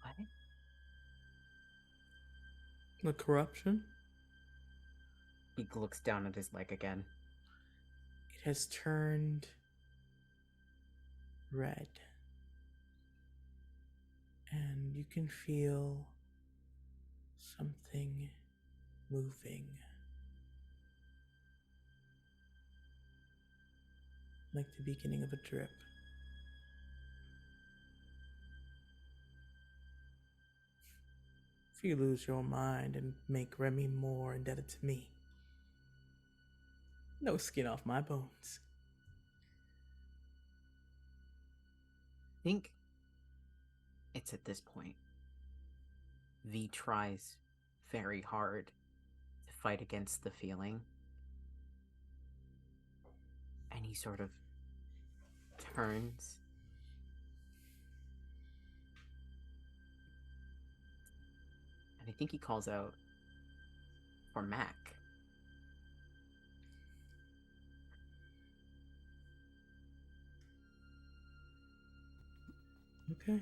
What? The corruption? He looks down at his leg again. It has turned red. And you can feel something moving. Like the beginning of a drip. you lose your mind and make Remy more indebted to me. No skin off my bones. I think it's at this point. V tries very hard to fight against the feeling. And he sort of turns. And I think he calls out for Mac. Okay.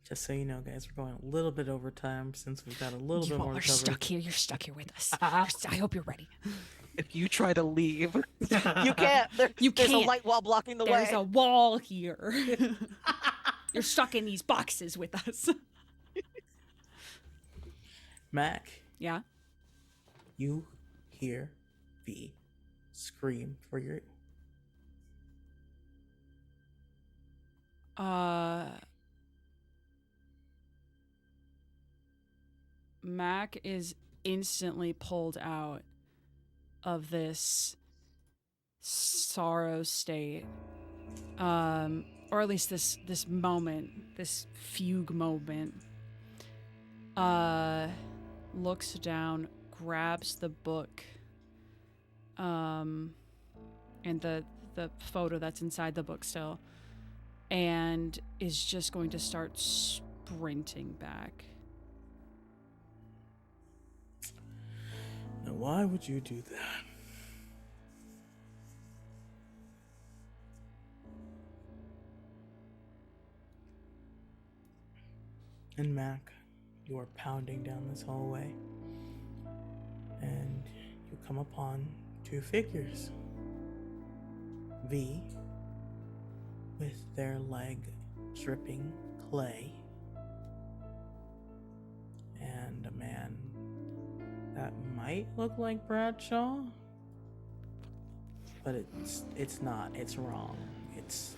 Just so you know, guys, we're going a little bit over time since we've got a little bit more to cover. stuck here. You're stuck here with us. I hope you're ready. If you try to leave, you can't. You There's a can't. light wall blocking the There's way. a wall here. You're stuck in these boxes with us. Mac, Yeah? you hear V scream for your... Mac is instantly pulled out of this sorrow state. Or at least this moment, this fugue moment. Looks down, grabs the book, and the photo that's inside the book still, and is just going to start sprinting back. Now, why would you do that? And Mac, you are pounding down this hallway, and you come upon two figures. V, with their leg dripping clay, and a man that might look like Bradshaw, but it's not. It's wrong. It's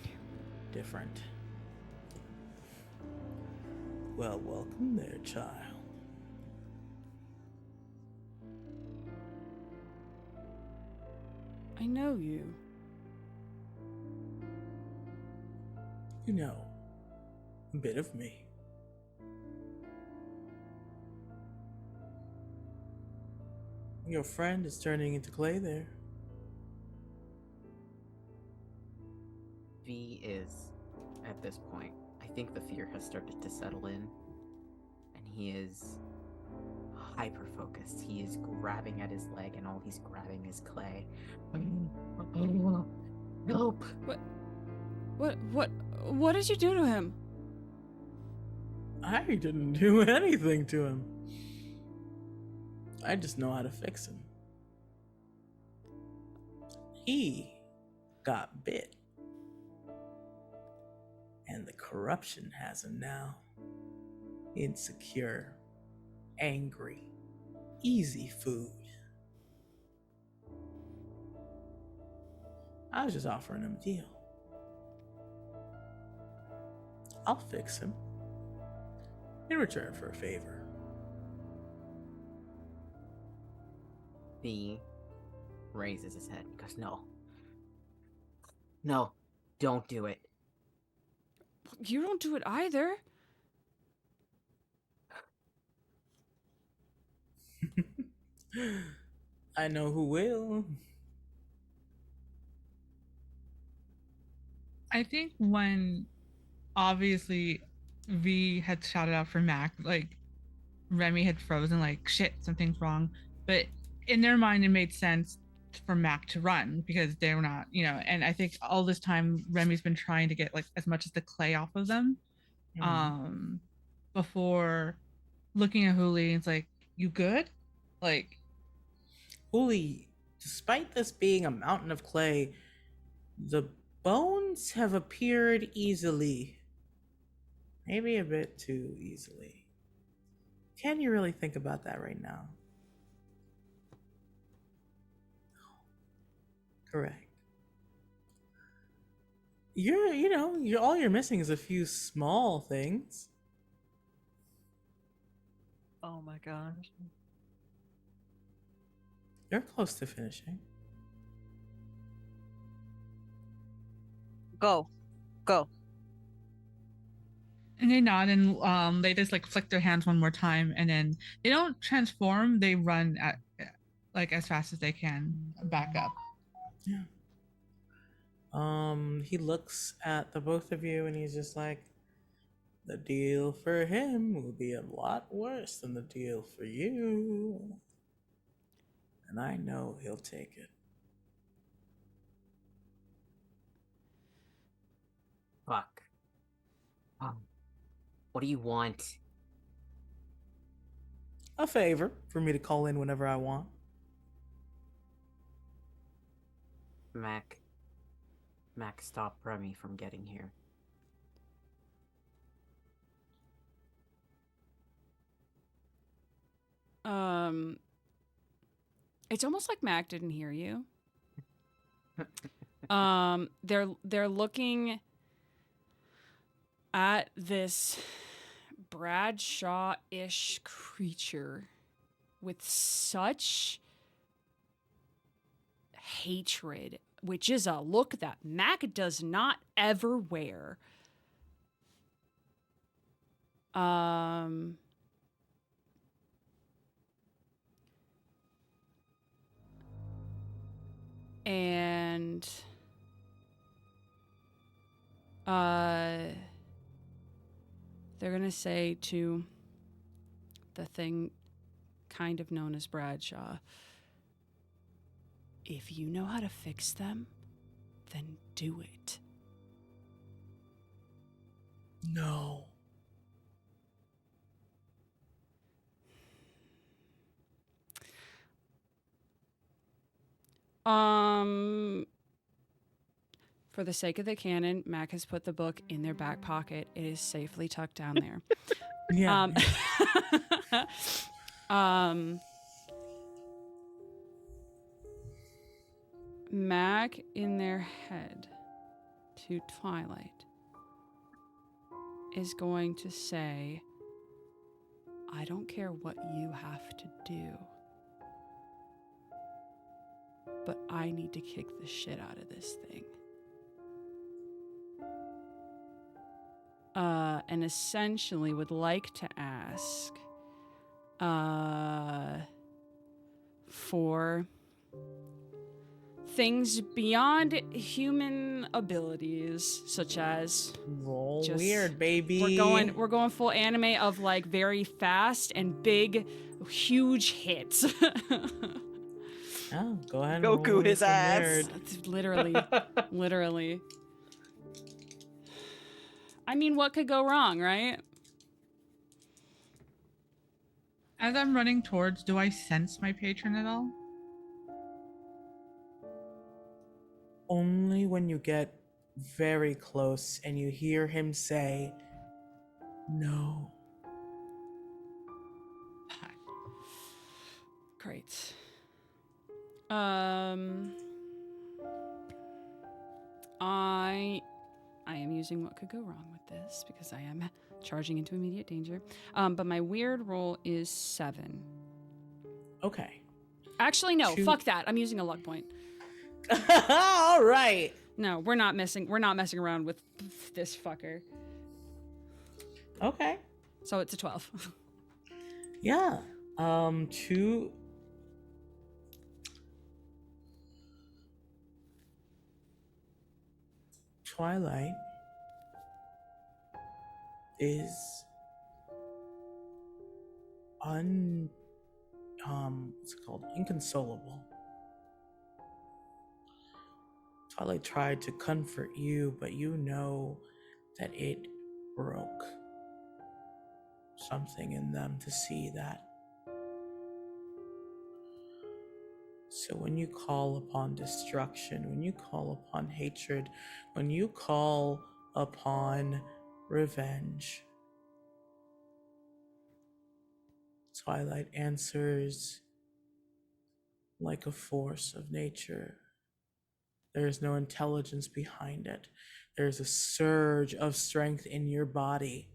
different. Well, welcome there, child. I know you. You know, a bit of me. Your friend is turning into clay there. V is, at this point, I think the fear has started to settle in, and he is hyper focused. He is grabbing at his leg, and all he's grabbing is clay. Nope. What did you do to him? I didn't do anything to him. I just know how to fix him. He got bit. And the corruption has him now. Insecure, angry, easy food. I was just offering him a deal. I'll fix him in return for a favor. V raises his head and goes, No, don't do it. You don't do it either. I know who will. I think when obviously V had shouted out for Mac, like Remy had frozen, like shit, something's wrong. But in their mind, it made sense for Mac to run because they were not, and I think all this time Remy's been trying to get like as much as the clay off of them. Before looking at Huli, it's like, you good? Like, Huli, despite this being a mountain of clay, the bones have appeared easily. Maybe a bit too easily. Can you really think about that right now? Correct. you're all you're missing is a few small things. Oh my gosh. You're close to finishing. Go. Go. And they nod and they just like flick their hands one more time, and then they don't transform. They run at like as fast as they can back up. Yeah. He looks at the both of you and he's just like, the deal for him will be a lot worse than the deal for you. And I know he'll take it. Fuck. What do you want? A favor for me to call in whenever I want. Mac, stop Remy from getting here. It's almost like Mac didn't hear you. They're looking at this Bradshaw-ish creature with such hatred, which is a look that Mac does not ever wear. And they're gonna say to the thing kind of known as Bradshaw, if you know how to fix them, then do it. No. For the sake of the canon, Mac has put the book in their back pocket. It is safely tucked down there. Yeah. Mac in their head to Twilight is going to say, I don't care what you have to do, but I need to kick the shit out of this thing. And essentially would like to ask for things beyond human abilities, such as Roll just- weird, baby. we're going full anime of like very fast and big, huge hits. Oh, go ahead and Goku roll his some ass. weird. It's literally. I mean, what could go wrong, right? As I'm running towards, do I sense my patron at all? Only when you get very close and you hear him say, no. Great. I am using what could go wrong with this because I am charging into immediate danger. But my weird roll is 7. Okay. Actually, no. Two- Fuck that. I'm using a luck point. All right. No, we're not messing around with this fucker. Okay. So it's a 12. Yeah. Two. Twilight is what's it called? Inconsolable. Twilight tried to comfort you, but you know that it broke something in them to see that. So when you call upon destruction, when you call upon hatred, when you call upon revenge, Twilight answers like a force of nature. There is no intelligence behind it. There's a surge of strength in your body.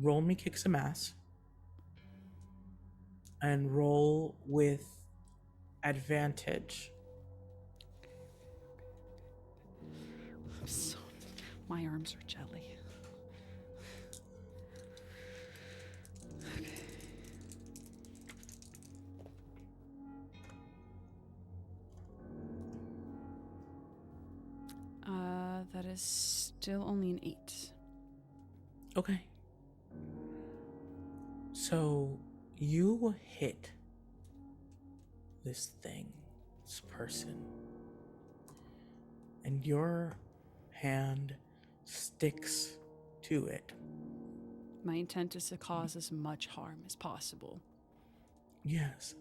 Roll me kick some ass. And roll with advantage. My arms are jelly. That is still only an 8. Okay. So you hit this thing, this person, and your hand sticks to it. My intent is to cause as much harm as possible. Yes.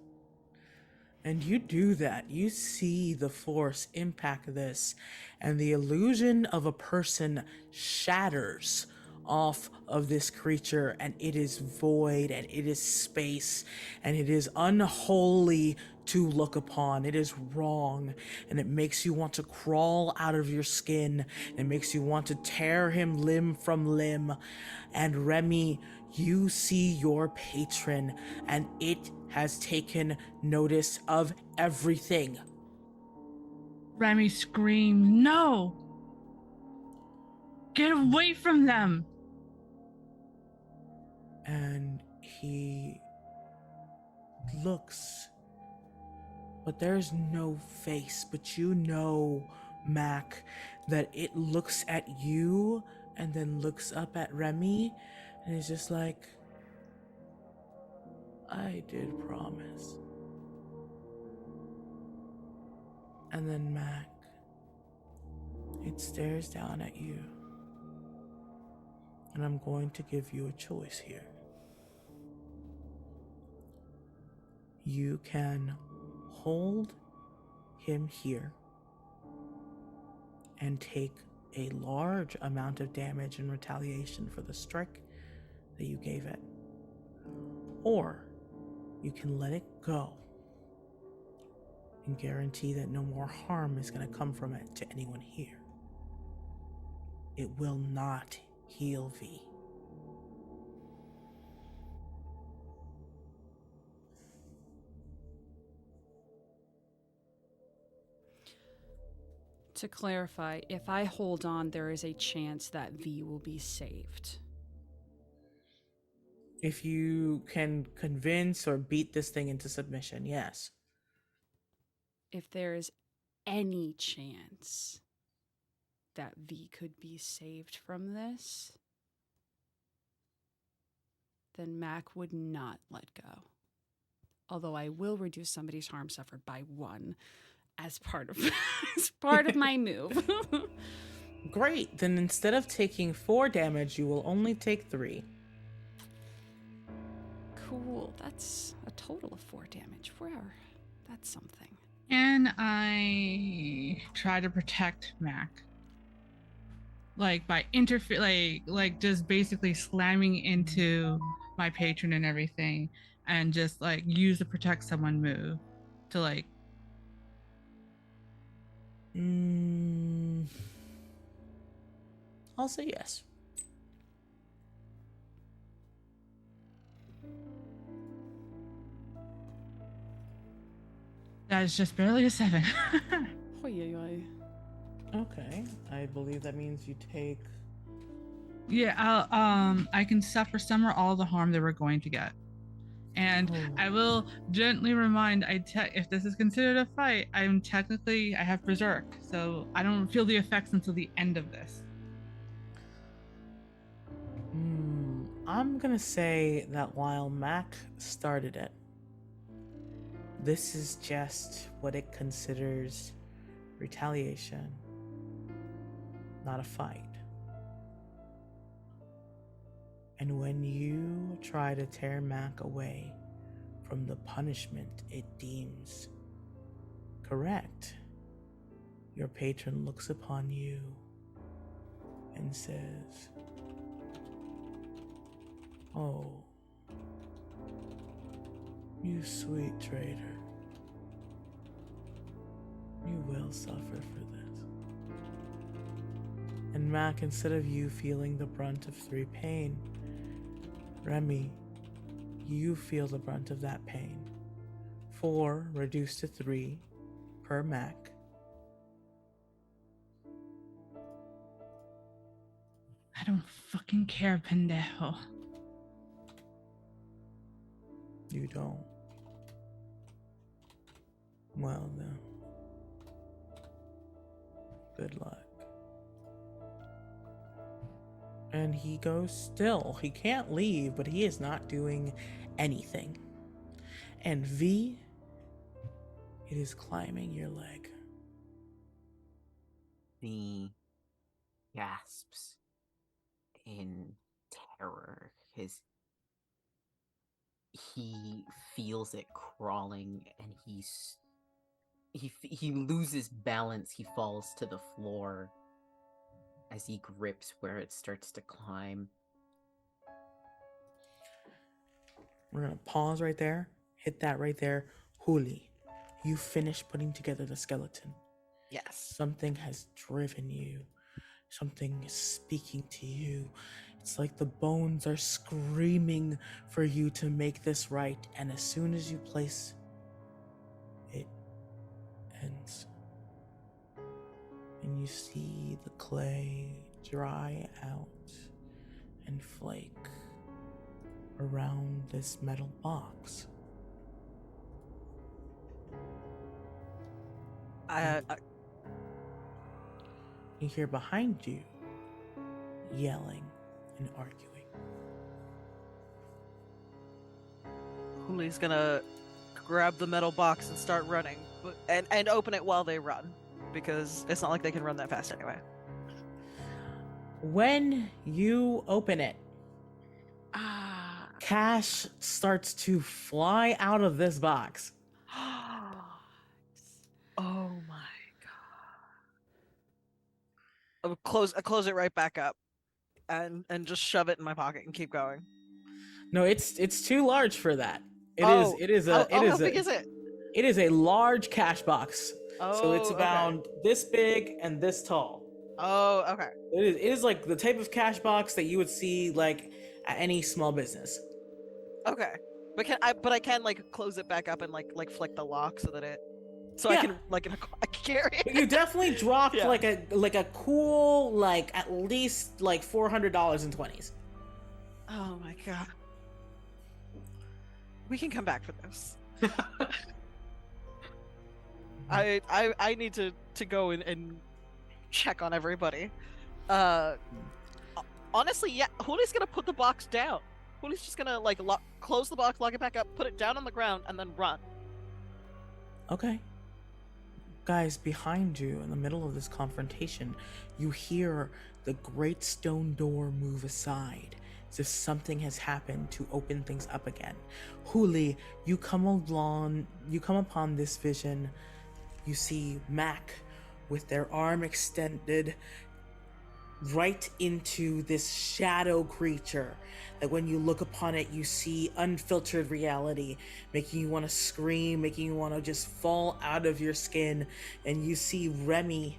And you do that. You see the force impact this, and the illusion of a person shatters off of this creature, and it is void, and it is space, and it is unholy to look upon. It is wrong, and it makes you want to crawl out of your skin. It makes you want to tear him limb from limb. And Remy, you see your patron, and it has taken notice of everything. Remy screamed, "No! Get away from them!" And he looks, but there's no face. But you know, Mac, that it looks at you and then looks up at Remy and is just like, I did promise. And then Mac, it stares down at you. And I'm going to give you a choice here. You can hold him here and take a large amount of damage in retaliation for the strike that you gave it. Or you can let it go and guarantee that no more harm is going to come from it to anyone here. It will not heal V. To clarify, if I hold on, there is a chance that V will be saved. If you can convince or beat this thing into submission, yes. If there is any chance that V could be saved from this, then Mac would not let go. Although I will reduce somebody's harm suffered by 1 as part of my move. Great. Then instead of taking 4 damage, you will only take 3. Cool. That's a total of 4 damage. Where? That's something. And I try to protect Mac, like by like just basically slamming into my patron and everything, and just like use the protect someone move to like. I'll say yes. That is just barely a 7. Okay. I believe that means you take... Yeah, I can suffer some or all the harm they were going to get. And I will gently remind, if this is considered a fight, I have Berserk, so I don't feel the effects until the end of this. I'm gonna say that while Mac started it, this is just what it considers retaliation, not a fight. And when you try to tear Mac away from the punishment it deems correct, your patron looks upon you and says, "Oh, you sweet traitor. You will suffer for this. And Mac, instead of you feeling the brunt of 3 pain, Remy, you feel the brunt of that pain. 4 reduced to 3 per Mac. I don't fucking care, pendejo. You don't. Well, then. Good luck. And he goes still. He can't leave, but he is not doing anything. And V, it is climbing your leg. V gasps in terror. He feels it crawling, and he loses balance. He falls to the floor as he grips where it starts to climb. We're gonna pause right there. Hit that right there. Huli, you finished putting together the skeleton. Yes. Something has driven you. Something is speaking to you. It's like the bones are screaming for you to make this right. And as soon as you place it ends. And you see the clay dry out and flake around this metal box. You hear behind you yelling and arguing. Huli's gonna grab the metal box and start running, and open it while they run, because it's not like they can run that fast anyway. When you open it, cash starts to fly out of this box. Oh my god! I close it right back up, and just shove it in my pocket and keep going. No, it's too large for that. It Oh, is how big is it? It is a large cash box. Oh, So it's okay. about this big and this tall. Oh, okay. It is like the type of cash box that you would see like at any small business. Okay. But I can like close it back up and like flick the lock so that I Yeah. can I can carry it. You definitely dropped Yeah. like a cool like at least like $400 in 20s. Oh my god. We can come back for this. I need to go and check on everybody. Honestly, yeah, Huli's gonna put the box down. Huli's just gonna like close the box, lock it back up, put it down on the ground, and then run. Okay. Guys, behind you, in the middle of this confrontation, you hear the great stone door move aside, as if something has happened to open things up again. Huli, you come upon this vision. You see Mac with their arm extended right into this shadow creature that when you look upon it, you see unfiltered reality, making you want to scream, making you want to just fall out of your skin. And you see Remy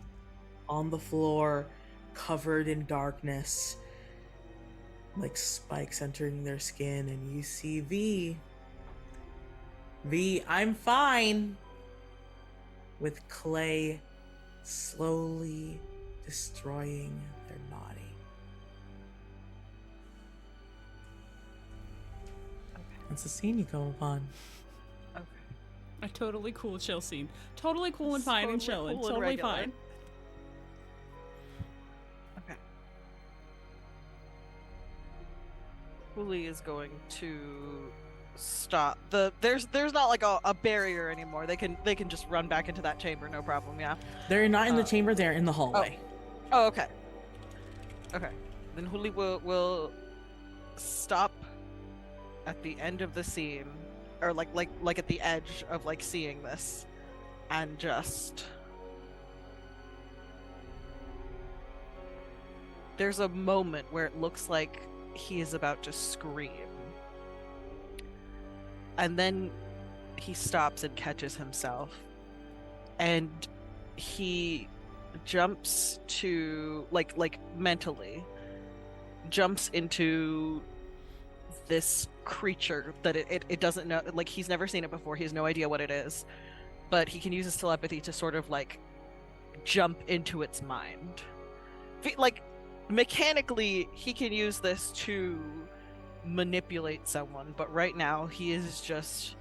on the floor, covered in darkness, like spikes entering their skin. And you see V, I'm fine, with clay slowly destroying their body. That's the scene you come upon. Okay. A totally cool chill scene. Totally cool and It's fine and totally chilling. cool and Totally regular. fine. Okay. Huli is going to stop. There's not like a barrier anymore. They can just run back into that chamber, no problem. Yeah. They're not in the chamber, they're in the hallway. Oh, okay. Okay. Then Huli will stop at the end of the scene, or like at the edge of like seeing this, and just there's a moment where it looks like he is about to scream. And then he stops and catches himself. And he jumps to like mentally jumps into this creature that it doesn't know, like he's never seen it before, he has no idea what it is, but he can use his telepathy to sort of like jump into its mind. Like mechanically he can use this to manipulate someone, but right now he is just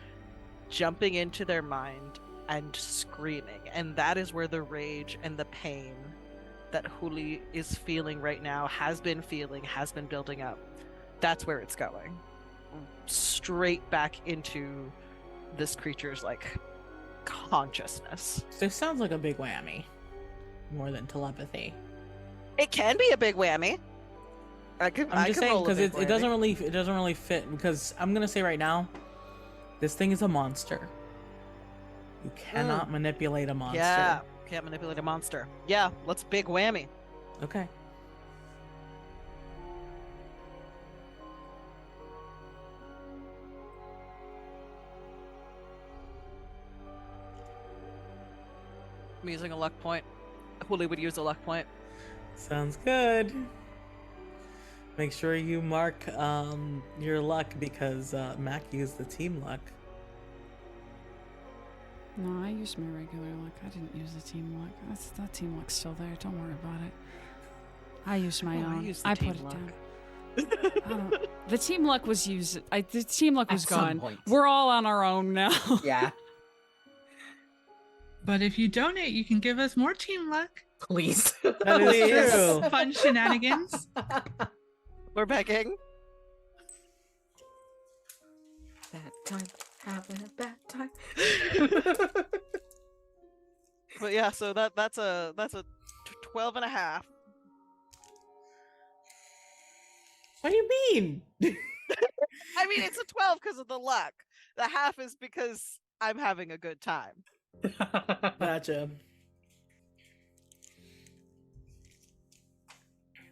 jumping into their mind and screaming, and that is where the rage and the pain that Huli is feeling right now, has been building up. That's where it's going. Straight back into this creature's like consciousness. This sounds like a big whammy, more than telepathy. It can be a big whammy. I'm just saying because it doesn't really fit. Because I'm gonna say right now, this thing is a monster. You cannot manipulate a monster. Yeah, can't manipulate a monster. Yeah, let's big whammy. Okay. I'm using a luck point. Huli would use a luck point. Sounds good. Make sure you mark your luck because Mac used the team luck. No, I used my regular luck. I didn't use the team luck. That team luck's still there. Don't worry about it. I used my own. I put it down. The team luck was used. The team luck was gone. We're all on our own now. Yeah. But if you donate, you can give us more team luck. Please. That is true. Fun shenanigans. We're begging. Bad time, having a bad time. But yeah, so that's a 12 and a half. What do you mean? I mean, it's a 12 because of the luck. The half is because I'm having a good time. Gotcha.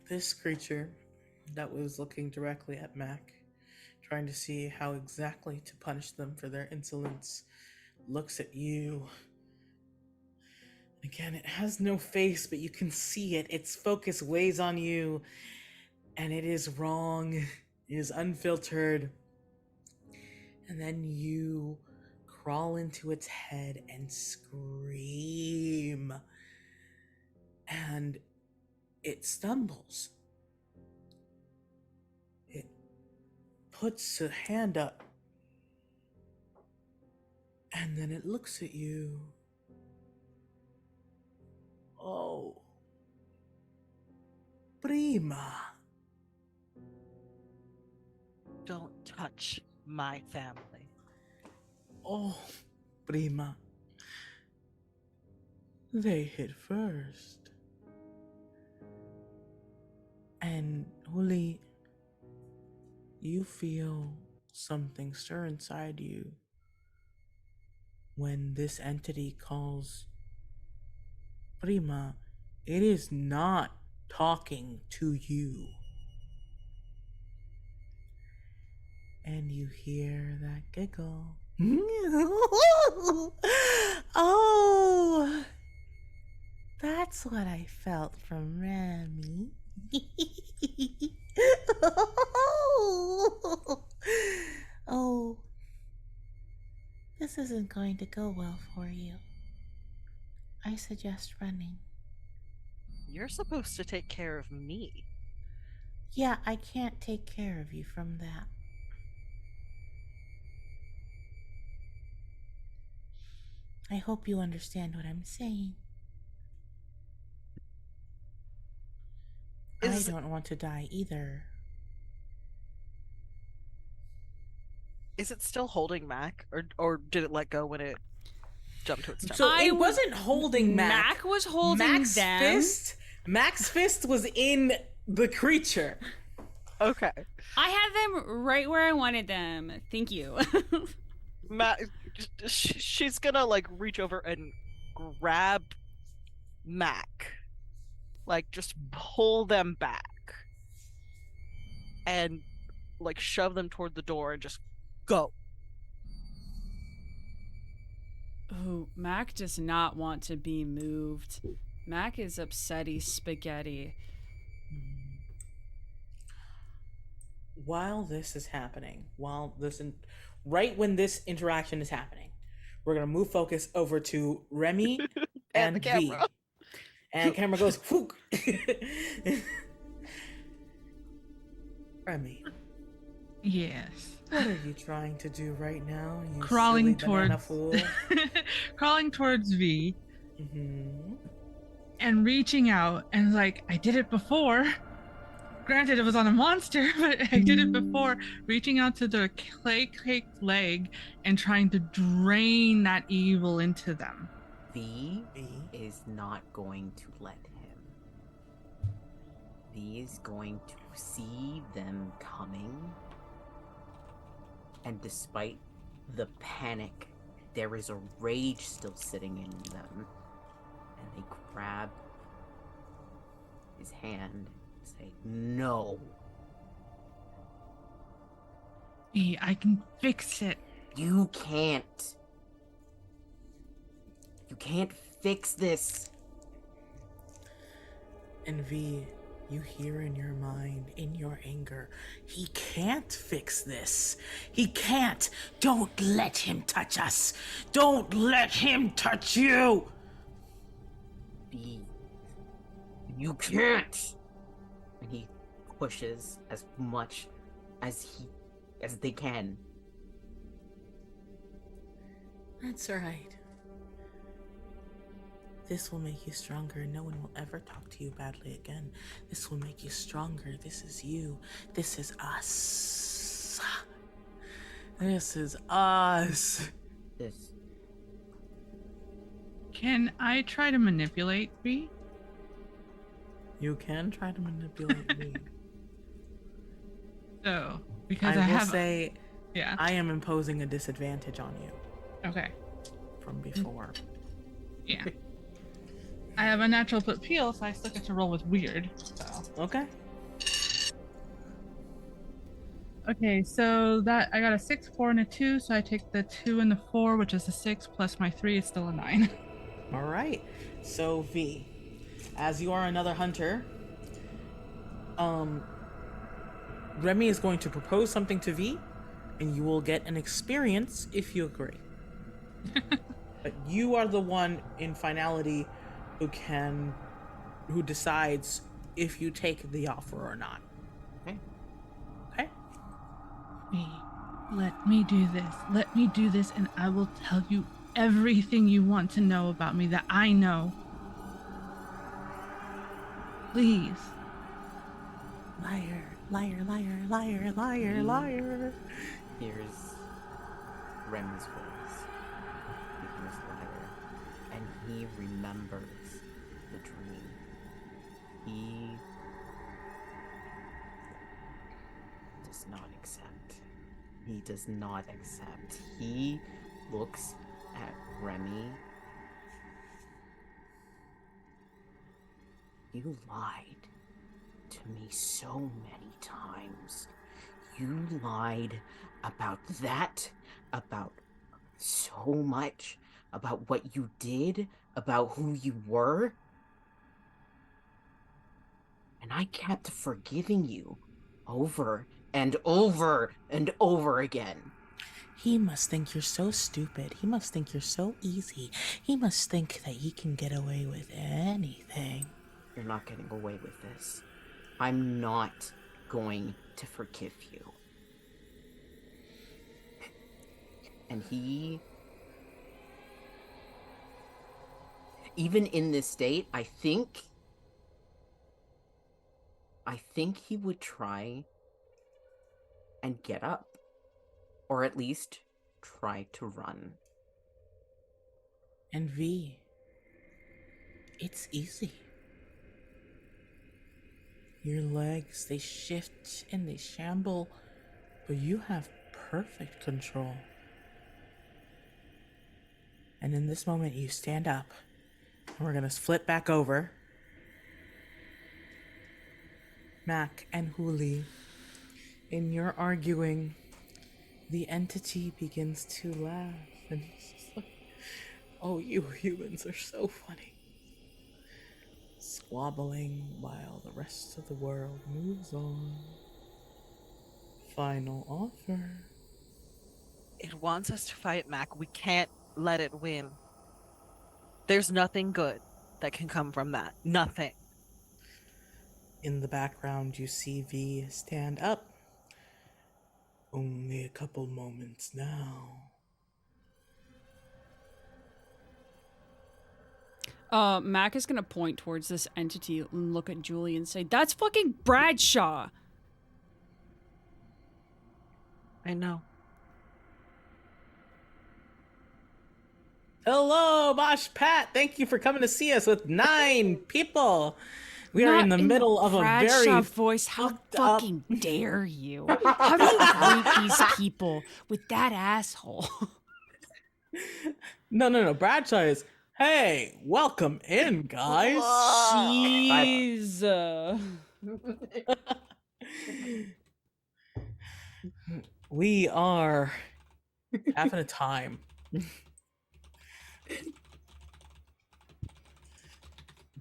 This creature that was looking directly at Mac, trying to see how exactly to punish them for their insolence, looks at you. Again, it has no face, but you can see it. Its focus weighs on you, and it is wrong. It is unfiltered. And then you crawl into its head and scream. And it stumbles. It puts a hand up. And then it looks at you. Oh. Prima. Don't touch my family. Oh, Prima. They hit first. And Huli, you feel something stir inside you when this entity calls Prima. It is not talking to you. And you hear that giggle. Oh, that's what I felt from Rami. Oh, this isn't going to go well for you. I suggest running. You're supposed to take care of me. Yeah, I can't take care of you from that. I hope you understand what I'm saying. I don't want to die either. Is it still holding Mac, or did it let go when it jumped to its tongue? So it wasn't holding Mac. Mac was holding Mac's them. fist. Mac's fist was in the creature. Okay. I had them right where I wanted them. Thank you. Mac, she's gonna like reach over and grab Mac, like just pull them back, and like shove them toward the door and just go. Ooh, Mac does not want to be moved. Mac is upsetty spaghetti. While this is happening, right when this interaction is happening, we're gonna move focus over to Remy And the and V. camera. And camera goes, Fook. Remy, Yes. what are you trying to do right now, you Crawling silly banana towards fool? crawling towards V Mm-hmm. and reaching out and like, I did it before. Granted, it was on a monster, but I did it before. Reaching out to the clay-caked leg and trying to drain that evil into them. V V. is not going to let him. V is going to see them coming. And despite the panic, there is a rage still sitting in them. And they grab his hand and say, no. V, I can fix it. You can't. You can't fix this. And V, you hear in your mind, in your anger, he can't fix this. He can't. Don't let him touch us. Don't let him touch you. V, you can't. And he pushes as much as they can. That's right. This will make you stronger. No one will ever talk to you badly again. This will make you stronger. This is you. This is us. This is us. This. Can I try to manipulate V? You can try to manipulate me. So, because I will have say, yeah. I am imposing a disadvantage on you Okay. from before. Yeah. I have a natural put peel, so I still get to roll with weird. So. Okay. Okay, so that I got a 6, 4, and a 2, so I take the 2 and the 4, which is a 6, plus my 3 is still a 9. All right. So V, as you are another hunter, Remy is going to propose something to V, and you will get an experience if you agree. But you are the one in finality who decides if you take the offer or not. Okay. Okay? V, let me do this. Let me do this, and I will tell you everything you want to know about me that I know. Please. Liar, liar, liar, liar, liar, liar. Here's Rem's voice. He hears liar. And he remembers the dream. He does not accept. He does not accept. He looks at Remy. You lied to me so many times. You lied about that, about so much, about what you did, about who you were. And I kept forgiving you over and over and over again. He must think you're so stupid. He must think you're so easy. He must think that he can get away with anything. You're not getting away with this. I'm not going to forgive you. And he... Even in this state, I think he would try and get up. Or at least try to run. And V, it's easy. Your legs, they shift and they shamble, but you have perfect control. And in this moment, you stand up, and we're gonna flip back over. Mac and Huli, in your arguing, the entity begins to laugh, and it's just like, Oh, you humans are so funny. Squabbling while the rest of the world moves on. Final offer. It wants us to fight Mac. We can't let it win. There's nothing good that can come from that. Nothing. In the background, you see V stand up. Only a couple moments now. Mac is gonna point towards this entity and look at Julie and say, "That's fucking Bradshaw." I know. Hello, Mosh Pat. Thank you for coming to see us with 9 people. We are Not in the middle of a Bradshaw very voice. How fucked up- fucking dare you? How do you greet these people with that asshole? No. Bradshaw is, hey, welcome in, guys. Jeez. We are having a time.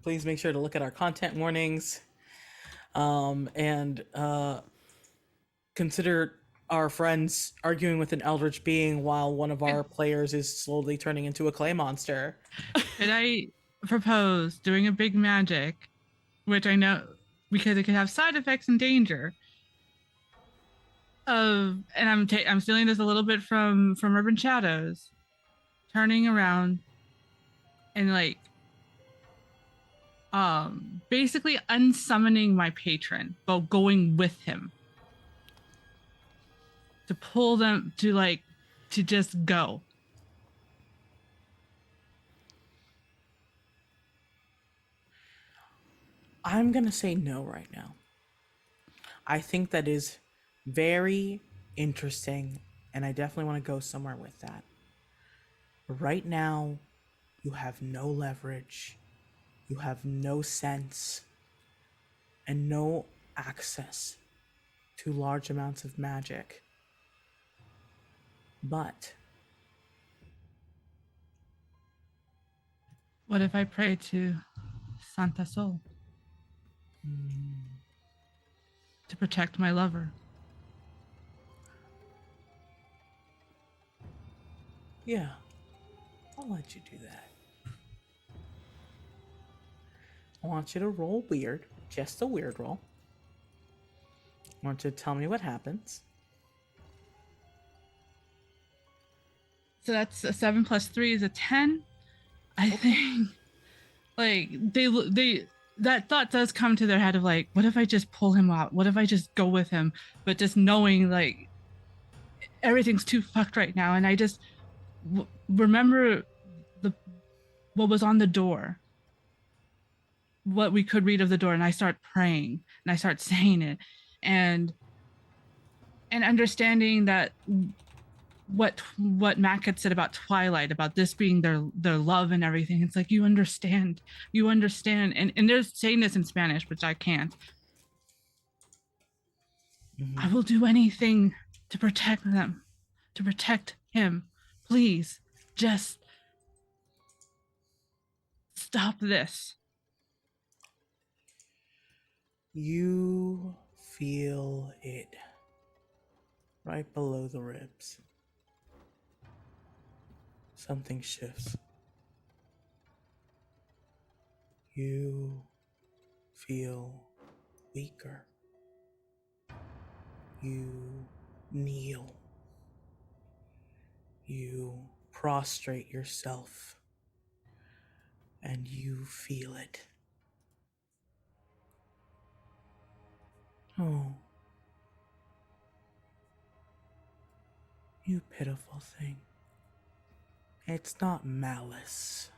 Please make sure to look at our content warnings, and consider our friends arguing with an eldritch being while one of our players is slowly turning into a clay monster. Could I propose doing a big magic, which I know because it could have side effects and danger. And I'm stealing this a little bit from Urban Shadows, turning around and like basically unsummoning my patron, but going with him to pull them to just go. I'm gonna say no right now. I think that is very interesting, and I definitely want to go somewhere with that. Right now, you have no leverage, you have no sense, and no access to large amounts of magic. But What if I pray to Santa Sol to protect my lover? yeah, I'll let you do that. I want you to roll weird, just a weird roll. I want you to tell me what happens. So that's a 7 + 3 is a 10. I think like they that thought does come to their head of like, what if I just pull him out? What if I just go with him? But just knowing like everything's too fucked right now, and I just remember what was on the door, what we could read of the door, and I start praying and I start saying it, and understanding that what Mac had said about Twilight, about this being their love and everything. It's like, you understand, and they're saying this in Spanish, which I can't. I will do anything to protect them, to protect him. Please, just stop this. You feel it right below the ribs. Something shifts. You feel weaker. You kneel. You prostrate yourself. And you feel it. Oh. You pitiful thing. It's not malice,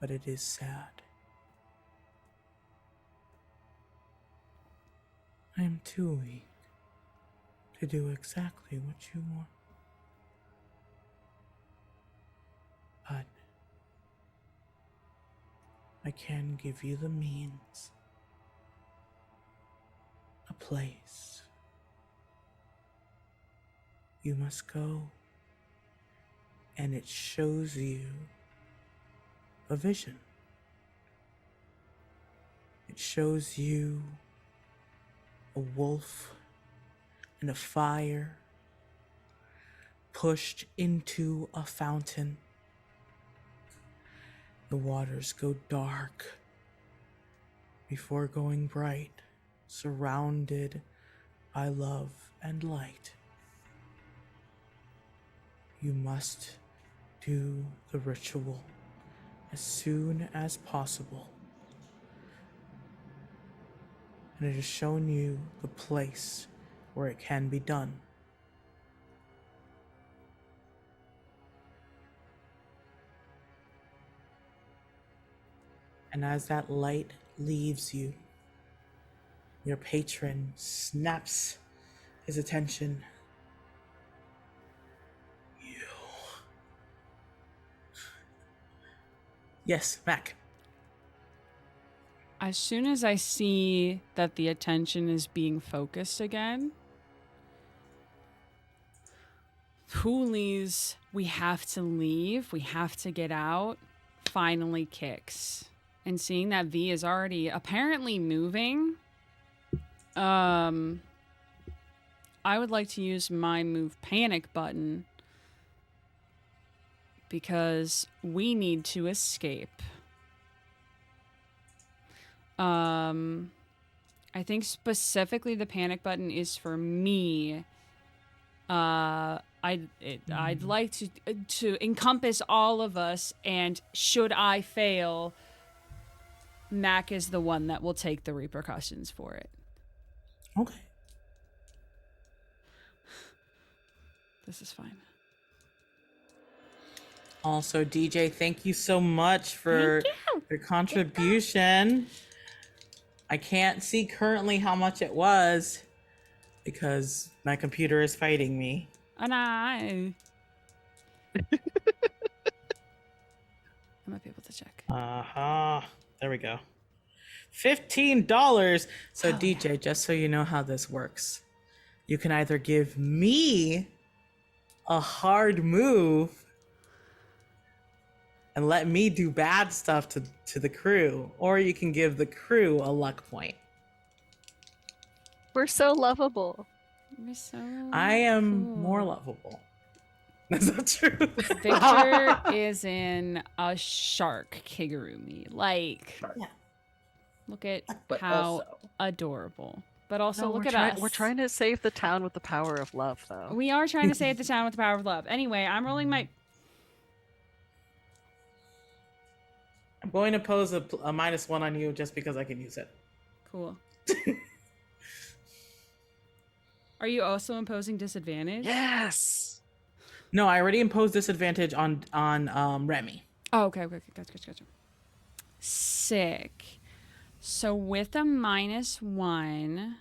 but it is sad. I am too weak to do exactly what you want. But I can give you the means, a place. You must go and it shows you a vision. It shows you a wolf and a fire pushed into a fountain. The waters go dark before going bright, surrounded by love and light. You must do the ritual as soon as possible. And it has shown you the place where it can be done. And as that light leaves you, your patron snaps his attention. You. Yes, Mac. As soon as I see that the attention is being focused again, Hooley's "we have to leave, we have to get out" finally kicks. And seeing that V is already apparently moving, I would like to use my move panic button because we need to escape. I think specifically the panic button is for me. I'd like to encompass all of us, and should I fail, Mac is the one that will take the repercussions for it. Okay. This is fine. Also, DJ, thank you so much for your contribution. I can't see currently how much it was because my computer is fighting me. Oh, no. I might be able to check. There we go. $15. So Oh, DJ, just so you know how this works, you can either give me a hard move and let me do bad stuff to the crew, or you can give the crew a luck point. We're so lovable. You're so I am cool. more lovable. Is that true? Victor is in a shark kigurumi. Like, Yeah. look at But how also- adorable. But also, No, look we're at us. We're trying to save the town with the power of love, though. We are trying to save the town with the power of love. Anyway, I'm rolling my... I'm going to pose a -1 on you just because I can use it. Cool. Are you also imposing disadvantage? Yes. No, I already imposed disadvantage on Remy. Oh, okay. Gotcha. Sick. So with a -1,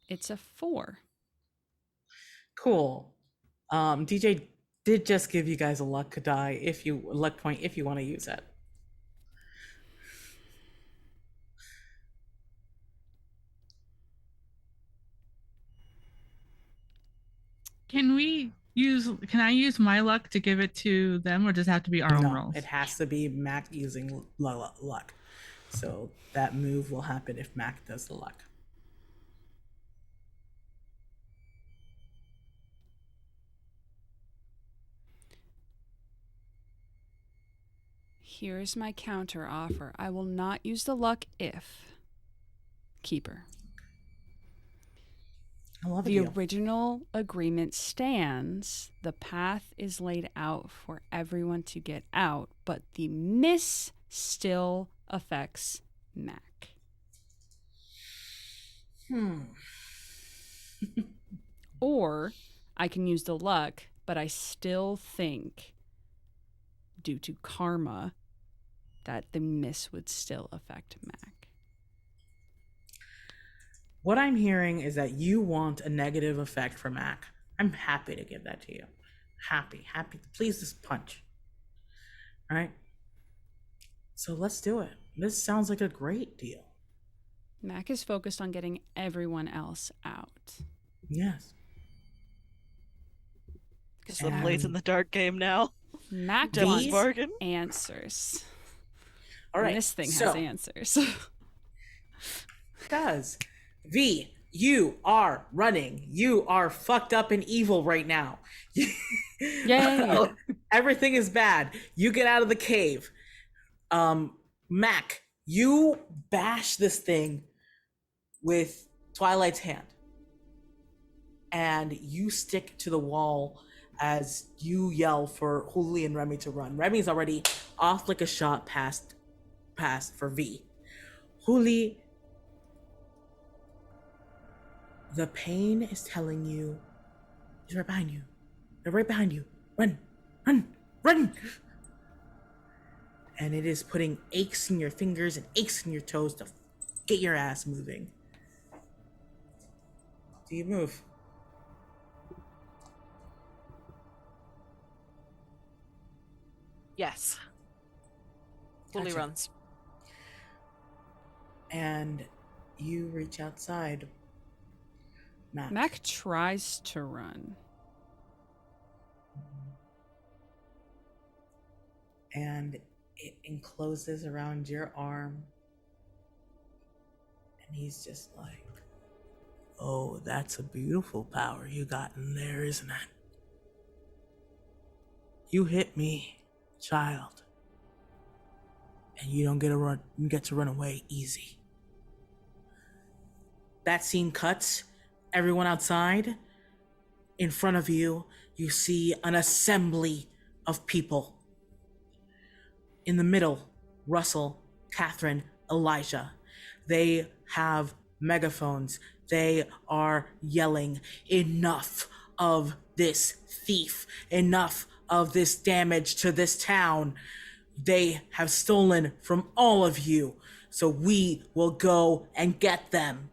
it's a 4. Cool. DJ did just give you guys a luck point if you want to use it. Can I use my luck to give it to them, or does it have to be our own No, rolls? it has to be Mac using luck. So that move will happen if Mac does the luck. Here's my counter offer. I will not use the luck if... Keeper. I love The you. original agreement stands. The path is laid out for everyone to get out, but the miss still affects Mac. Or I can use the luck, but I still think, due to karma, that the miss would still affect Mac. What I'm hearing is that you want a negative effect for Mac. I'm happy to give that to you. Happy. Please just punch. All right? So let's do it. This sounds like a great deal. Mac is focused on getting everyone else out. Yes. It's the Blaze in the Dark game now. Mac Devil's wants bargain. answers. All right. And this thing so, has answers. Does V, you are running. You are fucked up and evil right now. Yay. Everything is bad. You get out of the cave. Mac, you bash this thing with Twilight's hand. And you stick to the wall as you yell for Huli and Remy to run. Remy's already off like a shot past for V. Huli, the pain is telling you, he's right behind you. They're right behind you. Run, run, run. And it is putting aches in your fingers and aches in your toes to get your ass moving. Do you move? Yes. Fully Gotcha. runs. And you reach outside. Mac tries to run. And it encloses around your arm. And he's just like, oh, that's a beautiful power you got in there, isn't it? You hit me, child. And you don't get to run away easy. That scene cuts. Everyone outside. In front of you, you see an assembly of people. In the middle, Russell, Catherine, Elijah. They have megaphones. They are yelling, enough of this thief. Enough of this damage to this town. They have stolen from all of you. So we will go and get them.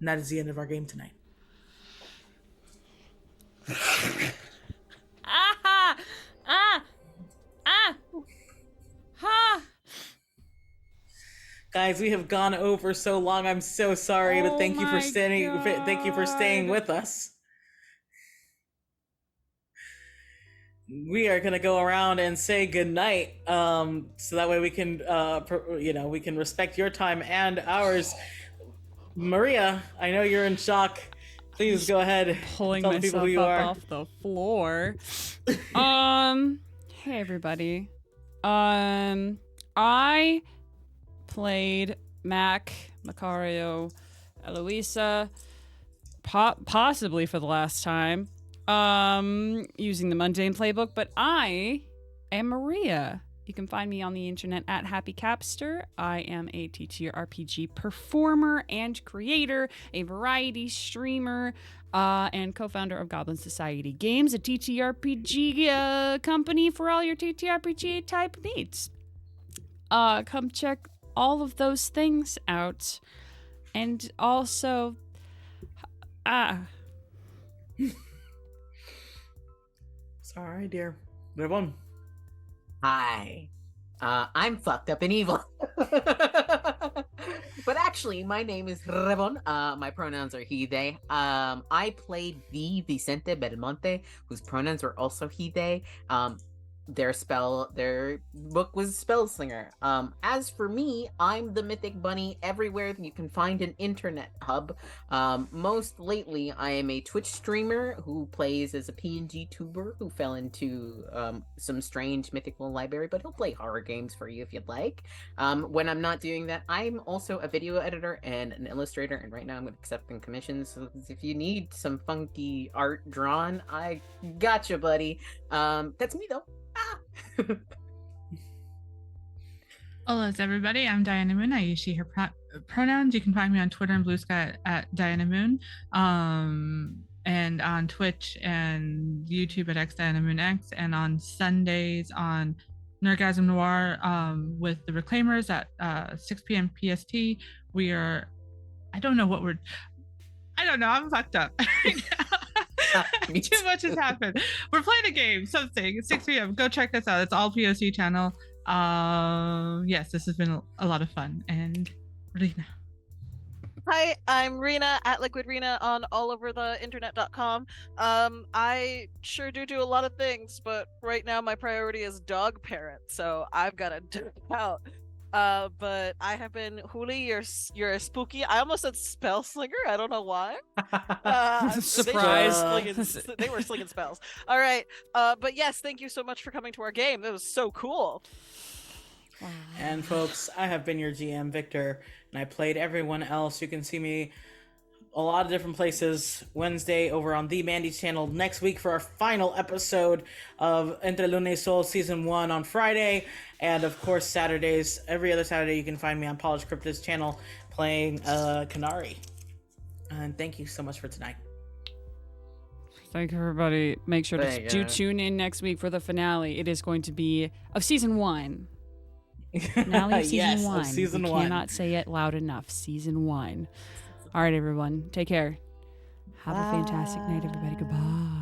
And that is the end of our game tonight. Ah! Ah! Ah! Ha! Guys, we have gone over so long. I'm so sorry, but thank you for staying with us. We are gonna go around and say goodnight, so that way we can, we can respect your time and ours. Maria, I know you're in shock. Please go ahead. Pulling Tell the people myself who you up are. off the floor. Hey everybody. I played Mac, Macario, Eloisa, possibly for the last time, using the Mundane Playbook, but I am Maria. You can find me on the internet at Happy Capster. I am a TTRPG performer and creator, a variety streamer, and co-founder of Goblin Society Games, a TTRPG company for all your TTRPG type needs. Come check all of those things out. And also, Sorry, dear. Rebon. Hi. I'm fucked up and evil. But actually, my name is Rebon. My pronouns are he, they. I played the Vicente Belmonte, whose pronouns are also he, they. Their book was Spellslinger. As for me, I'm the mythic bunny everywhere that you can find an internet hub. Most lately, I am a Twitch streamer who plays as a PNG tuber who fell into some strange mythical library, but he'll play horror games for you if you'd like. When I'm not doing that, I'm also a video editor and an illustrator, and right now I'm accepting commissions. So if you need some funky art drawn, I gotcha, buddy. That's me though. Hola, everybody. I'm Diana Moon. I use she, her pronouns. You can find me on Twitter and Blue Sky at Diana Moon, and on Twitch and YouTube at XDianaMoonX, and on Sundays on Nerdgasm Noir with the Reclaimers at 6 p.m. PST. We are, I don't know, I'm fucked up right now. Too much has happened. We're playing a game, something, 6 p.m. Go check us out. It's all POC channel. Yes, this has been a lot of fun. And Rina. Hi, I'm Rena at Liquid Rena on all over the internet.com. I sure do a lot of things, but right now my priority is dog parent, so I've got to do it out. But I have been Huli, you're spooky. I almost said spell slinger. I don't know why. Surprise. They were slinging spells. All right. But yes, thank you so much for coming to our game. It was so cool. And folks, I have been your GM, Victor, and I played everyone else. You can see me a lot of different places. Wednesday over on the Mandy's channel. Next week for our final episode of Entre Luna y Sol Season 1 on Friday. And of course, Saturdays, every other Saturday, you can find me on Polished Cryptid's channel playing Kanari. And thank you so much for tonight. Thank you, everybody. Make sure to tune in next week for the finale. It is going to be of Season 1. Finale of Season 1. Of Season we 1. cannot say it loud enough. Season 1. All right, everyone. Take care. Have a fantastic night, everybody. Goodbye.